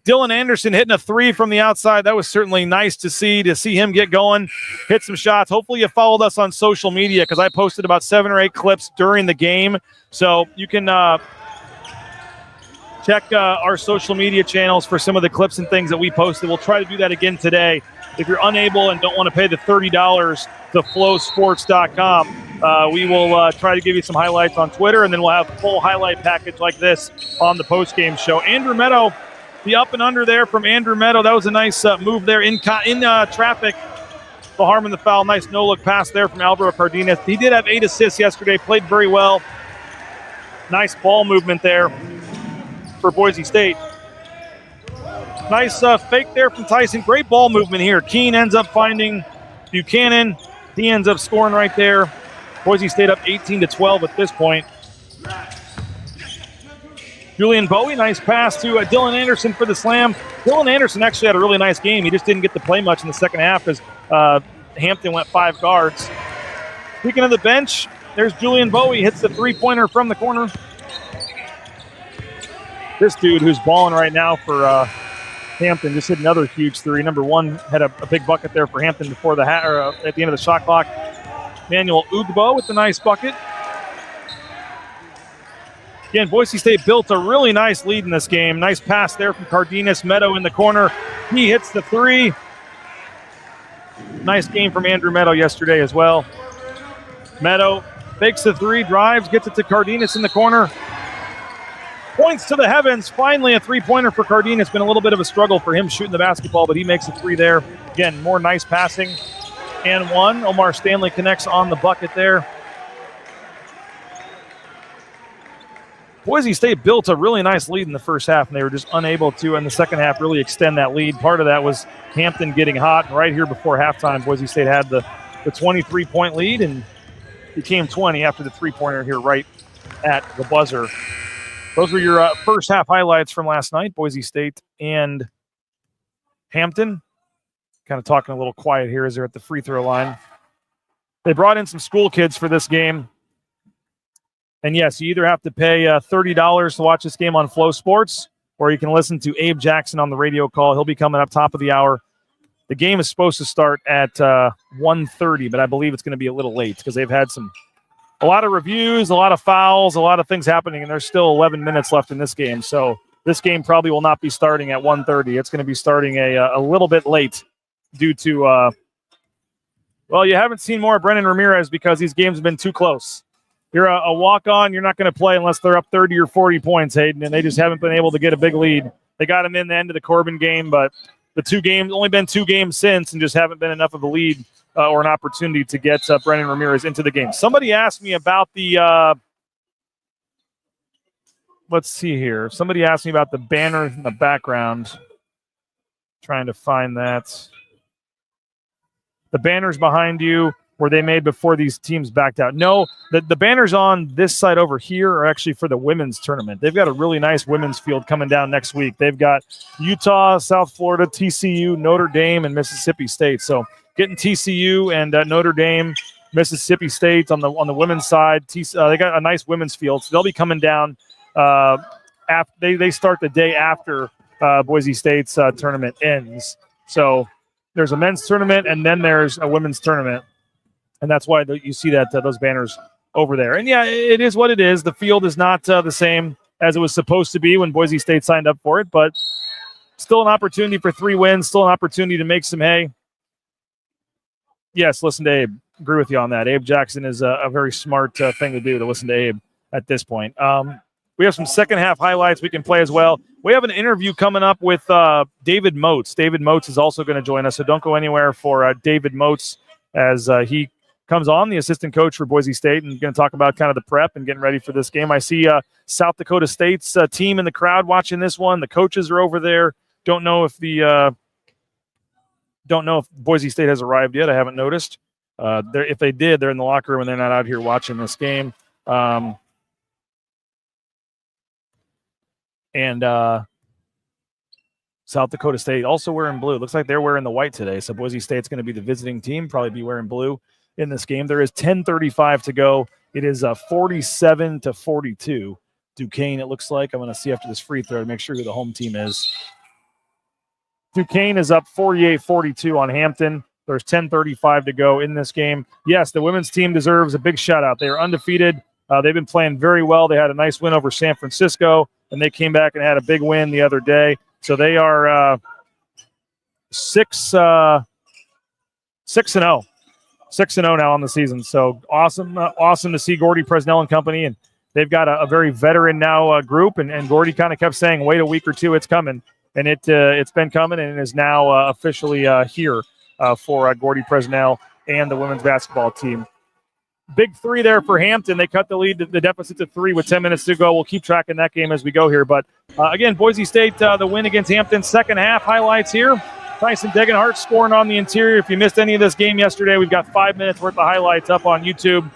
Dylan Anderson hitting a 3 from the outside. That was certainly nice to see him get going, hit some shots. Hopefully you followed us on social media because I posted about 7 or 8 clips during the game. So you can check our social media channels for some of the clips and things that we posted. We'll try to do that again today. If you're unable and don't want to pay the $30 to flowsports.com, we will try to give you some highlights on Twitter, and then we'll have a full highlight package like this on the postgame show. Andrew Meadow, the up and under there from Andrew Meadow. That was a nice move there in traffic. The harm and the foul. Nice no-look pass there from Alvaro Cardenas. He did have 8 assists yesterday. Played very well. Nice ball movement there for Boise State. Nice fake there from Tyson. Great ball movement here. Keene ends up finding Buchanan. He ends up scoring right there. Boise State up 18-12 at this point. Julian Bowie, nice pass to Dylan Anderson for the slam. Dylan Anderson actually had a really nice game. He just didn't get to play much in the second half as Hampton went 5 guards. Speaking of the bench, there's Julian Bowie, hits the 3-pointer from the corner. This dude who's balling right now for Hampton just hit another huge 3. Number 1 had a big bucket there for Hampton before at the end of the shot clock. Manuel Ugbo with the nice bucket. Again, Boise State built a really nice lead in this game. Nice pass there from Cardenas. Meadow in the corner. He hits the 3. Nice game from Andrew Meadow yesterday as well. Meadow fakes the 3, drives, gets it to Cardenas in the corner. Points to the heavens. Finally a 3-pointer for Cardenas. Been a little bit of a struggle for him shooting the basketball, but he makes a 3 there. Again, more nice passing. And 1. Omar Stanley connects on the bucket there. Boise State built a really nice lead in the first half, and they were just unable to, in the second half, really extend that lead. Part of that was Hampton getting hot. And right here before halftime, Boise State had the 23-point lead and became 20 after the 3-pointer here right at the buzzer. Those were your first half highlights from last night, Boise State and Hampton. Kind of talking a little quiet here as they're at the free throw line. They brought in some school kids for this game. And yes, you either have to pay $30 to watch this game on Flow Sports, or you can listen to Abe Jackson on the radio call. He'll be coming up top of the hour. The game is supposed to start at 1:30, but I believe it's going to be a little late because they've had some a lot of reviews, a lot of fouls, a lot of things happening, and there's still 11 minutes left in this game. So this game probably will not be starting at 1:30. It's going to be starting a little bit late due to, you haven't seen more of Brennan Ramirez because these games have been too close. You're a walk-on, you're not going to play unless they're up 30 or 40 points, Hayden, and they just haven't been able to get a big lead. They got him in the end of the Corbin game, but only been 2 games since and just haven't been enough of a lead or an opportunity to get Brennan Ramirez into the game. Somebody asked me about the let's see here. Somebody asked me about the banner in the background. Trying to find that. The banners behind you, were they made before these teams backed out? No, the banners on this side over here are actually for the women's tournament. They've got a really nice women's field coming down next week. They've got Utah, South Florida, TCU, Notre Dame, and Mississippi State. So getting TCU and Notre Dame, Mississippi State on the women's side. They got a nice women's field. So they'll be coming down. They start the day after Boise State's tournament ends. So there's a men's tournament and then there's a women's tournament. And that's why you see that those banners over there. And, yeah, it is what it is. The field is not the same as it was supposed to be when Boise State signed up for it, but still an opportunity for 3 wins, still an opportunity to make some hay. Yes, listen to Abe. Agree with you on that. Abe Jackson is a very smart thing to do, to listen to Abe at this point. We have some second-half highlights we can play as well. We have an interview coming up with David Moes. David Moes is also going to join us, so don't go anywhere for David Moes as he comes on, the assistant coach for Boise State, and going to talk about kind of the prep and getting ready for this game. I see South Dakota State's team in the crowd watching this one. The coaches are over there. Don't know if Boise State has arrived yet. I haven't noticed. If they did, they're in the locker room and they're not out here watching this game. And South Dakota State also wearing blue. Looks like they're wearing the white today. So Boise State's going to be the visiting team, probably be wearing blue in this game. There is 10:35 to go. It is 47-42. Duquesne, it looks like. I'm going to see after this free throw to make sure who the home team is. Duquesne is up 48-42 on Hampton. There's 10:35 to go in this game. Yes, the women's team deserves a big shout-out. They are undefeated. They've been playing very well. They had a nice win over San Francisco, and they came back and had a big win the other day. So they are 6-0. 6-0 now on the season. So awesome to see Gordy Presnell and company. And they've got a very veteran now group. And Gordy kind of kept saying, wait a week or two, it's coming. And it's been coming and it is now officially here for Gordy Presnell and the women's basketball team. Big 3 there for Hampton. They cut the deficit to 3 with 10 minutes to go. We'll keep tracking that game as we go here. But again, Boise State, the win against Hampton, second half highlights here. Tyson Degenhart scoring on the interior. If you missed any of this game yesterday, we've got 5 minutes worth of highlights up on YouTube.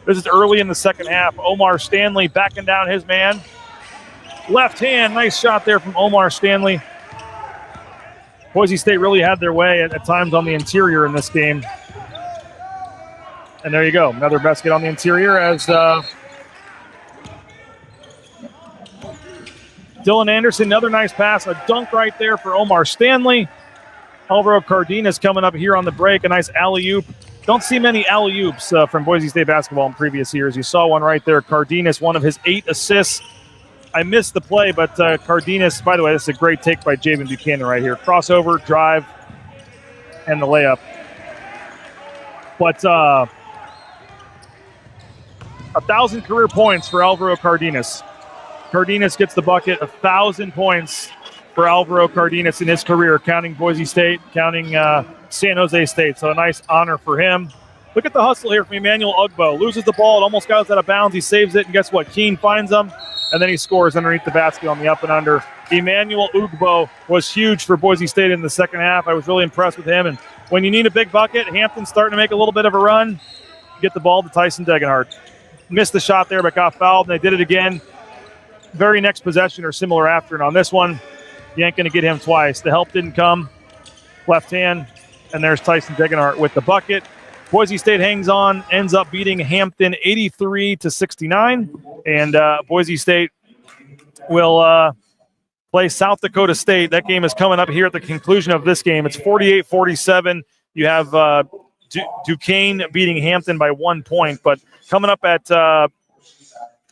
This is early in the second half. Omar Stanley backing down his man. Left hand, nice shot there from Omar Stanley. Boise State really had their way at times on the interior in this game. And there you go, another basket on the interior as Dylan Anderson, another nice pass, a dunk right there for Omar Stanley. Alvaro Cardenas coming up here on the break, a nice alley-oop. Don't see many alley-oops from Boise State basketball in previous years. You saw one right there. Cardenas, one of his 8 assists. I missed the play, but Cardenas, by the way, this is a great take by Javen Buchanan right here. Crossover, drive, and the layup. But 1,000 career points for Alvaro Cardenas. Cardenas gets the bucket, 1,000 points for Alvaro Cardenas in his career, counting Boise State, counting San Jose State. So a nice honor for him. Look at the hustle here from Emmanuel Ugbo. Loses the ball. It almost got out of bounds. He saves it, and guess what? Keene finds him, and then he scores underneath the basket on the up and under. Emmanuel Ugbo was huge for Boise State in the second half. I was really impressed with him. And when you need a big bucket, Hampton's starting to make a little bit of a run. Get the ball to Tyson Degenhart. Missed the shot there, but got fouled, and they did it again. Very next possession or similar after, and on this one, you ain't going to get him twice. The help didn't come. Left hand, and there's Tyson Degenhart with the bucket. Boise State hangs on, ends up beating Hampton 83-69, and Boise State will play South Dakota State. That game is coming up here at the conclusion of this game. It's 48-47. You have 2 Duquesne beating Hampton by 1 point. But coming up at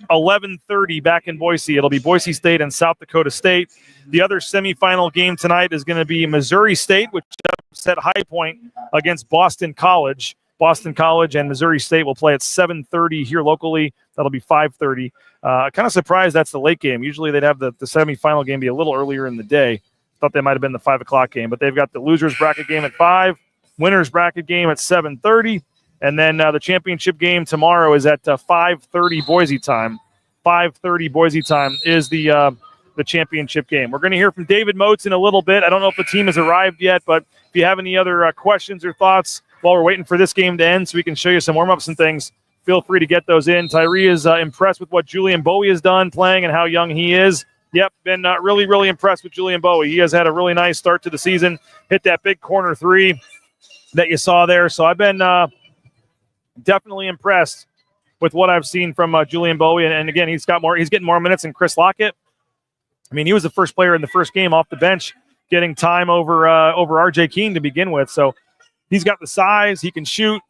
11:30 back in Boise, it'll be Boise State and South Dakota State. The other semifinal game tonight is going to be Missouri State, which upset High Point against Boston College. Boston College and Missouri State will play at 7:30 here locally. That'll be 5:30. Kind of surprised that's the late game. Usually they'd have the semifinal game be a little earlier in the day. Thought they might have been the 5 o'clock game, but they've got the losers bracket game at 5, winners bracket game at 7:30, and then the championship game tomorrow is at 5:30 Boise time. 5:30 Boise time is the championship game. We're going to hear from David Moes in a little bit. I don't know if the team has arrived yet, but if you have any other questions or thoughts while we're waiting for this game to end so we can show you some warm-ups and things, feel free to get those in. Tyree is impressed with what Julian Bowie has done playing and how young he is. Yep, been really, really impressed with Julian Bowie. He has had a really nice start to the season, hit that big corner three that you saw there. So I've been definitely impressed with what I've seen from Julian Bowie. And again, he's getting more minutes than Chris Lockett. I mean, he was the first player in the first game off the bench getting time over R.J. Keene to begin with. So he's got the size. He can shoot.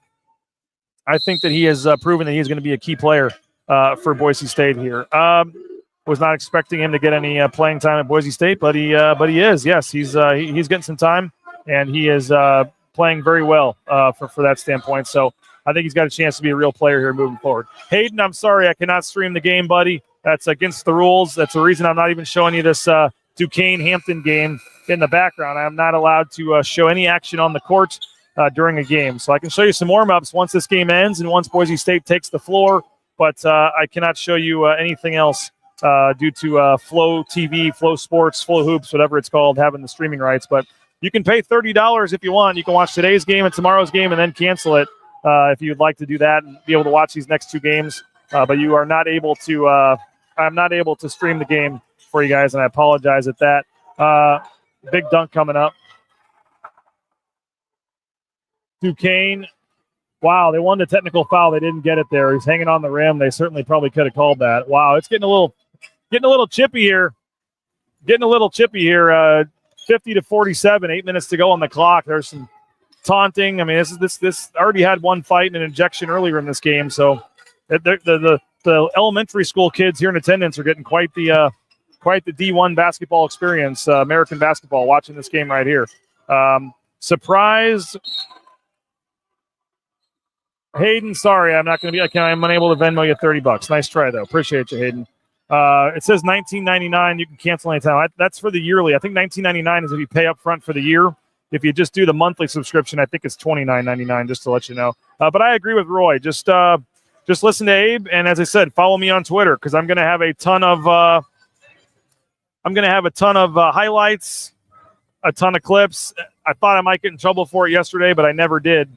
I think that he has proven that he's going to be a key player for Boise State here. Was not expecting him to get any playing time at Boise State, but he is. Yes, he's getting some time, and he is playing very well for that standpoint. So I think he's got a chance to be a real player here moving forward. Hayden, I'm sorry I cannot stream the game, buddy. That's against the rules. That's the reason I'm not even showing you this Duquesne-Hampton game in the background. I am not allowed to show any action on the court during a game. So I can show you some warm-ups once this game ends and once Boise State takes the floor, but I cannot show you anything else due to Flow TV, Flow Sports, Flow Hoops, whatever it's called, having the streaming rights. But you can pay $30 if you want. You can watch today's game and tomorrow's game and then cancel it if you'd like to do that and be able to watch these next two games. But you are not able to I'm not able to stream the game for you guys, and I apologize at that. Big dunk coming up. Duquesne. Wow, they won the technical foul. They didn't get it there. He's hanging on the rim. They certainly probably could have called that. Wow, it's getting a little chippy here. 50-47, 8 minutes to go on the clock. There's some taunting. I mean, this already had one fight and an injection earlier in this game. So the elementary school kids here in attendance are getting quite the D1 basketball experience, American basketball, watching this game right here. Surprise. Hayden, sorry, I'm not going to be. I'm unable to Venmo you $30. Nice try, though. Appreciate you, Hayden. It says $19.99. You can cancel anytime. That's for the yearly. I think $19.99 is if you pay up front for the year. If you just do the monthly subscription, I think it's $29.99. Just to let you know. But I agree with Roy. Just listen to Abe, and as I said, follow me on Twitter because I'm going to have a ton of highlights, a ton of clips. I thought I might get in trouble for it yesterday, but I never did.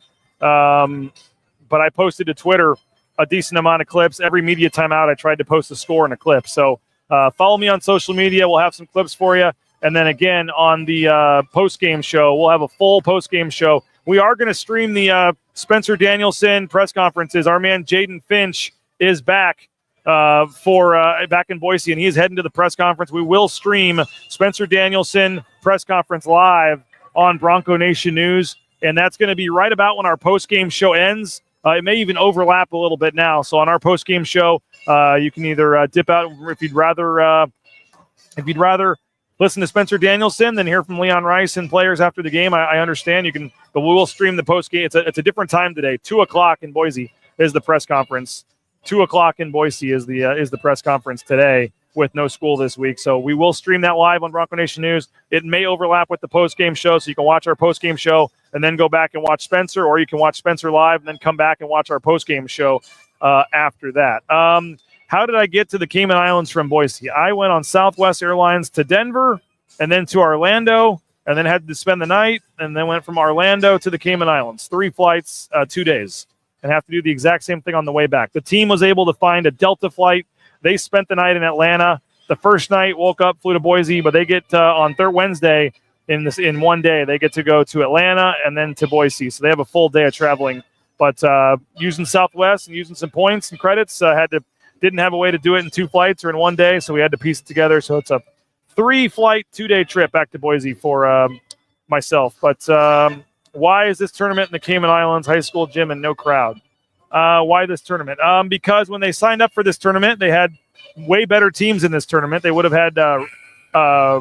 But I posted to Twitter a decent amount of clips. Every media timeout, I tried to post a score and a clip. So follow me on social media. We'll have some clips for you. And then again, on the post-game show, we'll have a full post-game show. We are going to stream the Spencer Danielson press conferences. Our man Jaden Finch is back back in Boise, and he's heading to the press conference. We will stream Spencer Danielson press conference live on Bronco Nation News, and that's going to be right about when our post-game show ends. It may even overlap a little bit now. So on our post-game show, you can either dip out if you'd rather listen to Spencer Danielson than hear from Leon Rice and players after the game. I understand you can, but we will stream the post-game. It's a different time today. 2:00 in Boise is the press conference. 2:00 in Boise is the press conference today with no school this week. So we will stream that live on Bronco Nation News. It may overlap with the post-game show, so you can watch our post-game show and then go back and watch Spencer, or you can watch Spencer live and then come back and watch our post-game show after that. How did I get to the Cayman Islands from Boise? I went on Southwest Airlines to Denver and then to Orlando and then had to spend the night and then went from Orlando to the Cayman Islands. 3 flights, 2 days, and have to do the exact same thing on the way back. The team was able to find a Delta flight. They spent the night in Atlanta. The first night, woke up, flew to Boise, but they get on Wednesday in 1 day. They get to go to Atlanta and then to Boise. So they have a full day of traveling. But using Southwest and using some points and credits, didn't have a way to do it in 2 flights or in 1 day, so we had to piece it together. So it's a 3-flight, 2-day trip back to Boise for myself. But Why is this tournament in the Cayman Islands high school gym and no crowd? Why this tournament? Because when they signed up for this tournament, they had way better teams in this tournament. They would have had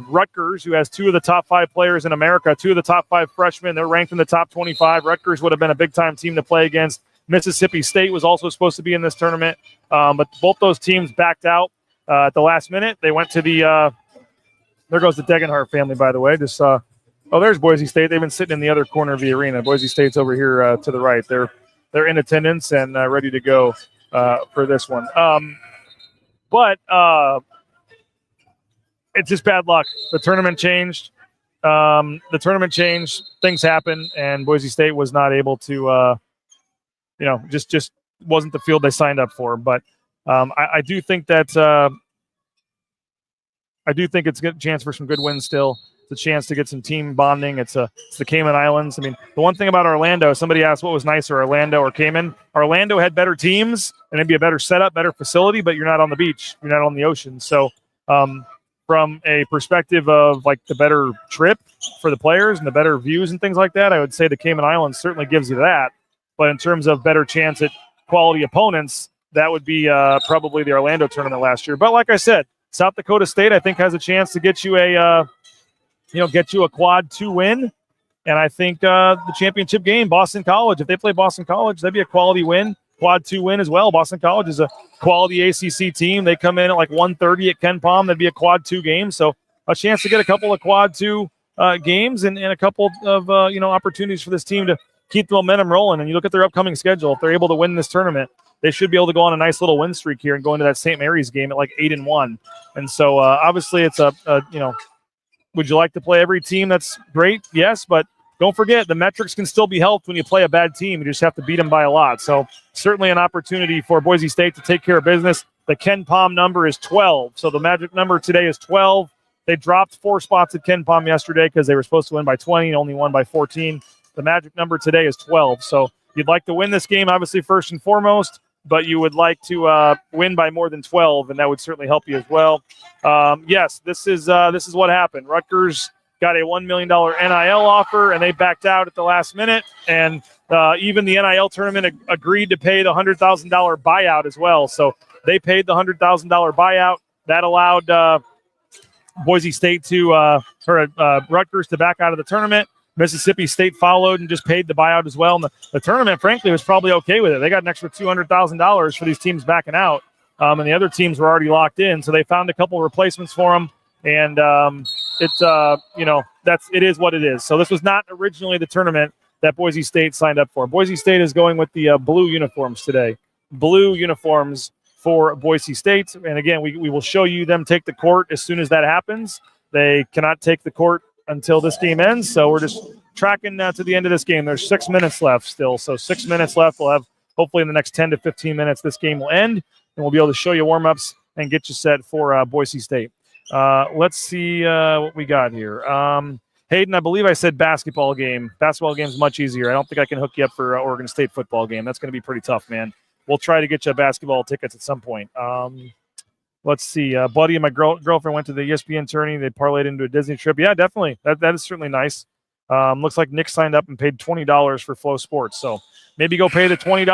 Rutgers, who has 2 of the top 5 players in America, 2 of the top 5 freshmen. They're ranked in the top 25. Rutgers would have been a big-time team to play against. Mississippi State was also supposed to be in this tournament, but both those teams backed out at the last minute. They went to the there goes the Degenhart family, by the way. Just there's Boise State. They've been sitting in the other corner of the arena. Boise State's over here to the right. They're in attendance and ready to go for this one. But it's just bad luck. The tournament changed. Things happen, and Boise State was not able to, just wasn't the field they signed up for. But I do think that I do think it's a good chance for some good wins still. It's a chance to get some team bonding. It's the Cayman Islands. I mean, the one thing about Orlando, somebody asked what was nicer, Orlando or Cayman. Orlando had better teams, and it'd be a better setup, better facility, but you're not on the beach. You're not on the ocean. So from a perspective of like the better trip for the players and the better views and things like that, I would say the Cayman Islands certainly gives you that. But in terms of better chance at quality opponents, that would be probably the Orlando tournament last year. But like I said, South Dakota State, I think, has a chance to get you a quad 2 win. And I think the championship game, Boston College, if they play Boston College, that'd be a quality win, quad 2 win as well. Boston College is a quality ACC team. They come in at like 130 at Ken Palm. That'd be a quad 2 game. So a chance to get a couple of quad 2 games and a couple of, opportunities for this team to keep the momentum rolling. And you look at their upcoming schedule. If they're able to win this tournament, they should be able to go on a nice little win streak here and go into that St. Mary's game at like 8-1. And so obviously it's would you like to play every team? That's great. Yes. But don't forget the metrics can still be helped when you play a bad team. You just have to beat them by a lot. So certainly an opportunity for Boise State to take care of business. The Ken Palm number is 12. So the magic number today is 12. They dropped 4 spots at Ken Palm yesterday because they were supposed to win by 20 and only won by 14. The magic number today is 12. So you'd like to win this game, obviously, first and foremost, but you would like to win by more than 12, and that would certainly help you as well. Yes, this is what happened. Rutgers got a $1 million NIL offer, and they backed out at the last minute. And even the NIL tournament agreed to pay the $100,000 buyout as well. So they paid the $100,000 buyout. That allowed Boise State Rutgers to back out of the tournament. Mississippi State followed and just paid the buyout as well. And the tournament, frankly, was probably okay with it. They got an extra $200,000 for these teams backing out, and the other teams were already locked in. So they found a couple of replacements for them, and it is what it is. So this was not originally the tournament that Boise State signed up for. Boise State is going with the blue uniforms today. Blue uniforms for Boise State. And again, we will show you them take the court as soon as that happens. They cannot take the court until this game ends. So we're just tracking to the end of this game. There's 6 minutes left still. So 6 minutes left. We'll have hopefully in the next 10 to 15 minutes, this game will end, and we'll be able to show you warm-ups and get you set for Boise State. Let's see what we got here. Hayden, I believe I said basketball game. Basketball game is much easier. I don't think I can hook you up for Oregon State football game. That's going to be pretty tough, man. We'll try to get you basketball tickets at some point. Let's see. Buddy and my girlfriend went to the ESPN tourney. They parlayed into a Disney trip. Yeah, definitely. That is certainly nice. Looks like Nick signed up and paid $20 for Flow Sports. So maybe go pay the $20,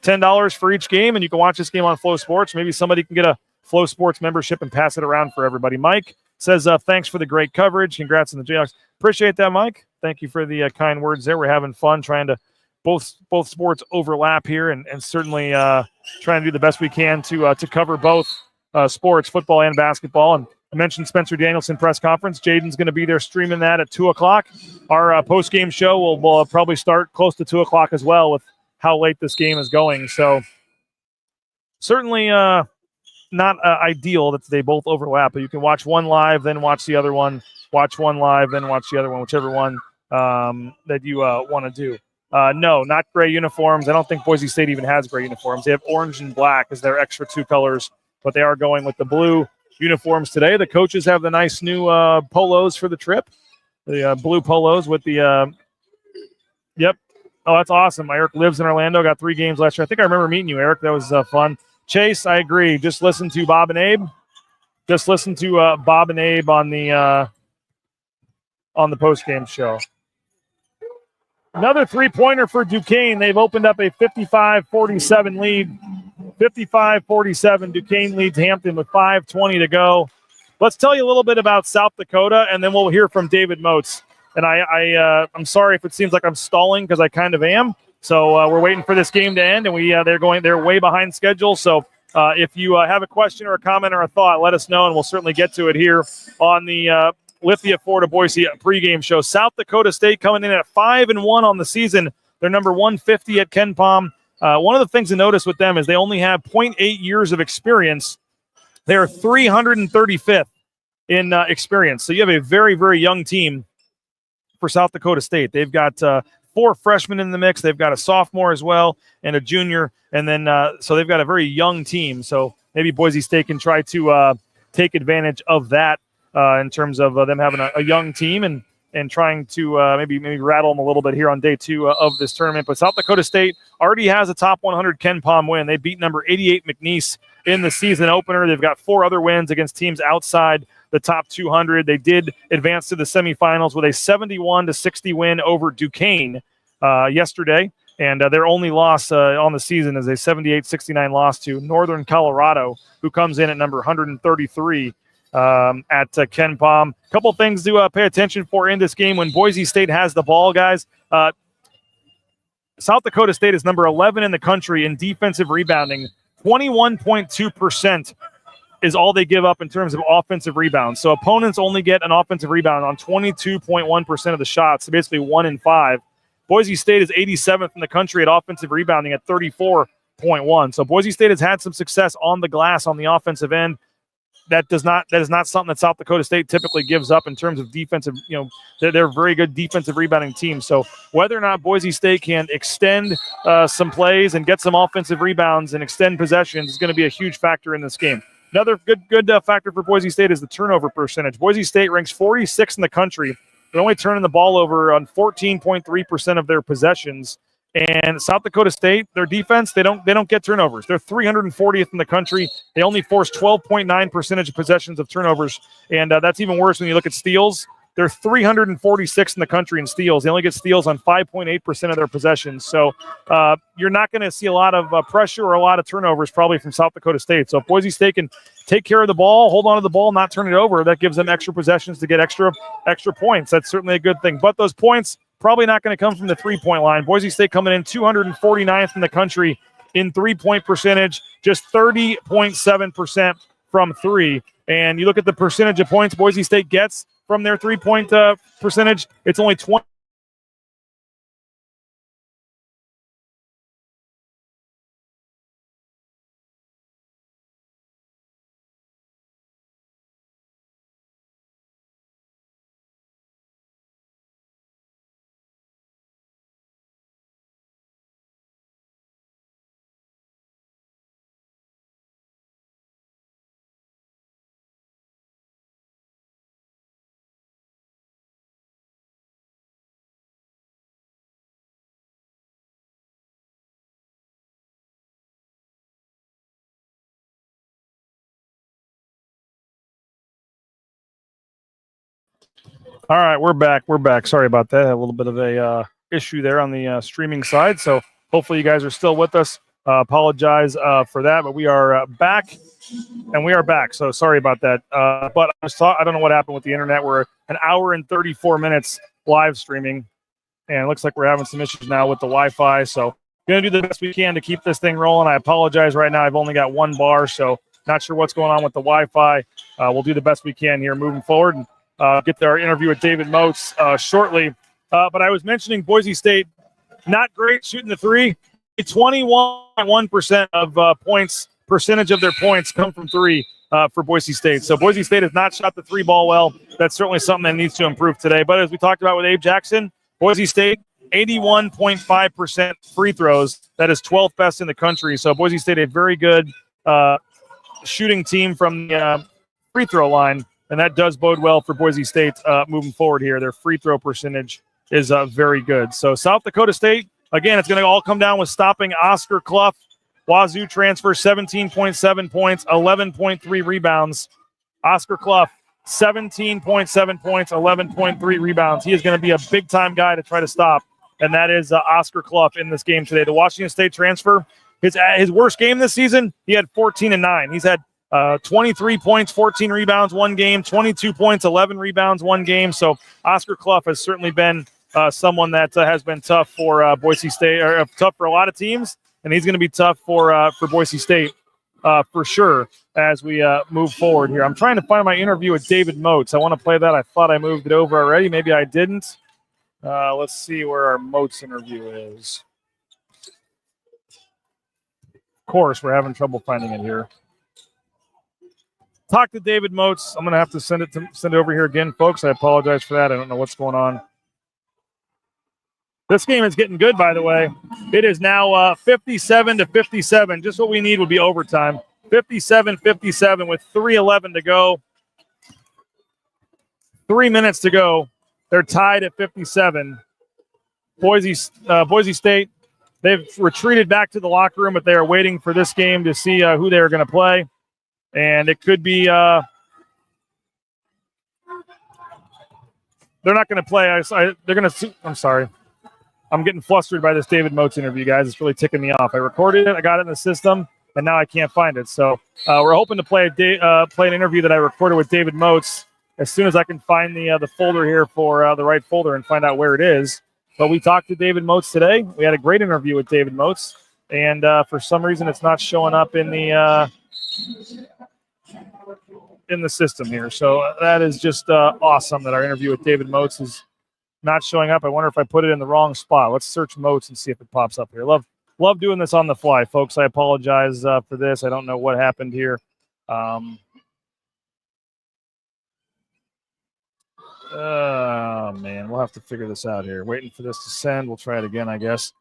$10 for each game, and you can watch this game on Flow Sports. Maybe somebody can get a Flow Sports membership and pass it around for everybody. Mike says, thanks for the great coverage. Congrats on the Jayhawks. Appreciate that, Mike. Thank you for the kind words there. We're having fun trying to both sports overlap here and certainly trying to do the best we can to cover both sports, football and basketball. And I mentioned Spencer Danielson press conference. Jaden's going to be there streaming that at 2 o'clock. Our post-game show will probably start close to 2 o'clock as well with how late this game is going. So certainly not ideal that they both overlap, but you can watch one live, then watch the other one, watch one live, then watch the other one, whichever one that you want to do. No, not gray uniforms. I don't think Boise State even has gray uniforms. They have orange and black as their extra 2 colors, but they are going with the blue uniforms today. The coaches have the nice new polos for the trip, the blue polos with the yep. Oh, that's awesome. Eric lives in Orlando, got 3 games last year. I think I remember meeting you, Eric. That was fun. Chase, I agree. Just listen to Bob and Abe. Just listen to Bob and Abe on the post-game show. Another three-pointer for Duquesne. They've opened up a 55-47 lead. 55-47. Duquesne leads Hampton with 5:20 to go. Let's tell you a little bit about South Dakota, and then we'll hear from David Moes. And I'm sorry if it seems like I'm stalling, because I kind of am. So we're waiting for this game to end, and they're way behind schedule. So if you have a question or a comment or a thought, let us know, and we'll certainly get to it here on the Lithia Florida Boise pregame show. South Dakota State coming in at 5-1 on the season. They're number 150 at Ken Pom. One of the things to notice with them is they only have 0.8 years of experience. They're 335th in experience. So you have a very, very young team for South Dakota State. They've got 4 freshmen in the mix. They've got a sophomore as well and a junior. And then so they've got a very young team. So maybe Boise State can try to take advantage of that in terms of them having a young team and trying to maybe rattle them a little bit here on day 2 of this tournament. But South Dakota State already has a top 100 Ken Pom win. They beat number 88 McNeese in the season opener. They've got 4 other wins against teams outside the top 200. They did advance to the semifinals with a 71-60 win over Duquesne yesterday. And their only loss on the season is a 78-69 loss to Northern Colorado, who comes in at number 133 at Ken Pom. A couple things to pay attention for in this game when Boise State has the ball, guys. South Dakota State is number 11 in the country in defensive rebounding. 21.2% is all they give up in terms of offensive rebounds. So opponents only get an offensive rebound on 22.1% of the shots, so basically 1 in 5. Boise State is 87th in the country at offensive rebounding at 34.1. So Boise State has had some success on the glass on the offensive end. That is not something that South Dakota State typically gives up in terms of defensive. They're a very good defensive rebounding team. So whether or not Boise State can extend some plays and get some offensive rebounds and extend possessions is going to be a huge factor in this game. Another good factor for Boise State is the turnover percentage. Boise State ranks 46 in the country. They're only turning the ball over on 14.3% of their possessions. And South Dakota State, their defense, they don't get turnovers. They're 340th in the country. They only force 12.9% of possessions of turnovers, and that's even worse when you look at steals. They're 346th in the country in steals. They only get steals on 5.8% of their possessions. So you're not going to see a lot of pressure or a lot of turnovers probably from South Dakota State. So if Boise State can take care of the ball, hold on to the ball, not turn it over, that gives them extra possessions to get extra points. That's certainly a good thing. But those points probably not going to come from the three-point line. Boise State coming in 249th in the country in three-point percentage, just 30.7% from 3. And you look at the percentage of points Boise State gets from their three-point percentage, it's only 20. All right, we're back. Sorry about that. A little bit of a issue there on the streaming side. So hopefully you guys are still with us. Apologize for that, but we are back, and we are back. So sorry about that. But I don't know what happened with the internet. We're an hour and 34 minutes live streaming, and it looks like we're having some issues now with the Wi-Fi. So going to do the best we can to keep this thing rolling. I apologize right now. I've only got one bar, so not sure what's going on with the Wi-Fi. We'll do the best we can here moving forward. Get our interview with David Moes shortly. But I was mentioning Boise State, not great shooting the three. 21.1% of percentage of their points come from 3 for Boise State. So Boise State has not shot the 3 ball well. That's certainly something that needs to improve today. But as we talked about with Abe Jackson, Boise State, 81.5% free throws. That is 12th best in the country. So Boise State, a very good shooting team from the free throw line. And that does bode well for Boise State moving forward here. Their free throw percentage is very good. So South Dakota State, again, it's going to all come down with stopping Oscar Clough. Wazoo transfer, 17.7 points, 11.3 rebounds. Oscar Clough, 17.7 points, 11.3 rebounds. He is going to be a big-time guy to try to stop and that is Oscar Clough in this game today. The Washington State transfer, his worst game this season, he had 14-9. He's had 23 points, 14 rebounds, one game, 22 points, 11 rebounds, one game. So Oscar Clough has certainly been someone that has been tough for Boise State, or tough for a lot of teams, and he's going to be tough for Boise State for sure as we move forward here. I'm trying to find my interview with David Motes. I want to play that. I thought I moved it over already. Maybe I didn't. Let's see where our Motes interview is. Of course, we're having trouble finding it here. Talk to David Motes. I'm going to have to send it over here again, folks. I apologize for that. I don't know what's going on. This game is getting good, by the way. It is now 57-57. Just what we need would be overtime. 57-57 with 3:11 to go. 3 minutes to go. They're tied at 57. Boise State, they've retreated back to the locker room, but they are waiting for this game to see who they're going to play. And it could be they're not going to play. They're going to – I'm sorry. I'm getting flustered by this David Motes interview, guys. It's really ticking me off. I recorded it. I got it in the system, and now I can't find it. So we're hoping to play an interview that I recorded with David Motes as soon as I can find the folder here for the right folder and find out where it is. But we talked to David Motes today. We had a great interview with David Motes, and for some reason it's not showing up in the system here. So that is just awesome that our interview with David Motes is not showing up. I wonder if I put it in the wrong spot. Let's search Motes and see if it pops up here. Love doing this on the fly, folks. I apologize for this. I don't know what happened here. Oh, man. We'll have to figure this out here. Waiting for this to send. We'll try it again, I guess.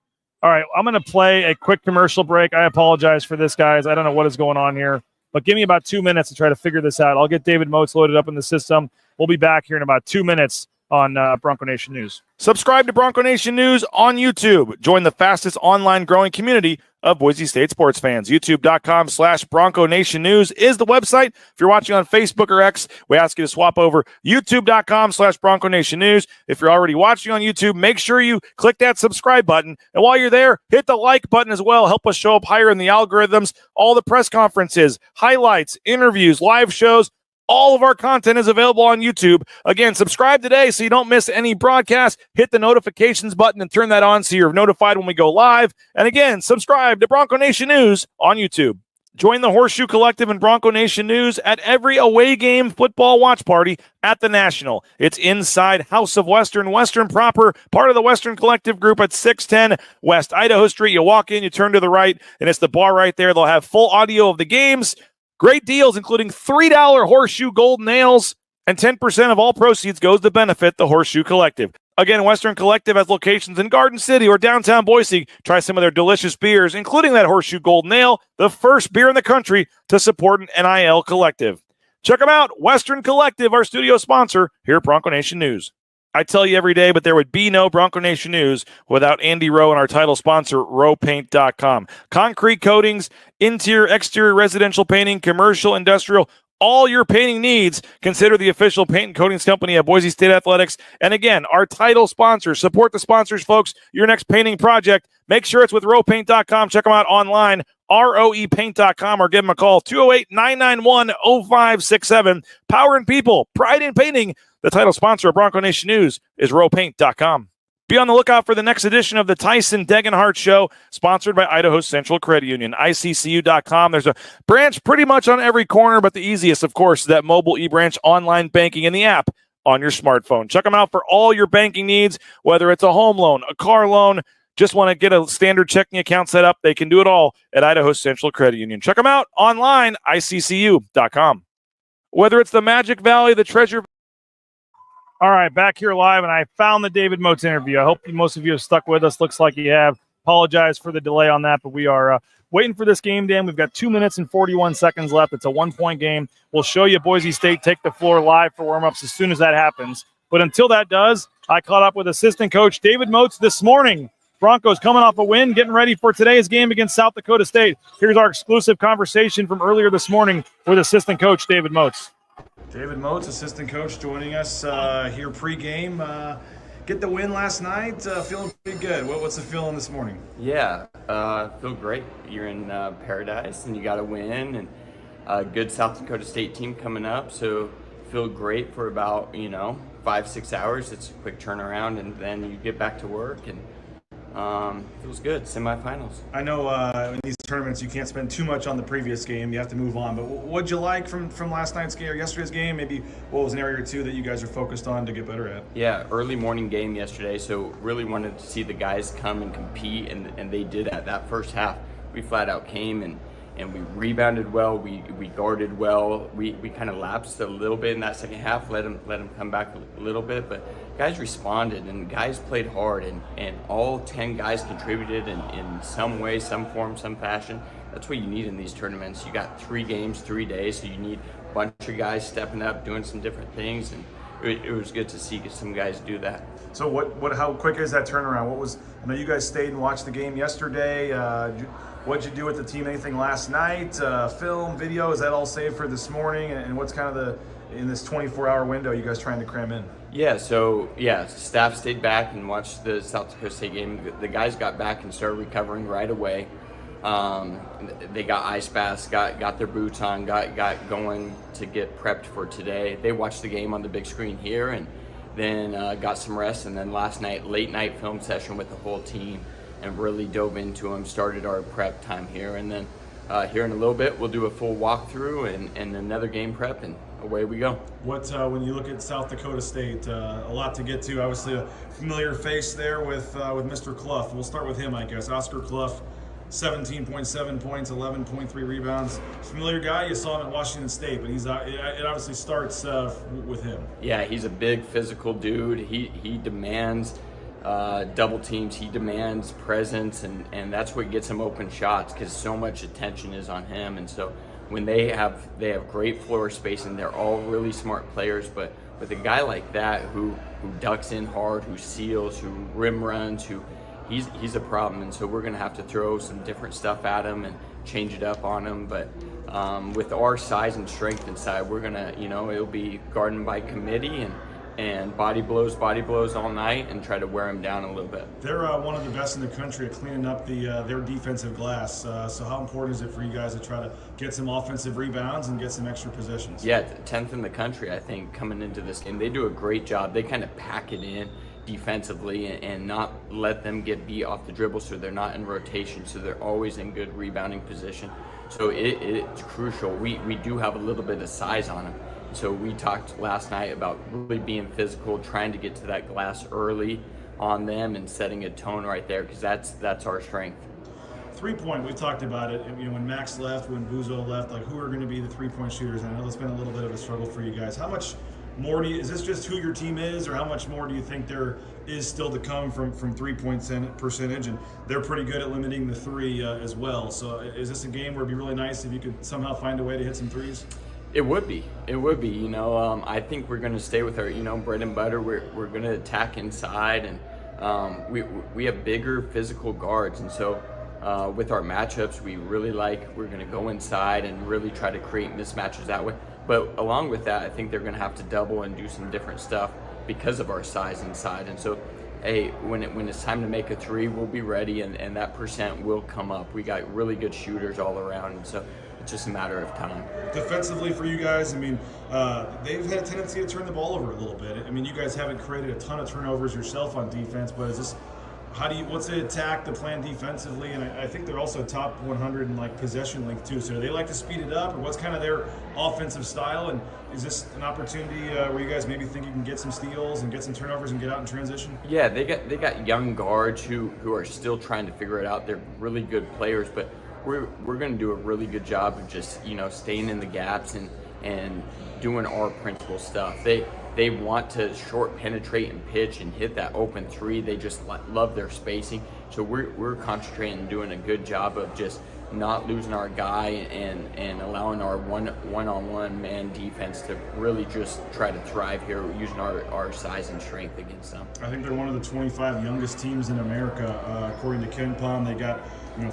All right. I'm going to play a quick commercial break. I apologize for this, guys. I don't know what is going on here, but give me about 2 minutes to try to figure this out. I'll get David Motes loaded up in the system. We'll be back here in about 2 minutes on Bronco Nation News. Subscribe to Bronco Nation News on YouTube. Join the fastest online growing community of Boise State sports fans. YouTube.com/Bronco Nation News is the website. If you're watching on Facebook or X, we ask you to swap over YouTube.com/Bronco Nation News. If you're already watching on YouTube, make sure you click that subscribe button. And while you're there, hit the like button as well. Help us show up higher in the algorithms. All the press conferences, highlights, interviews, live shows, all of our content is available on YouTube. Again, subscribe today so you don't miss any broadcast. Hit the notifications button and turn that on so you're notified when we go live. And again, subscribe to Bronco Nation News on YouTube. Join the Horseshoe Collective and Bronco Nation News at every away game football watch party at the National. It's inside House of Western proper, part of the Western Collective group at 610 West Idaho Street. You walk in, you turn to the right, and it's the bar right there. They'll have full audio of the games. Great deals, including $3 Horseshoe Gold Nails, and 10% of all proceeds goes to benefit the Horseshoe Collective. Again, Western Collective has locations in Garden City or downtown Boise. Try some of their delicious beers, including that Horseshoe Gold Nail, the first beer in the country to support an NIL collective. Check them out, Western Collective, our studio sponsor here at Bronco Nation News. I tell you every day, but there would be no Bronco Nation News without Andy Rowe and our title sponsor, rowpaint.com. Concrete coatings, interior, exterior, residential painting, commercial, industrial, all your painting needs. Consider the official paint and coatings company of Boise State Athletics. And again, our title sponsors. Support the sponsors, folks. Your next painting project, make sure it's with rowpaint.com. Check them out online, roepaint.com, or give them a call, 208-991-0567. Power and people, pride in painting. The title sponsor of Bronco Nation News is rowpaint.com. Be on the lookout for the next edition of the Tyson Degenhart Show, sponsored by Idaho Central Credit Union, ICCU.com. There's a branch pretty much on every corner, but the easiest, of course, is that mobile eBranch online banking in the app on your smartphone. Check them out for all your banking needs, whether it's a home loan, a car loan, just want to get a standard checking account set up. They can do it all at Idaho Central Credit Union. Check them out online, ICCU.com. Whether it's the Magic Valley, the Treasure. All right, back here live, and I found the David Motes interview. I hope most of you have stuck with us. Looks like you have. Apologize for the delay on that, but we are waiting for this game, Dan. We've got 2 minutes and 41 seconds left. It's a 1-point game. We'll show you Boise State take the floor live for warm-ups as soon as that happens. But until that does, I caught up with assistant coach David Motes this morning. Broncos coming off a win, getting ready for today's game against South Dakota State. Here's our exclusive conversation from earlier this morning with assistant coach David Motes. David Motes, assistant coach, joining us here pregame. get the win last night. Feeling pretty good. What's the feeling this morning? Yeah, feel great. You're in paradise and you got to win, and a good South Dakota State team coming up. So feel great for about 5-6 hours. It's a quick turnaround, and then you get back to work, and feels good. Semifinals. I know in these tournaments you can't spend too much on the previous game. You have to move on. But what'd you like from last night's game or yesterday's game? Maybe what was an area or two that you guys are focused on to get better at? Yeah, early morning game yesterday. So really wanted to see the guys come and compete, and they did that first half. We flat out came and we rebounded well. We guarded well. We kind of lapsed a little bit in that second half. Let them come back a little bit, but guys responded and guys played hard, and all 10 guys contributed in some way, some form, some fashion. That's what you need in these tournaments. You got 3 games, 3 days, so you need a bunch of guys stepping up, doing some different things, and it was good to see some guys do that. So how quick is that turnaround? I know you guys stayed and watched the game yesterday. What'd you do with the team? Anything last night? Film, video, is that all saved for this morning? And what's kind of in this 24-hour window you guys trying to cram in? Yeah, staff stayed back and watched the South Dakota State game. The guys got back and started recovering right away. They got ice baths, got their boots on, got going to get prepped for today. They watched the game on the big screen here, and then got some rest. And then last night, late night film session with the whole team, and really dove into them, started our prep time here. And then here in a little bit, we'll do a full walkthrough and another game prep, and away we go. When you look at South Dakota State, a lot to get to. Obviously a familiar face there with Mr. Clough. We'll start with him, I guess. Oscar Clough, 17.7 points, 11.3 rebounds. Familiar guy. You saw him at Washington State, but it obviously starts with him. Yeah, he's a big physical dude. He demands double teams. He demands presence, and that's what gets him open shots, because so much attention is on him. And so when they have great floor spacing, they're all really smart players. But with a guy like that who ducks in hard, who seals, who rim runs, he's a problem. And so we're going to have to throw some different stuff at him and change it up on him. But with our size and strength inside, we're going to, it'll be guarding by committee and body blows all night and try to wear them down a little bit. They're one of the best in the country at cleaning up their defensive glass. So how important is it for you guys to try to get some offensive rebounds and get some extra possessions? Yeah, 10th in the country, I think, coming into this game. They do a great job. They kind of pack it in defensively and not let them get beat off the dribble, so they're not in rotation, so they're always in good rebounding position. So it's crucial. We do have a little bit of size on them. So we talked last night about really being physical, trying to get to that glass early on them and setting a tone right there, because that's our strength. 3-point, we've talked about it. When Max left, when Buzo left, who are going to be the 3-point shooters? And I know that's been a little bit of a struggle for you guys. How much more is this just who your team is, or how much more do you think there is still to come from 3-point percentage? And they're pretty good at limiting the 3 as well. So is this a game where it'd be really nice if you could somehow find a way to hit some 3s? It would be. I think we're going to stay with our, bread and butter. We're going to attack inside, and we have bigger physical guards. And so with our matchups, we're going to go inside and really try to create mismatches that way. But along with that, I think they're going to have to double and do some different stuff because of our size inside. And so, hey, when it's time to make a 3, we'll be ready, and that percent will come up. We got really good shooters all around, and so it's just a matter of time. Defensively for you guys, they've had a tendency to turn the ball over a little bit. You guys haven't created a ton of turnovers yourself on defense, but what's the attack, the plan defensively? And I think they're also top 100 in possession length too. So do they like to speed it up, or what's kind of their offensive style? And is this an opportunity where you guys maybe think you can get some steals and get some turnovers and get out in transition? Yeah, they got young guards who are still trying to figure it out. They're really good players, but we're going to do a really good job of just staying in the gaps and doing our principal stuff. They want to short penetrate and pitch and hit that open 3. They just love their spacing. So we're concentrating and doing a good job of just not losing our guy and allowing our one-on-one man defense to really just try to thrive here, using our size and strength against them. I think they're one of the 25 youngest teams in America, according to Ken Pom. They got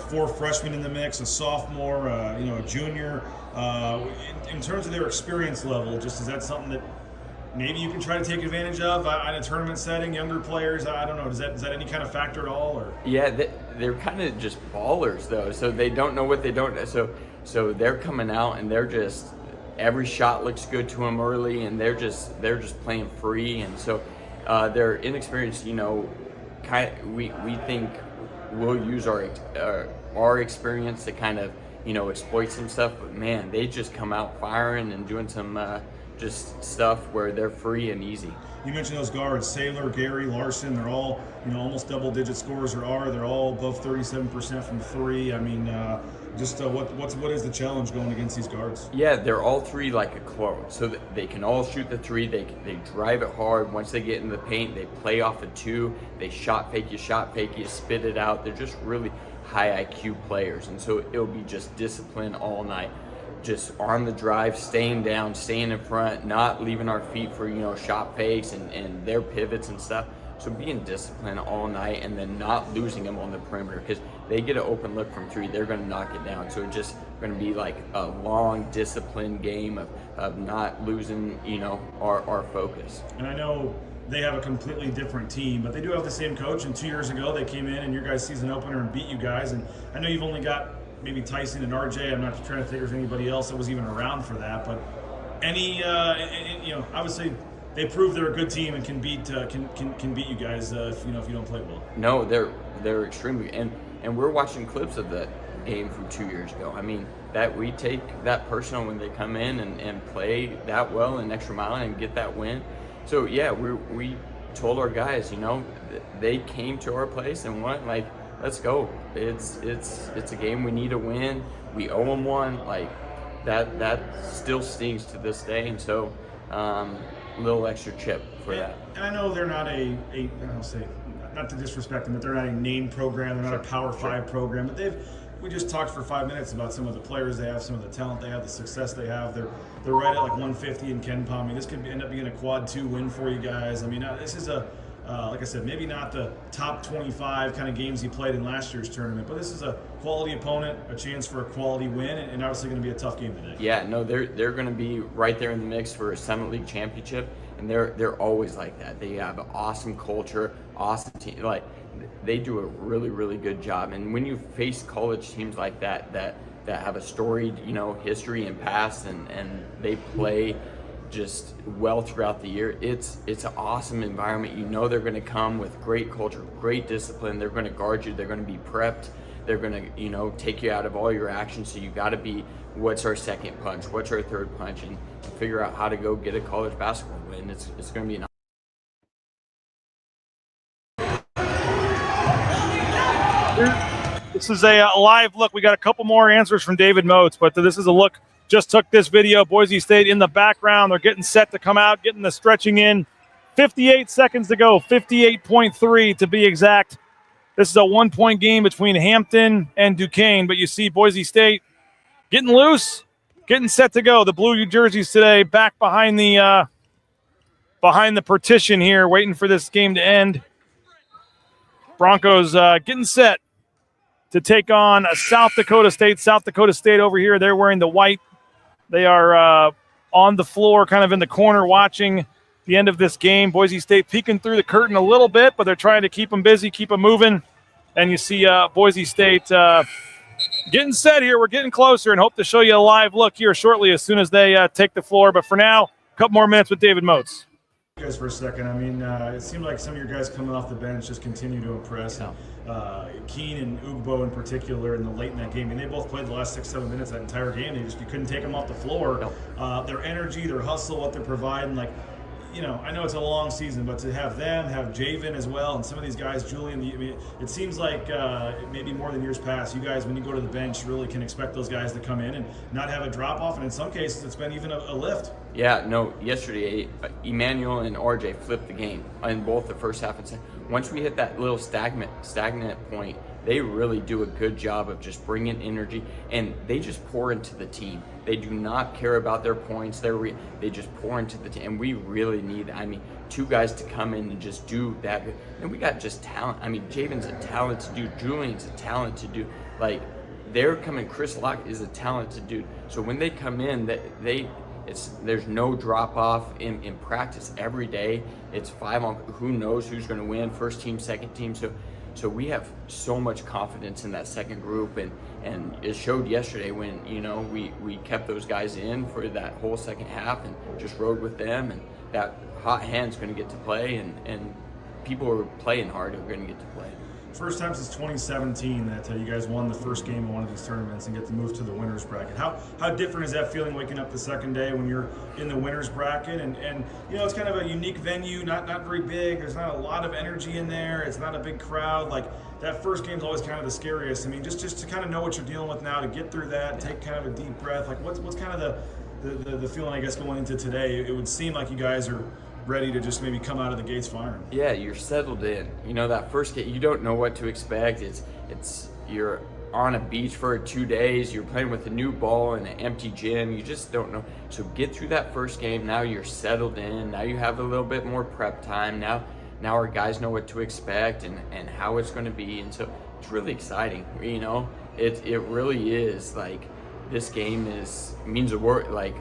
4 freshmen in the mix, a sophomore, a junior. In terms of their experience level, just is that something that maybe you can try to take advantage of in a tournament setting, younger players? I don't know. Is that any kind of factor at all? Or Yeah, they're kind of just ballers though, so they don't know what they don't. So they're coming out and they're just, every shot looks good to them early, and they're just playing free, and so they're inexperienced. You know, we think we'll use our experience to kind of, you know, exploit some stuff, but man, they just come out firing and doing some just stuff where they're free and easy. you mentioned those guards, Saylor, Gary, Larson. They're all, almost double-digit scorers or are. They're all above 37% from three. I mean, what is the challenge going against these guards? Yeah, they're all three like a clone, so that they can all shoot the three. They drive it hard. Once they get in the paint, they play off a two. They shot fake you, spit it out. They're just really high IQ players, and so it'll be just discipline all night. Just on the drive, staying down, staying in front, not leaving our feet for shot fakes and their pivots and stuff. So being disciplined all night and then not losing them on the perimeter, because they get an open look from three, they're going to knock it down. So it's just going to be like a long, disciplined game of not losing our focus. And I know they have a completely different team, but they do have the same coach. And 2 years ago, they came in and your guys' season opener and beat you guys. And I know you've only got maybe Tyson and RJ. I'm not trying to think there's anybody else that was even around for that. But I would say they proved they're a good team and can beat you guys if you don't play well. No, they're extremely, and we're watching clips of that game from 2 years ago. I mean, that we take that personal when they come in and play that well in extra mile and get that win. So yeah, we told our guys, they came to our place and won. Like, let's go. It's a game we need to win. We owe them one. Like that still stings to this day, and so a little extra chip for that. And I know they're not not to disrespect them, but they're not a name program. They're not a Power 5 program. But we just talked for 5 minutes about some of the players they have, some of the talent they have, the success they have. They're right at like 150 in Ken Palm. I mean, this could end up being a quad 2 win for you guys. I mean, this is like I said, maybe not the top 25 kind of games he played in last year's tournament, but this is a quality opponent, a chance for a quality win, and obviously going to be a tough game today. Yeah, no, they're going to be right there in the mix for a Summit League championship, and they're always like that. They have an awesome culture, awesome team. Like, they do a really, really good job. And when you face college teams like that have a storied, history and past, and they play just well throughout the year, it's an awesome environment. They're going to come with great culture, great discipline. They're going to guard you. They're going to be prepped. They're going to take you out of all your actions. So you got to be, what's our second punch, what's our third punch, and figure out how to go get a college basketball win. It's going to be an This is a live look. We got a couple more answers from David Moes, but this is a look. Just took this video. Boise State in the background. They're getting set to come out, getting the stretching in. 58 seconds to go, 58.3 to be exact. This is a 1-point game between Hampton and Duquesne, but you see Boise State getting loose, getting set to go. The blue jerseys today back behind the partition here, waiting for this game to end. Broncos getting set to take on South Dakota State. South Dakota State over here, they're wearing the white. They are on the floor, kind of in the corner, watching the end of this game. Boise State peeking through the curtain a little bit, but they're trying to keep them busy, keep them moving. And you see Boise State getting set here. We're getting closer and hope to show you a live look here shortly as soon as they take the floor. But for now, a couple more minutes with David Moes. Guys, for a second, I mean, it seemed like some of your guys coming off the bench just continue to impress. Keene and Ugbo in particular in the late in that game. I mean, they both played the last 6-7 minutes that entire game. You couldn't take them off the floor. Their energy, their hustle, what they're providing, I know it's a long season, but to have them, have Javen as well, and some of these guys, Julian, it seems like maybe more than years past, you guys, when you go to the bench, really can expect those guys to come in and not have a drop-off, and in some cases, it's been even a lift. Yeah, no, yesterday, Emmanuel and RJ flipped the game in both the first half and second. Once we hit that little stagnant point, they really do a good job of just bringing energy, and they just pour into the team. They do not care about their points. They just pour into the team, and we really need, two guys to come in and just do that. And we got just talent. Javen's a talented dude. Julian's a talented dude. They're coming. Chris Locke is a talented dude. So when they come in, there's no drop off in practice every day. It's 5 on, who knows who's going to win, first team, second team. So we have so much confidence in that second group, and it showed yesterday when, we kept those guys in for that whole second half and just rode with them, and that hot hand's going to get to play, and people who are playing hard are going to get to play. First time since 2017 that you guys won the first game of one of these tournaments and get to move to the winners bracket. How different is that feeling waking up the second day when you're in the winners bracket? And it's kind of a unique venue, not very big. There's not a lot of energy in there. It's not a big crowd. Like, that first game's always kind of the scariest. I mean, just to kind of know what you're dealing with now, to get through that, take kind of a deep breath. Like, what's kind of the feeling, I guess, going into today? It would seem like you guys are ready to just maybe come out of the gates firing. Yeah, you're settled in. That first game, you don't know what to expect. It's you're on a beach for 2 days. You're playing with a new ball in an empty gym. You just don't know. So get through that first game. Now you're settled in. Now you have a little bit more prep time. Now our guys know what to expect and how it's going to be. And so it's really exciting. It really is. Like, this game means a word. Like,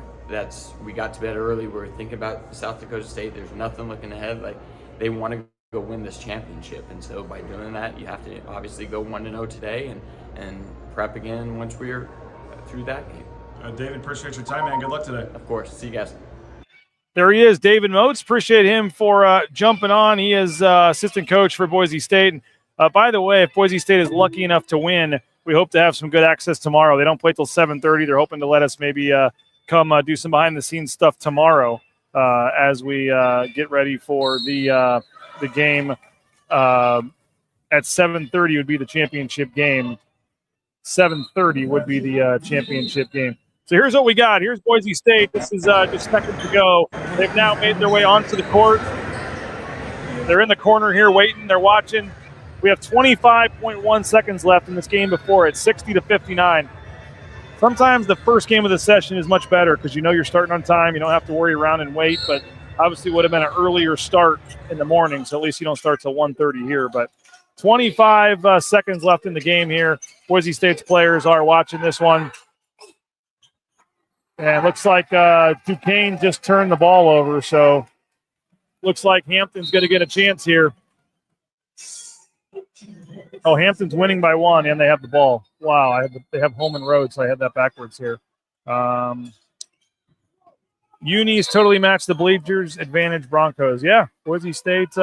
we got to bed early. We're thinking about South Dakota State. There's nothing looking ahead. Like, they want to go win this championship, and so by doing that, you have to obviously go 1-0 today and prep again once we're through that game. David, appreciate your time, man. Good luck today. Of course. See you guys. There he is, David Moes. Appreciate him for jumping on. He is assistant coach for Boise State. And, by the way, if Boise State is lucky enough to win, we hope to have some good access tomorrow. They don't play till 7:30. They're hoping to let us maybe come do some behind-the-scenes stuff tomorrow as we get ready for the game. At 7:30 would be the championship game. 7:30 would be the championship game. So here's what we got. Here's Boise State. This is just seconds to go. They've now made their way onto the court. They're in the corner here waiting. They're watching. We have 25.1 seconds left in this game before it's 60-59. Sometimes the first game of the session is much better because you're starting on time. You don't have to worry around and wait, but obviously would have been an earlier start in the morning, so at least you don't start till 1:30 here. But 25 seconds left in the game here. Boise State's players are watching this one. And it looks like Duquesne just turned the ball over, so looks like Hampton's going to get a chance here. Oh, Hampton's winning by 1, and they have the ball. Wow, they have home and road, so I had that backwards here. Unis totally matched the bleachers. Advantage Broncos. Yeah, Boise State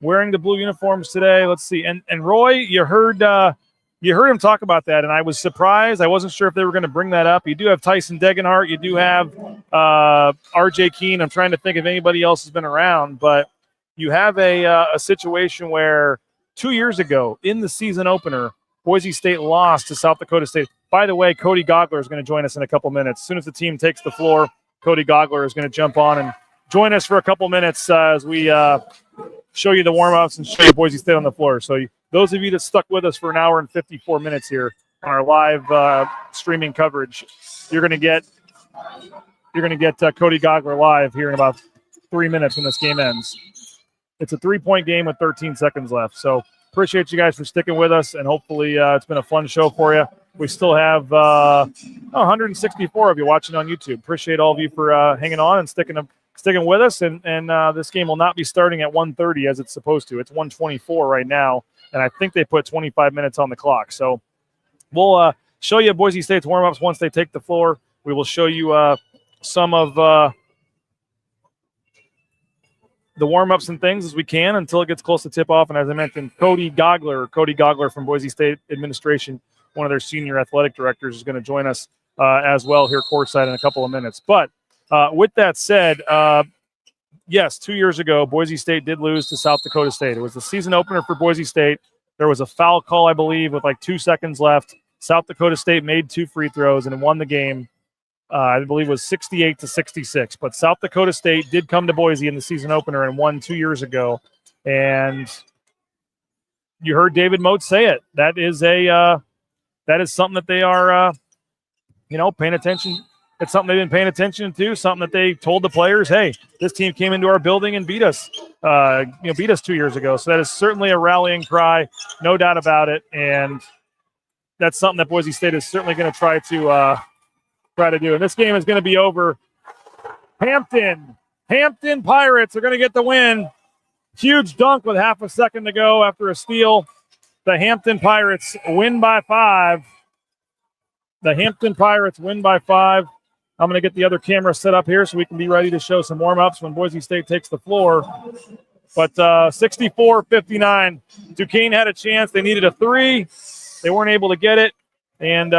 wearing the blue uniforms today. Let's see. And Roy, you heard him talk about that, and I was surprised. I wasn't sure if they were going to bring that up. You do have Tyson Degenhart. You do have R.J. Keene. I'm trying to think if anybody else has been around, but you have a situation where 2 years ago in the season opener, Boise State lost to South Dakota State. By the way, Cody Goggler is going to join us in a couple minutes. As soon as the team takes the floor, Cody Goggler is going to jump on and join us for a couple minutes as we show you the warm-ups and show you Boise State on the floor. So those of you that stuck with us for an hour and 54 minutes here on our live streaming coverage, you're going to get Cody Goggler live here in about 3 minutes when this game ends. It's a 3-point game with 13 seconds left. So appreciate you guys for sticking with us, and hopefully it's been a fun show for you. We still have 164 of you watching on YouTube. Appreciate all of you for hanging on and sticking with us. And this game will not be starting at 1:30 as it's supposed to. It's 1:24 right now, and I think they put 25 minutes on the clock. So we'll show you Boise State's warm-ups once they take the floor. We will show you some of the warm-ups and things as we can until it gets close to tip-off. And as I mentioned, Cody Goggler from Boise State administration, one of their senior athletic directors, is going to join us as well here courtside in a couple of minutes. But with that said, yes, 2 years ago, Boise State did lose to South Dakota State. It was the season opener for Boise State. There was a foul call, I believe, with like 2 seconds left. South Dakota State made 2 free throws and won the game. I believe it was 68-66. But South Dakota State did come to Boise in the season opener and won 2 years ago. And you heard David Motes say it. That is something that they are, paying attention. It's something they've been paying attention to. Something that they told the players, hey, this team came into our building and beat us. Beat us 2 years ago. So that is certainly a rallying cry, no doubt about it. And that's something that Boise State is certainly going to try to try to do. And this game is going to be over. Hampton Pirates are going to get the win. Huge dunk with half a second to go after a steal. The Hampton Pirates win by 5. The Hampton Pirates win by 5. I'm going to get the other camera set up here so we can be ready to show some warm-ups when Boise State takes the floor. But 64-59, Duquesne had a chance. They needed a 3. They weren't able to get it. And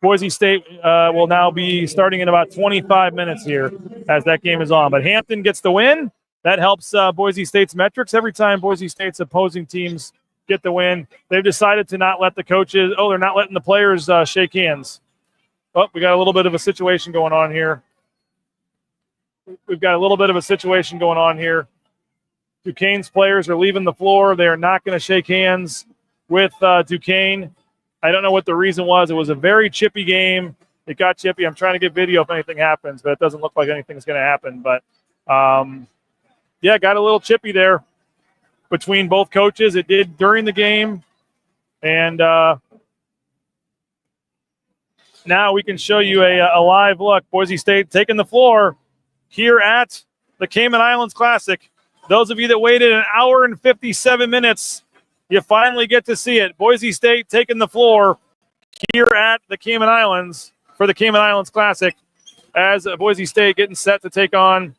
Boise State will now be starting in about 25 minutes here as that game is on. But Hampton gets the win. That helps Boise State's metrics. Every time Boise State's opposing teams get the win, they've decided to not let the coaches – they're not letting the players shake hands. Oh, we got a little bit of a situation going on here. Duquesne's players are leaving the floor. They are not going to shake hands with Duquesne. I don't know what the reason was. It was a very chippy game. It got chippy. I'm trying to get video if anything happens, but it doesn't look like anything's going to happen. But, got a little chippy there between both coaches. It did during the game. And now we can show you a live look. Boise State taking the floor here at the Cayman Islands Classic. Those of you that waited an hour and 57 minutes, you finally get to see it. Boise State taking the floor here at the Cayman Islands for the Cayman Islands Classic as Boise State getting set to take on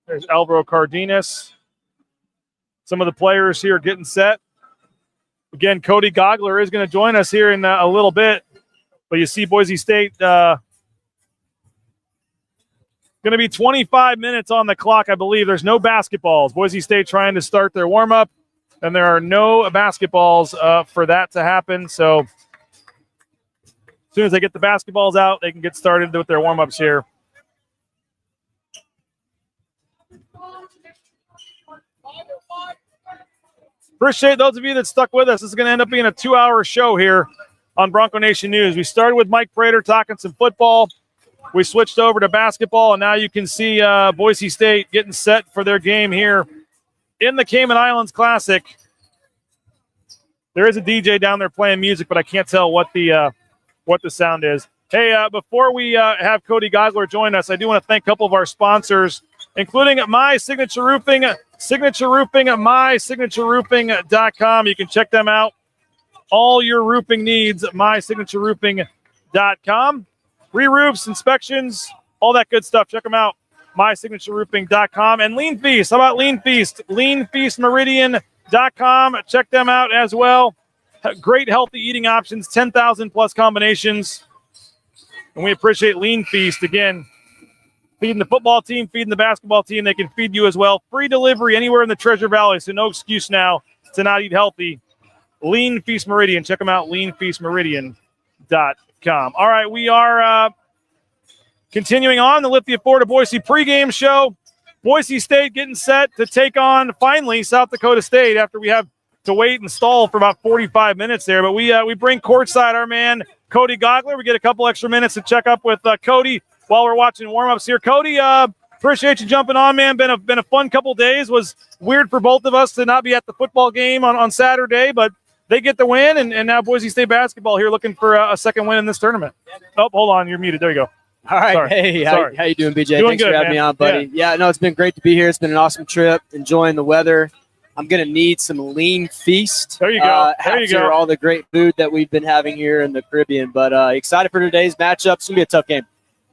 there's Alvaro Cardenas. Some of the players here getting set. Again, Cody Goggler is going to join us here in a little bit. But you see Boise State going to be 25 minutes on the clock, I believe. There's no basketballs. Boise State trying to start their warm-up, and there are no basketballs for that to happen. So as soon as they get the basketballs out, they can get started with their warm-ups here. Appreciate those of you that stuck with us. This is going to end up being a 2-hour show here on Bronco Nation News. We started with Mike Prater talking some football. We switched over to basketball, and now you can see Boise State getting set for their game here in the Cayman Islands Classic. There is a DJ down there playing music, but I can't tell what the sound is. Hey, before we have Cody Goggler join us, I do want to thank a couple of our sponsors, including My Signature Roofing, mysignatureroofing.com. You can check them out. All your roofing needs, mysignatureroofing.com. Re-roofs, inspections, all that good stuff. Check them out, mysignatureroofing.com. And Lean Feast. How about Lean Feast? leanfeastmeridian.com. Check them out as well. Great healthy eating options, 10,000 plus combinations. And we appreciate Lean Feast. Again, feeding the football team, feeding the basketball team. They can feed you as well. Free delivery anywhere in the Treasure Valley, so no excuse now to not eat healthy. Lean Feast Meridian. Check them out, leanfeastmeridian.com. All right, we are continuing on the Lithia Florida Boise pregame show. Boise State getting set to take on, finally, South Dakota State after we have to wait and stall for about 45 minutes there. But we bring courtside our man, Cody Goggler. We get a couple extra minutes to check up with Cody while we're watching warm-ups here. Cody, appreciate you jumping on, man. Been a fun couple days. Was weird for both of us to not be at the football game on Saturday, but they get the win, and now Boise State basketball here looking for a second win in this tournament. Oh, hold on. You're muted. There you go. All right. Sorry. Hey, Sorry. how you doing, BJ? Doing Thanks good, for having man. me on, buddy. Yeah, no, it's been great to be here. It's been an awesome trip. Enjoying the weather. I'm going to need some Lean Feast. There you go. There you after go. all the great food that we've been having here in the Caribbean. But excited for today's matchup. It's going to be a tough game.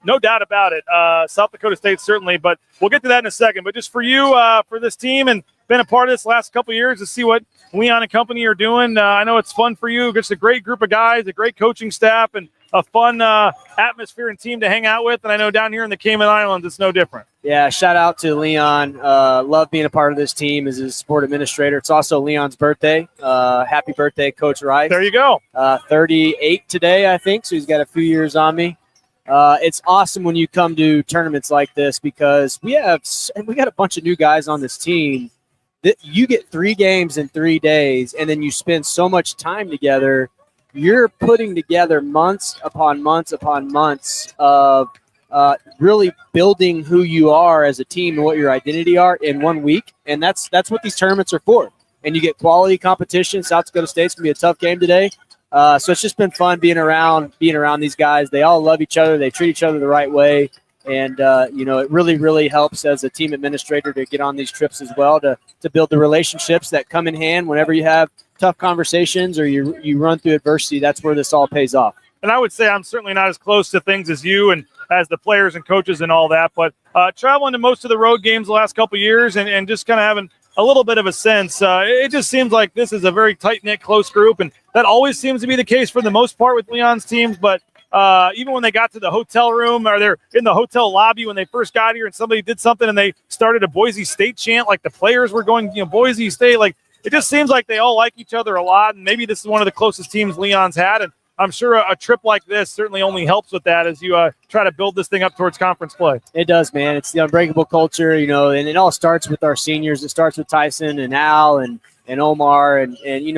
No doubt about it. South Dakota State certainly, but we'll get to that in a second. But just for you, for this team, and been a part of this last couple of years to see what Leon and company are doing. I know it's fun for you. Just a great group of guys, a great coaching staff, and a fun atmosphere and team to hang out with. And I know down here in the Cayman Islands, it's no different. Yeah, shout out to Leon. Love being a part of this team as a sport administrator. It's also Leon's birthday. Happy birthday, Coach Rice. There you go. 38 today, I think, so he's got a few years on me. It's awesome when you come to tournaments like this because we got a bunch of new guys on this team. That you get 3 games in 3 days, and then you spend so much time together. You're putting together months upon months upon months of really building who you are as a team and what your identity are in 1 week. And that's what these tournaments are for. And you get quality competition. South Dakota State's going to be a tough game today. So it's just been fun being around these guys. They all love each other. They treat each other the right way. And, it really, really helps as a team administrator to get on these trips as well to build the relationships that come in hand whenever you have tough conversations or you run through adversity. That's where this all pays off. And I would say I'm certainly not as close to things as you and as the players and coaches and all that. But traveling to most of the road games the last couple of years and just kind of having a little bit of a sense, it just seems like this is a very tight-knit, close group. And that always seems to be the case for the most part with Leon's teams. But even when they got to the hotel room or they're in the hotel lobby when they first got here and somebody did something and they started a Boise State chant, like the players were going, Boise State, like it just seems like they all like each other a lot. And maybe this is one of the closest teams Leon's had. And I'm sure a trip like this certainly only helps with that as you try to build this thing up towards conference play. It does, man. It's the unbreakable culture, and it all starts with our seniors. It starts with Tyson and Al and Omar and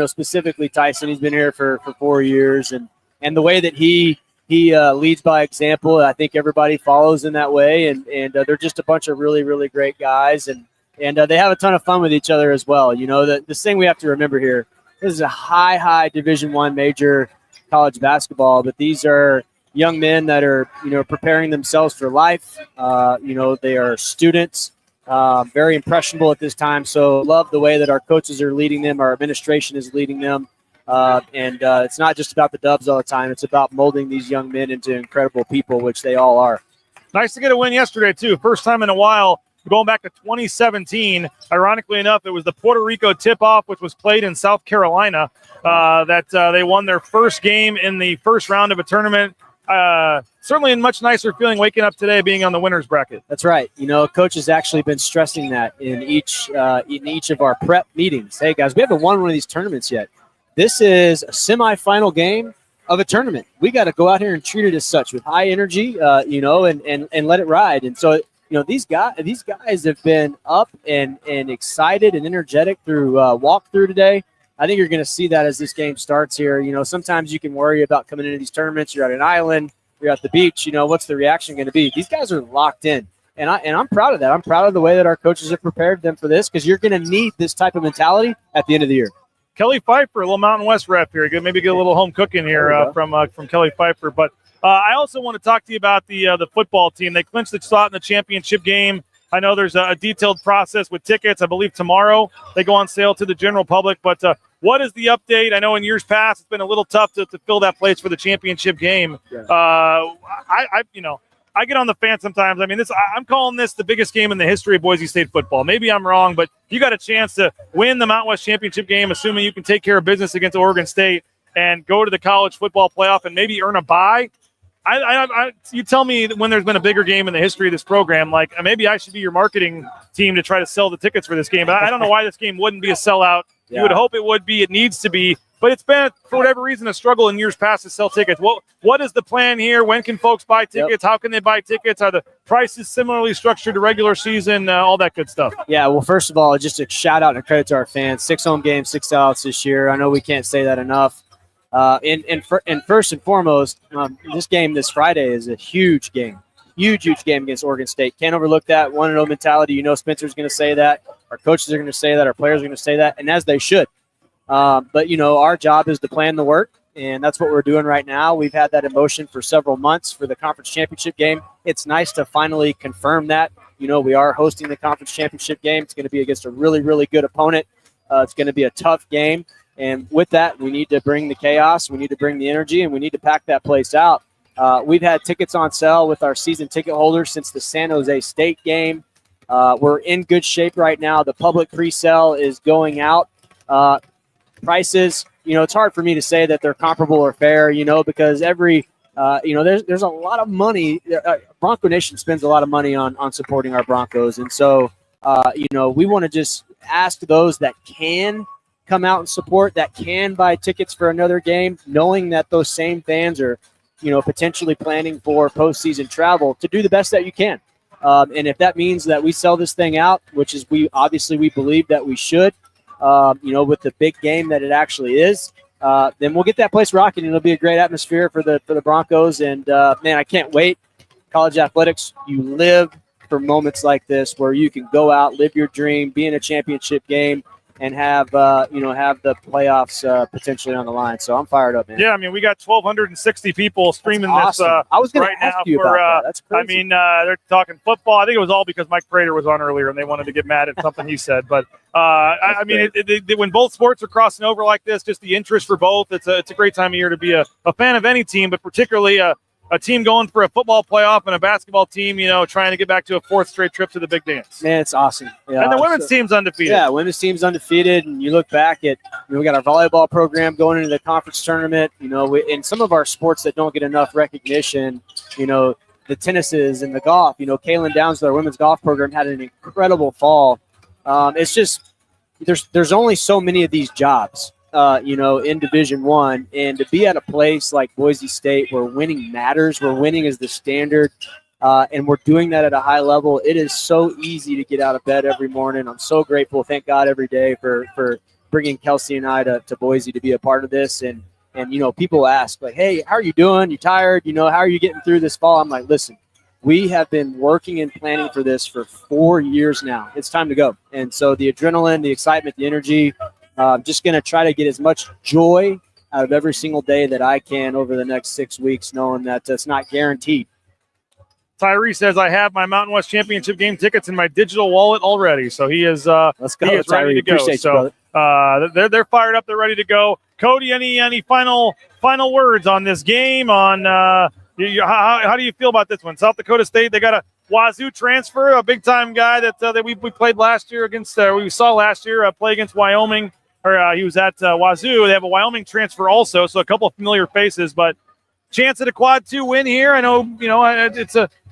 specifically Tyson. He's been here for 4 years. And the way that he leads by example, I think everybody follows in that way. And they're just a bunch of really, really great guys. And they have a ton of fun with each other as well. This thing we have to remember here, this is a high Division I major college basketball, but these are young men that are, preparing themselves for life. They are students, very impressionable at this time. So love the way that our coaches are leading them. Our administration is leading them. It's not just about the dubs all the time. It's about molding these young men into incredible people, which they all are. Nice to get a win yesterday, too. First time in a while, going back to 2017. Ironically enough, it was the Puerto Rico tip-off, which was played in South Carolina, that they won their first game in the first round of a tournament. Certainly a much nicer feeling waking up today being on the winner's bracket. That's right. Coach has actually been stressing that in each of our prep meetings. Hey, guys, we haven't won one of these tournaments yet. This is a semifinal game of a tournament. We got to go out here and treat it as such with high energy, and let it ride. And so, these guys have been up and excited and energetic through walkthrough today. I think you're going to see that as this game starts here. Sometimes you can worry about coming into these tournaments. You're at an island, you're at the beach. What's the reaction going to be? These guys are locked in, and I'm proud of that. I'm proud of the way that our coaches have prepared them for this because you're going to need this type of mentality at the end of the year. Kelly Pfeiffer, a little Mountain West rep here. Maybe get a little home cooking here from Kelly Pfeiffer. But I also want to talk to you about the football team. They clinched the slot in the championship game. I know there's a detailed process with tickets. I believe tomorrow they go on sale to the general public. But what is the update? I know in years past it's been a little tough to fill that place for the championship game. Yeah. I get on the fence sometimes. I mean, I'm calling this the biggest game in the history of Boise State football. Maybe I'm wrong, but you got a chance to win the Mountain West Championship game, assuming you can take care of business against Oregon State and go to the college football playoff and maybe earn a bye. You tell me when there's been a bigger game in the history of this program, like maybe I should be your marketing team to try to sell the tickets for this game. But I don't know why this game wouldn't be a sellout. Yeah. You would hope it would be. It needs to be. But it's been, for whatever reason, a struggle in years past to sell tickets. What is the plan here? When can folks buy tickets? Yep. How can they buy tickets? Are the prices similarly structured to regular season? All that good stuff. Yeah, well, first of all, just a shout-out and a credit to our fans. 6 home games, 6 sellouts this year. I know we can't say that enough. And first and foremost, this game this Friday is a huge game. Huge game against Oregon State. Can't overlook that 1-0 mentality. Spencer's going to say that. Our coaches are going to say that. Our players are going to say that, and as they should. But our job is to plan the work, and that's what we're doing right now. We've had that in motion for several months for the conference championship game. It's nice to finally confirm that. We are hosting the conference championship game. It's going to be against a really, really good opponent. It's going to be a tough game. And with that, we need to bring the chaos, we need to bring the energy, and we need to pack that place out. We've had tickets on sale with our season ticket holders since the San Jose State game. We're in good shape right now. The public pre-sale is going out. Prices, it's hard for me to say that they're comparable or fair, because every, there's a lot of money. Bronco Nation spends a lot of money on supporting our Broncos. And so, we want to just ask those that can come out and support, that can buy tickets for another game, knowing that those same fans are, potentially planning for postseason travel, to do the best that you can. And if that means that we sell this thing out, which is we believe that we should, with the big game that it actually is, then we'll get that place rocking. It'll be a great atmosphere for the Broncos. And man, I can't wait college athletics, you live for moments like this where you can go out, live your dream, be in a championship game, and have have the playoffs potentially on the line. So I'm fired up, man. Yeah, I mean, we got 1,260 people streaming That's awesome. this I was gonna right ask now you for. about that. That's crazy. I mean, they're talking football. I think it was all because Mike Prater was on earlier, and they wanted to get mad at something he said. But I mean, when both sports are crossing over like this, just the interest for both, it's a great time of year to be a fan of any team, but particularly a team going for a football playoff and a basketball team, trying to get back to a 4th straight trip to the big dance. Man, it's awesome. Yeah, and the women's team's undefeated. Yeah, women's team's undefeated. And you look back at, we got our volleyball program going into the conference tournament. In some of our sports that don't get enough recognition, the tennises and the golf. Kaylin Downs, our women's golf program, had an incredible fall. It's just there's only so many of these jobs. In Division I, and to be at a place like Boise State where winning matters, where winning is the standard, and we're doing that at a high level, it is so easy to get out of bed every morning. I'm so grateful, thank God, every day for bringing Kelsey and I to Boise to be a part of this. And people ask, like, hey, how are you doing? You tired? How are you getting through this fall? I'm like, listen, we have been working and planning for this for 4 years now. It's time to go. And so the adrenaline, the excitement, the energy, I'm just going to try to get as much joy out of every single day that I can over the next 6 weeks, knowing that it's not guaranteed. Tyree says, I have my Mountain West Championship game tickets in my digital wallet already. So he is, Let's go, he is ready to go. Appreciate so they're fired up. They're ready to go. Cody, any final words on this game? On how do you feel about this one? South Dakota State, they got a Wazoo transfer, a big-time guy that we played last year against. We saw last year play against Wyoming. He was at Wazoo. They have a Wyoming transfer also, so a couple of familiar faces. But chance at a quad 2 win here. I know,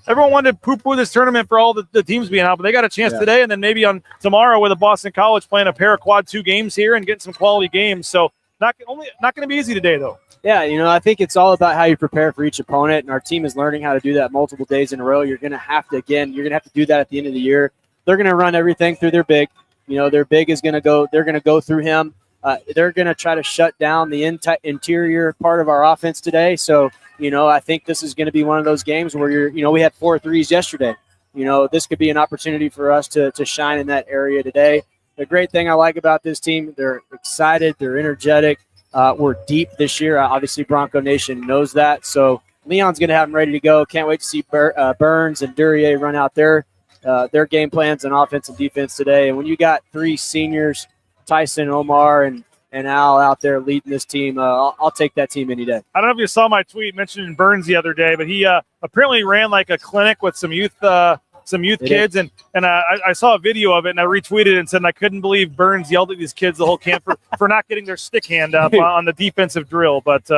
everyone wanted to poo-poo this tournament for all the teams being out, but they got a chance today, and then maybe on tomorrow with a Boston College playing a pair of quad 2 games here and getting some quality games. So not going to be easy today, though. Yeah, I think it's all about how you prepare for each opponent, and our team is learning how to do that multiple days in a row. You're going to have to do that at the end of the year. They're going to run everything through their big. Their big is going to go. They're going to go through him. They're going to try to shut down the interior part of our offense today. So, I think this is going to be one of those games where we had 4 threes yesterday. This could be an opportunity for us to shine in that area today. The great thing I like about this team, they're excited, they're energetic. We're deep this year. Obviously, Bronco Nation knows that. So Leon's going to have them ready to go. Can't wait to see Burns and Duryea run out their game plans on offense and defense today. And when you got 3 seniors, Tyson, Omar, and Al out there leading this team, I'll take that team any day. I don't know if you saw my tweet mentioning Burns the other day, but he apparently ran like a clinic with some youth kids, and I saw a video of it, and I retweeted it and said I couldn't believe Burns yelled at these kids the whole camp for not getting their stick hand up on the defensive drill. But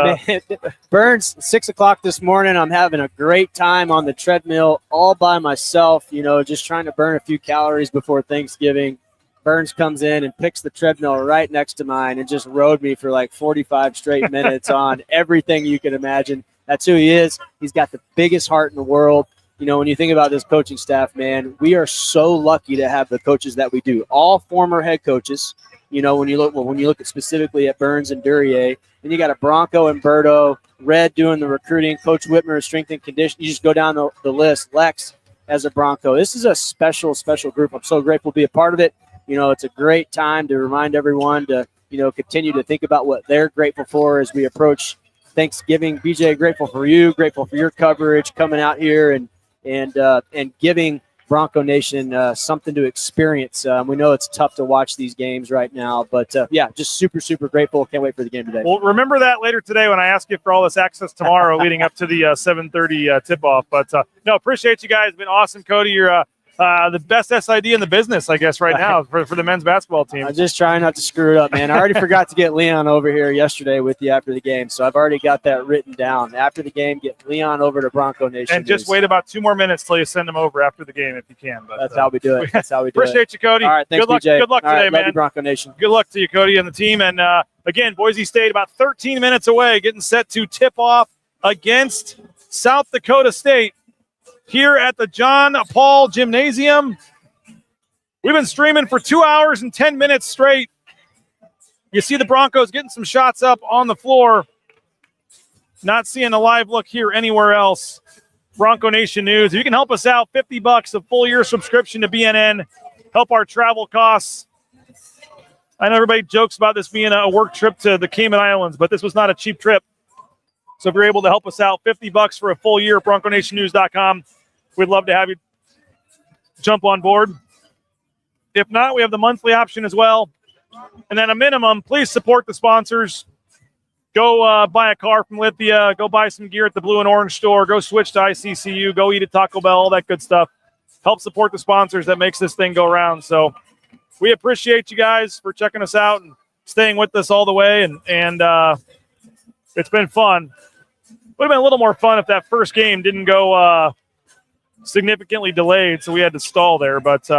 Burns, 6 o'clock this morning, I'm having a great time on the treadmill all by myself, just trying to burn a few calories before Thanksgiving. Burns comes in and picks the treadmill right next to mine and just rode me for like 45 straight minutes on everything you can imagine. That's who he is. He's got the biggest heart in the world. When you think about this coaching staff, man, we are so lucky to have the coaches that we do. All former head coaches. When you look at specifically at Burns and Duryea, then you got a Bronco and Berto, Red doing the recruiting, Coach Whitmer, strength and conditioning. You just go down the list. Lex as a Bronco. This is a special group. I'm so grateful to be a part of it. It's a great time to remind everyone to, continue to think about what they're grateful for as we approach Thanksgiving. BJ, grateful for you, grateful for your coverage, coming out here and giving Bronco Nation something to experience. We know it's tough to watch these games right now, but just super, super grateful. Can't wait for the game today. Well, remember that later today when I ask you for all this access tomorrow leading up to the 7:30 tip-off. But no, appreciate you guys. It's been awesome, Cody. You're the best SID in the business, I guess, right now for the men's basketball team. I'm just trying not to screw it up, man. I already forgot to get Leon over here yesterday with you after the game, so I've already got that written down. After the game, get Leon over to Bronco Nation. And just wait about 2 more minutes till you send him over after the game if you can. But that's how we do it. That's how we do appreciate you, Cody. All right, thanks, good luck, BJ. Good luck all today, right, man. Love you, Bronco Nation. Good luck to you, Cody, and the team. And, again, Boise State about 13 minutes away, getting set to tip off against South Dakota State here at the John Paul Gymnasium. We've been streaming for 2 hours and 10 minutes straight. You see the Broncos getting some shots up on the floor. Not seeing a live look here anywhere else. Bronco Nation News. If you can help us out, $50, a full year subscription to BNN, help our travel costs. I know everybody jokes about this being a work trip to the Cayman Islands, but this was not a cheap trip. So if you're able to help us out, $50 for a full year at BroncoNationNews.com. We'd love to have you jump on board. If not, we have the monthly option as well. And then a minimum, please support the sponsors. Go buy a car from Lithia. Go buy some gear at the Blue and Orange store. Go switch to ICCU. Go eat at Taco Bell, all that good stuff. Help support the sponsors that makes this thing go around. So we appreciate you guys for checking us out and staying with us all the way. And it's been fun. Would have been a little more fun if that first game didn't go significantly delayed, so we had to stall there. But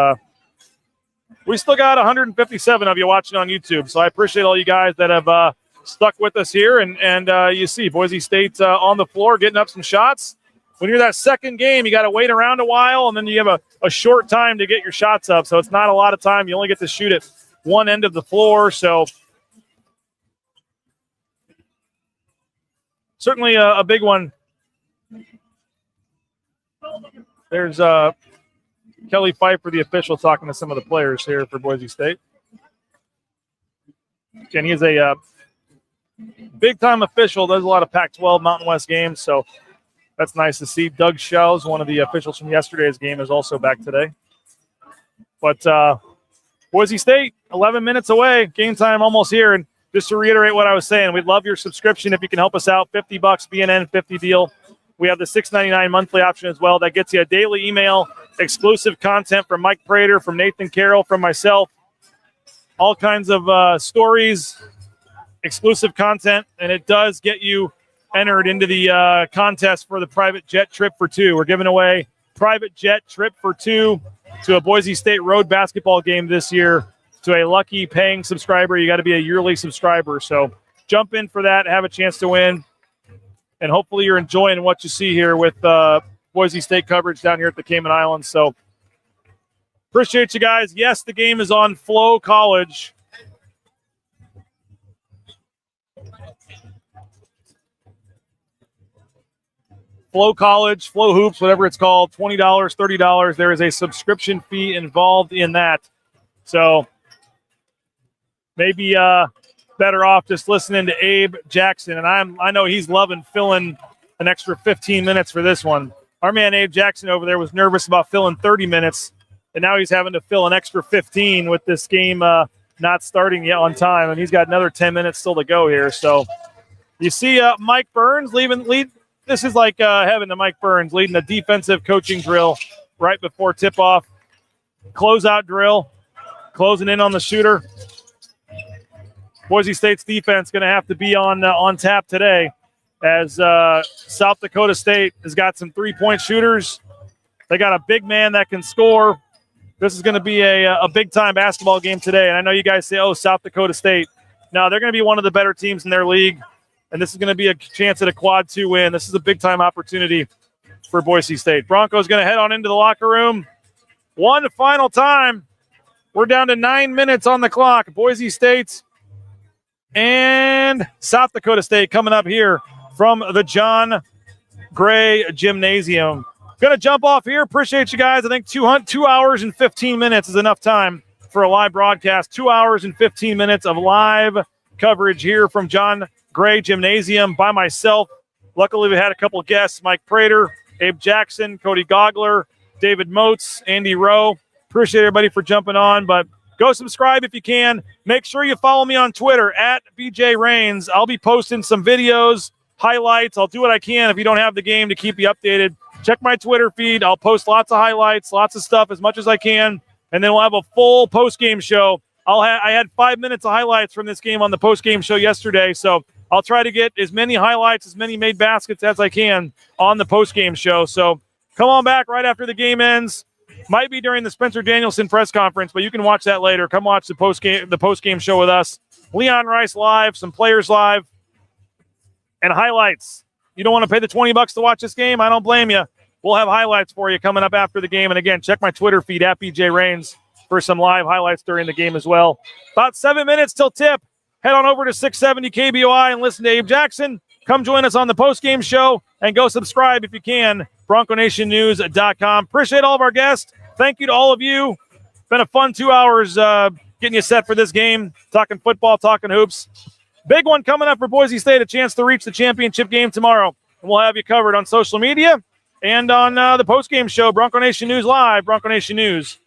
we still got 157 of you watching on YouTube, so I appreciate all you guys that have stuck with us here. And you see Boise State on the floor getting up some shots. When you're that second game, you got to wait around a while, and then you have a short time to get your shots up. So it's not a lot of time. You only get to shoot at one end of the floor. So certainly a big one. There's Kelly Pfeiffer, the official, talking to some of the players here for Boise State. And he is a big-time official, does a lot of Pac-12 Mountain West games, so that's nice to see. Doug Shells, one of the officials from yesterday's game, is also back today. But Boise State, 11 minutes away, game time almost here. And just to reiterate what I was saying, we'd love your subscription if you can help us out. $50, BNN 50 deal. We have the $6.99 monthly option as well. That gets you a daily email, exclusive content from Mike Prater, from Nathan Carroll, from myself, all kinds of stories, exclusive content, and it does get you entered into the contest for the private jet trip for two. We're giving away private jet trip for two to a Boise State road basketball game this year to a lucky paying subscriber. You got to be a yearly subscriber. So jump in for that, have a chance to win. And hopefully you're enjoying what you see here with Boise State coverage down here at the Cayman Islands. So appreciate you guys. Yes, the game is on Flow College. Flow College, Flow Hoops, whatever it's called, $20, $30. There is a subscription fee involved in that. So maybe better off just listening to Abe Jackson. And I know he's loving filling an extra 15 minutes for this one. Our man Abe Jackson over there was nervous about filling 30 minutes, and now he's having to fill an extra 15 with this game not starting yet on time. And he's got another 10 minutes still to go here. So you see Mike Burns lead. This is like heaven to Mike Burns, leading a defensive coaching drill right before tip-off. Closeout drill, closing in on the shooter. Boise State's defense going to have to be on tap today as South Dakota State has got some three-point shooters. They got a big man that can score. This is going to be a big-time basketball game today. And I know you guys say, oh, South Dakota State. No, they're going to be one of the better teams in their league. And this is going to be a chance at a quad 2 win. This is a big-time opportunity for Boise State. Broncos going to head on into the locker room. One final time. We're down to 9 minutes on the clock. Boise State and South Dakota State coming up here from the John Gray Gymnasium. Going to jump off here. Appreciate you guys. I think 2 hours and 15 minutes is enough time for a live broadcast. 2 hours and 15 minutes of live coverage here from John Gray Gymnasium by myself. Luckily, we had a couple of guests, Mike Prater, Abe Jackson, Cody Goggler, David Motes, Andy Rowe. Appreciate everybody for jumping on, but go subscribe if you can. Make sure you follow me on Twitter at BJ Rains. I'll be posting some videos, highlights. I'll do what I can if you don't have the game to keep you updated. Check my Twitter feed. I'll post lots of highlights, lots of stuff as much as I can, and then we'll have a full post-game show. I had 5 minutes of highlights from this game on the post-game show yesterday, so I'll try to get as many highlights, as many made baskets as I can on the post-game show. So come on back right after the game ends. Might be during the Spencer Danielson press conference, but you can watch that later. Come watch the post-game show with us. Leon Rice live, some players live, and highlights. You don't want to pay the $20 to watch this game? I don't blame you. We'll have highlights for you coming up after the game. And again, check my Twitter feed at BJ Rains for some live highlights during the game as well. About 7 minutes till tip. Head on over to 670 KBOI and listen to Abe Jackson, Come join us on the post-game show and go subscribe if you can, BroncoNationNews.com. Appreciate all of our guests. Thank you to all of you. Been a fun 2 hours getting you set for this game, talking football, talking hoops. Big one coming up for Boise State, a chance to reach the championship game tomorrow. And we'll have you covered on social media and on the post-game show, Bronco Nation News Live, BroncoNationNews.com.